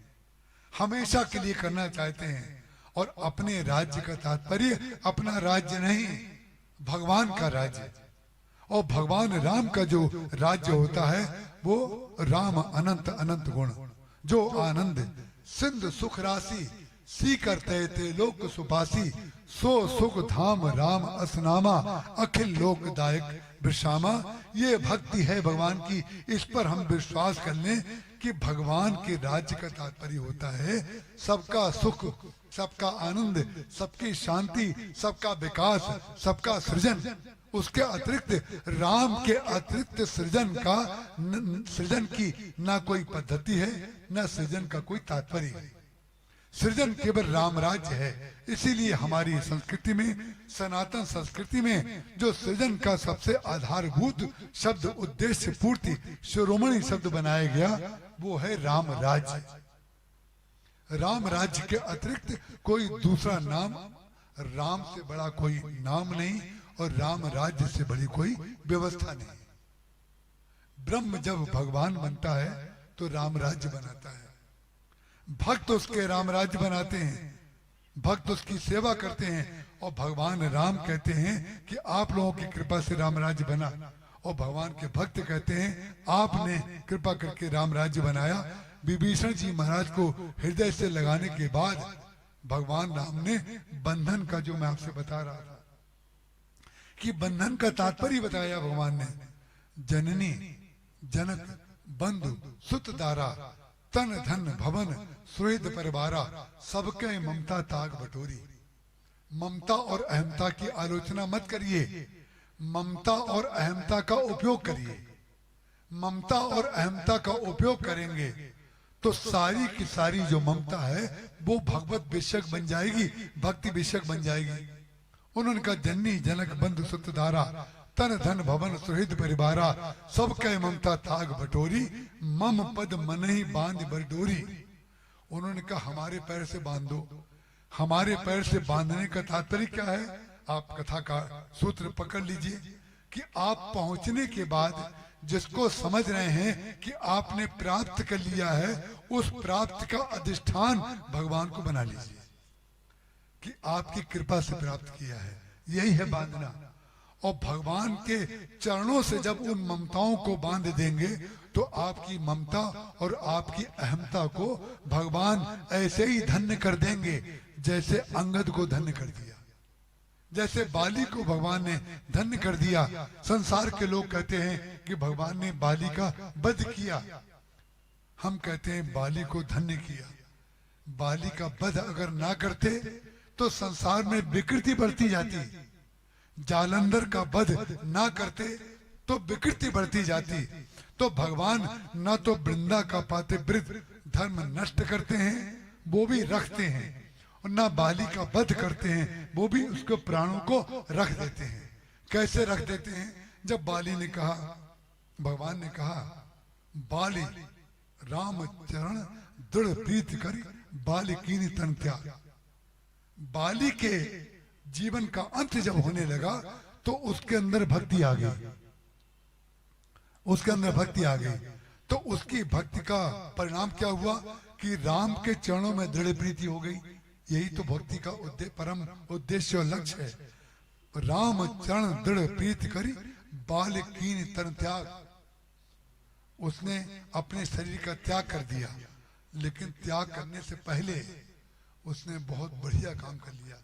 हमेशा के लिए करना चाहते हैं, और अपने राज्य का तात्पर्य अपना राज्य नहीं, भगवान का राज्य। और भगवान राम का जो राज्य होता है वो राम अनंत अनंत गुण, जो आनंद सिंध सुख राशि, सी करते थे लोक सुपासी, सो सुख धाम राम असनामा, अखिल लोकदायक विश्रामा। ये भक्ति है भगवान की। इस पर हम विश्वास कर लें कि भगवान के राज्य का तात्पर्य होता है सबका सुख, सबका आनंद, सबकी शांति, सबका विकास, सबका सृजन। उसके अतिरिक्त राम के अतिरिक्त सृजन की ना कोई पद्धति है, ना सृजन का कोई तात्पर्य है। सृजन केवल राम राज्य है। इसीलिए हमारी संस्कृति में, सनातन संस्कृति में जो सृजन का सबसे आधारभूत शब्द, उद्देश्य पूर्ति, शिरोमणि शब्द बनाया गया वो है राम राज्य। राम राज्य के अतिरिक्त कोई दूसरा नाम, राम से बड़ा कोई नाम नहीं और राम राज्य से बड़ी कोई व्यवस्था नहीं। ब्रह्म जब भगवान बनता है तो राम राज्य बनाता है। भक्त उसके राम राज्य बनाते हैं, भक्त उसकी सेवा करते हैं, और भगवान राम कहते हैं कि आप लोगों की कृपा से राम राज्य बना, और भगवान के भक्त कहते हैं आपने कृपा करके राम राज्य बनाया। विभीषण जी महाराज को हृदय से लगाने के बाद भगवान राम ने बंधन का, जो मैं आपसे बता रहा था कि बंधन का तात्पर्य बताया भगवान ने। जननी जनक बंधु सुत दारा, तन धन भवन सुहृद परिवारा, सबके ममता ताग बटोरी। ममता और अहमता की आलोचना मत करिए, ममता और अहमता का उपयोग करिए। ममता और अहमता का उपयोग करेंगे तो सारी की सारी जो ममता है वो भगवत विषयक बन जाएगी, भक्ति विषयक बन जाएगी। उन्होंने कहा जननी जनक बंधु सुत धारा, तन धन भवन सुहृद परिवारा, सब कह ममता ताग बटोरी, मम पद मन ही बांध बरडोरी। उन्होंने कहा हमारे पैर से बांध दो। हमारे पैर से बांधने का तात्पर्य क्या है? आप कथा का सूत्र पकड़ लीजिए कि आप पहुंचने के बाद जिसको समझ रहे हैं कि आपने प्राप्त कर लिया है, उस प्राप्त का अधिष्ठान भगवान को बना लीजिए कि आपकी कृपा से प्राप्त किया है। यही है बांधना। और भगवान के चरणों से जब उन ममताओं को बांध देंगे तो आपकी ममता और आपकी अहमता को भगवान ऐसे ही धन्य कर देंगे जैसे अंगद को धन्य कर दिया, जैसे बाली को भगवान ने धन्य कर दिया। संसार के लोग कहते हैं कि भगवान ने बाली का वध किया, हम कहते हैं बाली को धन्य किया। बाली का वध अगर ना करते तो संसार में विकृति बढ़ती जाती। जालंधर का वध ना करते तो विकृति बढ़ती जाती। तो भगवान न तो वृंदा का पाते वृद्ध धर्म नष्ट करते हैं, वो भी रखते हैं, और न बाली का वध करते हैं, वो भी उसके प्राणों को रख देते हैं। कैसे रख देते हैं? जब बाली ने कहा, भगवान ने कहा, बाली राम चरण दृढ़ प्रीति करी, बाली कीनी तन त्याग। बाली के जीवन का अंत जब होने लगा तो उसके अंदर भक्ति आ गई, उसके अंदर भक्ति आ गई। तो उसकी भक्ति का परिणाम क्या हुआ कि राम के चरणों में दृढ़ प्रीति हो गई। यही तो भक्ति का परम उद्देश्य और लक्ष्य है। राम चरण दृढ़ प्रीति करी, बाल कीन तन त्याग। उसने अपने शरीर का त्याग कर दिया, लेकिन त्याग करने से पहले उसने बहुत बढ़िया काम कर लिया।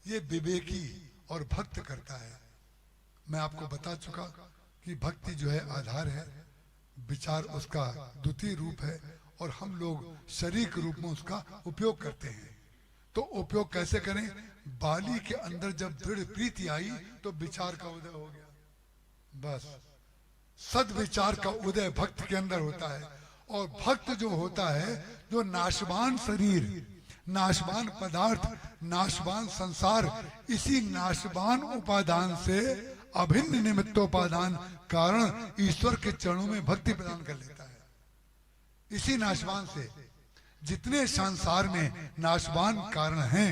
ये विवेकी और भक्त करता है। मैं आपको बता चुका कि भक्ति जो है आधार है, विचार उसका द्वितीय रूप है, और हम लोग शरीर के रूप में उसका उपयोग करते हैं। तो उपयोग कैसे करें? बाली के अंदर जब दृढ़ प्रीति आई तो विचार का उदय हो गया। बस सद्विचार का उदय भक्त के अंदर होता है। और भक्त जो होता है, जो नाशवान शरीर, नाशवान पदार्थ, नाशवान संसार, इसी नाशवान उपादान से अभिन्न निमित्तोपादान कारण ईश्वर के चरणों में भक्ति प्रदान कर लेता है। इसी नाशवान से जितने संसार में नाशवान कारण हैं,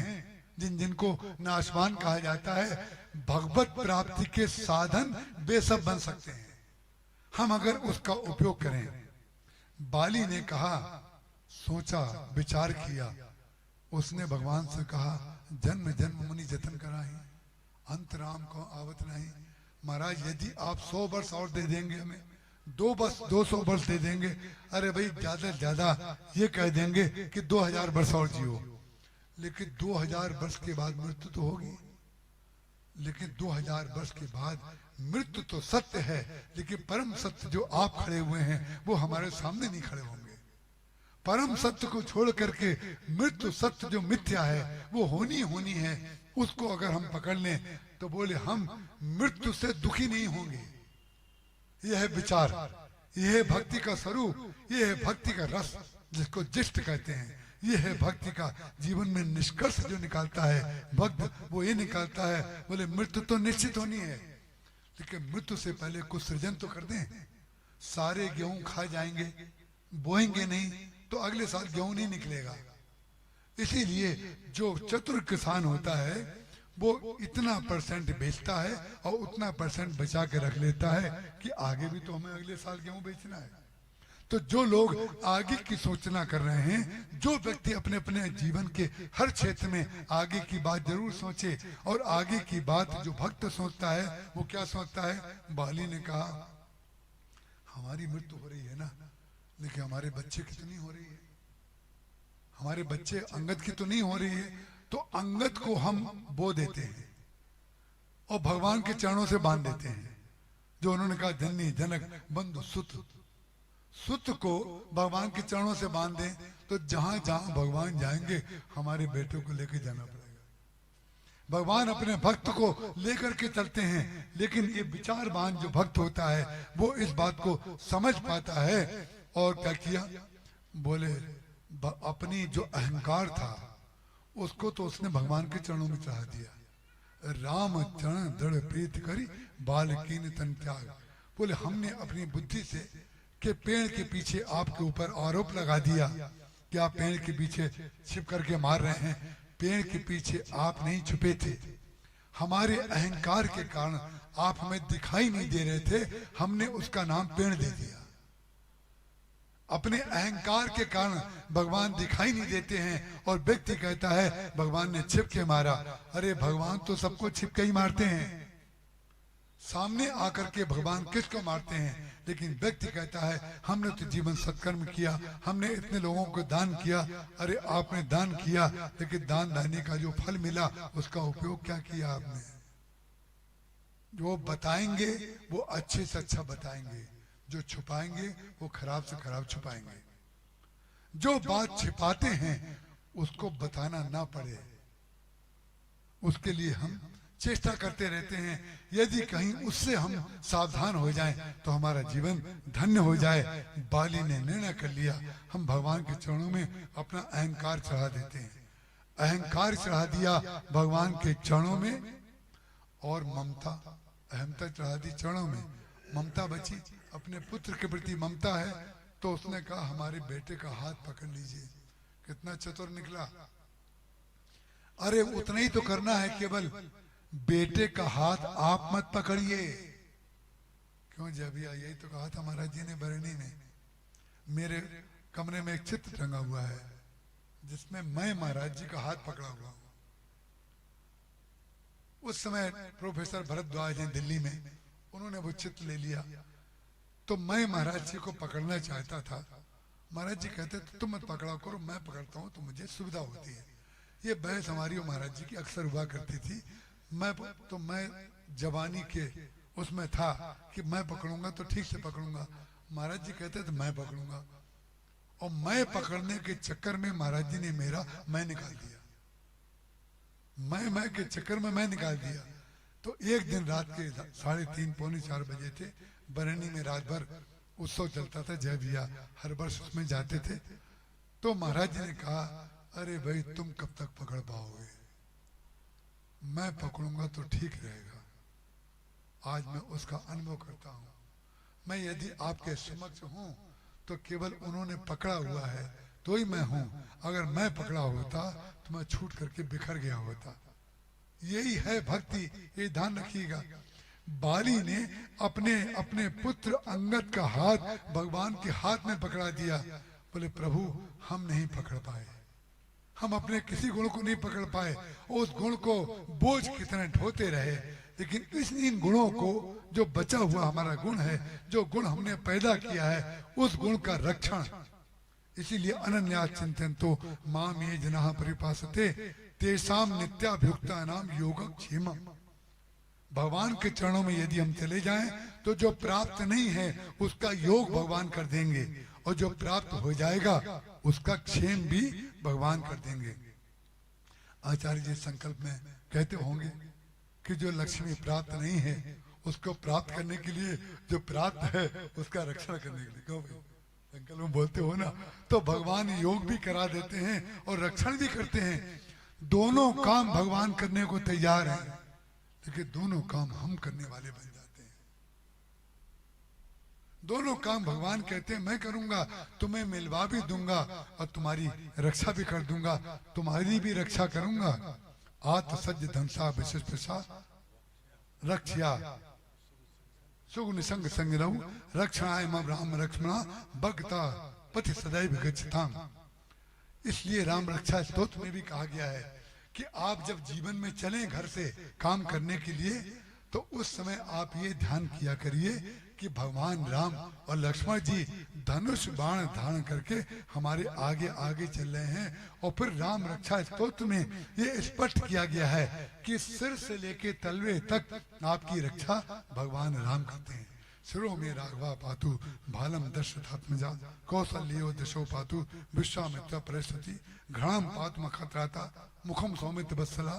जिनको नाशवान कहा जाता है, भगवत प्राप्ति के साधन वे सब बन सकते हैं, हम अगर उसका उपयोग करें। बाली ने कहा, सोचा, विचार किया, उसने भगवान से कहा, जन्म जन्म मुनि जतन कराही, अंत राम को आवत नहीं। महाराज यदि आप 100 वर्ष और दे देंगे हमें, 200 वर्ष दे देंगे, अरे भाई ज्यादा से ज्यादा ये कह देंगे कि 2000 वर्ष और जियो, लेकिन 2000 वर्ष के बाद मृत्यु तो होगी। लेकिन 2000 वर्ष के बाद मृत्यु तो सत्य है, लेकिन परम सत्य जो आप खड़े हुए हैं वो हमारे सामने नहीं खड़े होंगे। परम सत्य को छोड़ करके मृत्यु सत्य जो मिथ्या है वो होनी है, उसको अगर हम पकड़ लें तो बोले हम मृत्यु से दुखी नहीं होंगे। यह है विचार, यह है भक्ति का स्वरूप, यह है भक्ति का रस, जिसको जिष्ट कहते हैं। यह है भक्ति का जीवन में निष्कर्ष जो निकालता है भक्त, वो ये निकालता है, बोले मृत्यु तो निश्चित होनी है, लेकिन मृत्यु से पहले कुछ सृजन तो कर दें। सारे गेहूं खा जाएंगे, बोएंगे नहीं तो अगले साल गेहूं नहीं निकलेगा। इसीलिए जो चतुर किसान होता है वो इतना परसेंट बेचता है और उतना परसेंट बचा के रख लेता है कि आगे भी तो हमें अगले साल गेहूं बेचना है। तो जो लोग आगे की सोचना कर रहे हैं, जो व्यक्ति अपने अपने जीवन के हर क्षेत्र में आगे की बात जरूर सोचे, और आगे की बात जो भक्त सोचता है वो क्या सोचता है? बाली ने कहा, हमारी मृत्यु हो रही है ना, लेकिन हमारे बच्चे कितनी हो रही है, हमारे बच्चे अंगद की तो नहीं हो रही है, तो अंगद को हम बो देते हैं और भगवान के चरणों से बांध देते हैं। जो उन्होंने कहा, जननी जनक बंधु सुत, सुत को भगवान के चरणों से बांध दें तो जहां जहां भगवान जाएंगे हमारे बेटों को लेकर जाना पड़ेगा। भगवान अपने भक्त को लेकर के चलते हैं, लेकिन ये विचारवान जो भक्त होता है वो इस बात को समझ पाता है। और क्या किया? बोले अपनी जो अहंकार था उसको तो उसने भगवान के चरणों में चढ़ा दिया। राम चरण दृढ़ प्रीत करी बालकीन तन त्याग। बोले हमने अपनी बुद्धि से कि पेड़ के पीछे आपके ऊपर आरोप लगा दिया कि आप पेड़ के पीछे छिप करके मार रहे हैं। पेड़ के पीछे आप नहीं छुपे थे, हमारे अहंकार के कारण आप हमें दिखाई नहीं दे रहे थे, हमने उसका नाम पेड़ दे दिया। अपने अहंकार के कारण भगवान दिखाई नहीं देते हैं और व्यक्ति कहता है भगवान ने छिप के मारा। अरे भगवान तो सबको छिप के ही मारते हैं, सामने आकर के भगवान किसको मारते हैं, लेकिन व्यक्ति कहता है हमने तो जीवन सत्कर्म किया, हमने इतने लोगों को दान किया। अरे आपने दान किया, लेकिन दान देने का जो फल मिला उसका उपयोग क्या किया आपने? जो बताएंगे वो अच्छे से अच्छा बताएंगे, जो छुपाएंगे वो खराब से खराब छुपाएंगे। जो बात छिपाते हैं उसको बताना ना पड़े, उसके लिए हम चेष्टा करते रहते हैं। यदि कहीं उससे हम सावधान हो जाएं तो हमारा जीवन धन्य हो जाए। बाली ने निर्णय कर लिया, हम भगवान के चरणों में अपना अहंकार चढ़ा देते हैं। अहंकार चढ़ा दिया भगवान के चरणों में और ममता, अहमता चढ़ा दी चरणों में, ममता बची। अपने पुत्र के प्रति ममता है तो उसने कहा हमारे बेटे का हाथ पकड़ लीजिए। कितना चतुर निकला। अरे उतना ही तो करना है, केवल बेटे का हाथ आप मत पकड़िए। क्यों जब यही तो कहा था महाराज जी ने बरनी में। मेरे कमरे में एक चित्र टंगा हुआ है जिसमें मैं महाराज जी का हाथ पकड़ा हुआ हूं। उस समय प्रोफेसर भरद्वाज हैं दिल्ली में, उन्होंने वो चित्र ले लिया तो मैं महाराज जी को पकड़ना चाहता था। महाराज जी कहते थे तुम मत पकड़ा करो, मैं पकड़ता हूं तो मुझे सुविधा होती है। ये बहस हमारी और महाराज जी की अक्सर हुआ करती थी। मैं जवानी के उसमें था कि मैं पकड़ूंगा तो ठीक से पकड़ूंगा, महाराज जी कहते थे मैं पकड़ूंगा, और मैं पकड़ने के चक्कर में महाराज जी ने मेरा मैं निकाल दिया। मैं के चक्कर में मैं निकाल दिया। तो एक दिन रात के 3:30 पौने 4 बजे थे, बरनी में रात भर उत्सव चलता था, जय भैया हर वर्ष उसमें जाते थे। तो महाराज जी ने कहा अरे भाई तुम कब तक पकड़ पाओगे, मैं पकड़ूंगा तो ठीक रहेगा। आज मैं उसका अनुभव करता हूं। मैं यदि आपके समक्ष हूं तो केवल उन्होंने पकड़ा हुआ है तो ही मैं हूं। अगर मैं पकड़ा होता तो मैं छूट करके बिखर गया होता। यही है भक्ति, ये ध्यान रखिएगा। बाली ने अपने पुत्र अंगद का हाथ भगवान के हाथ में पकड़ा दिया। बोले प्रभु हम नहीं पकड़ पाए, हम अपने किसी गुण को नहीं पकड़ पाए। उस गुण को बोझ कितने ढोते रहे, लेकिन इन गुणों को जो बचा हुआ हमारा गुण है, जो गुण हमने पैदा किया है, उस गुण का रक्षण। इसीलिए अनन्या चिंतयन्तो माम ये जनाः परिपासते तेषां नित्याभियुक्ता नाम योगक्षेमम्। भगवान के चरणों में यदि हम चले जाएं तो जो प्राप्त नहीं है उसका योग भगवान कर देंगे, और जो प्राप्त हो जाएगा उसका क्षेम भी भगवान कर देंगे। आचार्य जी संकल्प में कहते होंगे कि जो लक्ष्मी प्राप्त नहीं है उसको प्राप्त करने के लिए जो प्राप्त है उसका रक्षण करने के लिए, क्यों भाई संकल्प में बोलते हो ना, तो भगवान योग भी करा देते हैं और रक्षण भी करते हैं। दोनों काम भगवान करने को तैयार है, लेकिन दोनों काम हम करने वाले बन जाते हैं। दोनों काम भगवान कहते हैं मैं करूंगा, तुम्हें मिलवा भी दूंगा और तुम्हारी रक्षा भी कर दूंगा, तुम्हारी भी रक्षा करूंगा। आत्म सज्ज धनसा विशेष प्रसा रक्षा सुगुण संग संग रहू रक्षणाय मम राम लक्ष्मणा भक्ता पथि सदैव गच्छताम। इसलिए राम रक्षा स्तोत्र में भी कहा गया है कि आप जब जीवन में चलें घर से काम करने के लिए तो उस समय आप ये ध्यान किया करिए कि भगवान राम और लक्ष्मण जी धनुष बाण धारण करके हमारे आगे आगे चल रहे हैं। और फिर राम रक्षा स्तोत्र में ये स्पष्ट किया गया है कि सिर से लेके तलवे तक आपकी रक्षा भगवान राम करते हैं। सिरों में राघवा पातु भालम दशरथात्मजा कौशल्यो दशो पातु विश्वामित्र प्रस्तुति घृणाम पातु मखत्राता मुखम सौमित बत्सला।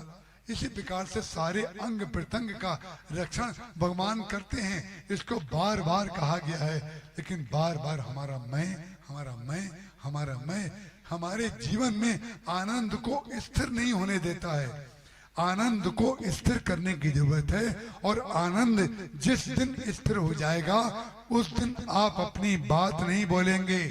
इसी प्रकार से सारे अंग प्रत्यंग का रक्षण भगवान करते हैं। इसको बार बार कहा गया है, लेकिन बार बार हमारा मैं हमारे जीवन में आनंद को स्थिर नहीं होने देता है। आनंद को स्थिर करने की जरूरत है, और आनंद जिस दिन स्थिर हो जाएगा उस दिन आप अपनी बात नहीं बोलेंगे,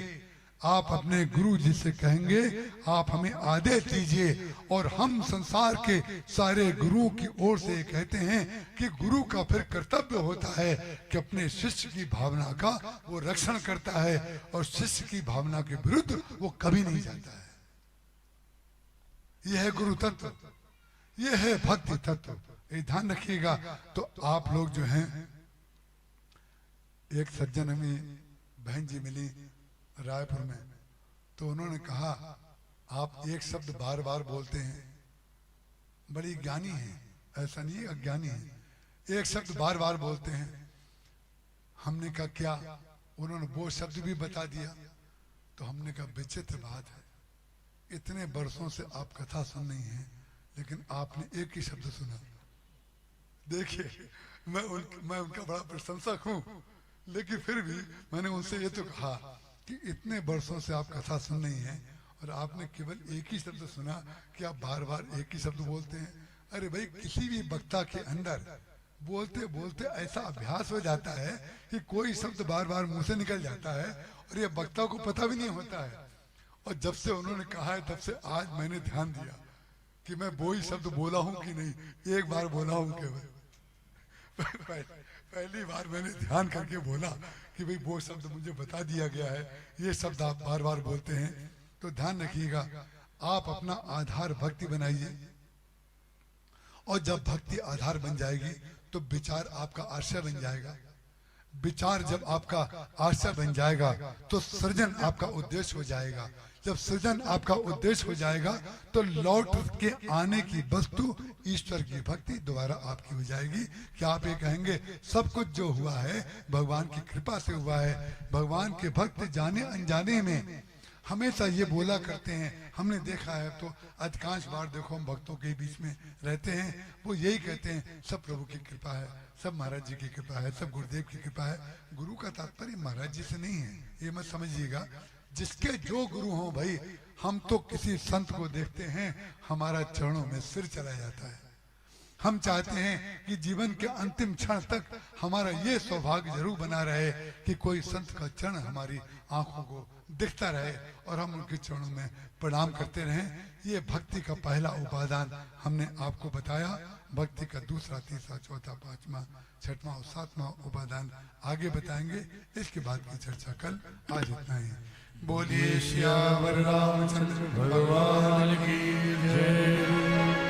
आप अपने गुरु जी से कहेंगे आप हमें आदेश दीजिए। और हम संसार के सारे गुरुओं की ओर से कहते हैं कि गुरु का फिर कर्तव्य होता है कि अपने शिष्य की भावना का वो रक्षण करता है, और शिष्य की भावना के विरुद्ध वो कभी नहीं जाता है। यह है गुरु तत्व, यह है भक्ति तत्व, ये ध्यान रखिएगा। तो आप लोग जो हैं, एक सज्जन हमें बहन जी मिली रायपुर में, तो उन्होंने कहा आप एक शब्द बार बार बोलते हैं, बड़ी ज्ञानी है, ऐसा नहीं अज्ञानी है, एक शब्द बार बार बोलते हैं। हमने कहा क्या? उन्होंने वो शब्द भी बता दिया। तो हमने कहा विचित्र बात है, इतने वर्षों से आप कथा सुन रही हैं लेकिन आपने एक ही शब्द सुना। देखिए मैं उनका बड़ा प्रशंसक हूँ, लेकिन फिर भी मैंने उनसे ये तो कहा कि इतने वर्षों से आप कथा सुन रही हैं और आपने केवल एक ही शब्द सुना कि आप बार बार एक ही शब्द बोलते हैं। अरे भाई, किसी भी वक्ता के अंदर बोलते बोलते ऐसा अभ्यास हो जाता है कि कोई शब्द बार बार मुंह से निकल जाता है और ये वक्ता को पता भी नहीं होता है। और जब से उन्होंने कहा है तब से आज मैंने ध्यान दिया कि मैं वो ही शब्द बोला हूं कि नहीं, एक बार बोला हूं केवल। पहली बार मैंने ध्यान करके बोला कि भाई वो शब्द मुझे बता दिया गया है, ये शब्द आप बार बार बोलते हैं। तो ध्यान रखिएगा, आप अपना आधार भक्ति बनाइए, और जब भक्ति आधार बन जाएगी तो विचार आपका आश्रय बन जाएगा। विचार जब आपका आश्रय बन जाएगा तो सृजन आपका उद्देश्य हो जाएगा। जब सृजन आपका उद्देश्य हो जाएगा तो लौट के आने की वस्तु ईश्वर की भक्ति दोबारा आपकी हो जाएगी। कि आप ये कहेंगे सब कुछ जो हुआ है भगवान की कृपा से हुआ है। भगवान के भक्त जाने अनजाने में हमेशा ये बोला करते हैं, हमने देखा है, तो अधिकांश बार देखो हम भक्तों के बीच में रहते हैं, वो यही कहते हैं सब प्रभु की कृपा है, सब महाराज जी की कृपा है, सब गुरुदेव की कृपा है। गुरु का तात्पर्य महाराज जी से नहीं है, ये मत समझिएगा। जिसके जो गुरु हों भाई, हम तो किसी संत को देखते हैं हमारा चरणों में सिर चला जाता है। हम चाहते हैं कि जीवन के अंतिम क्षण तक हमारा ये सौभाग्य जरूर बना रहे कि कोई संत का चरण हमारी आंखों को दिखता रहे और हम उनके चरणों में प्रणाम करते रहें। ये भक्ति का पहला उपादान हमने आपको बताया। भक्ति का दूसरा, तीसरा, चौथा, पांचवा, छठवां और सातवां उपादान आगे बताएंगे। इसके बाद की चर्चा कल। आज इतना ही। बोलिए श्यावर रामचंद्र भगवान की जय।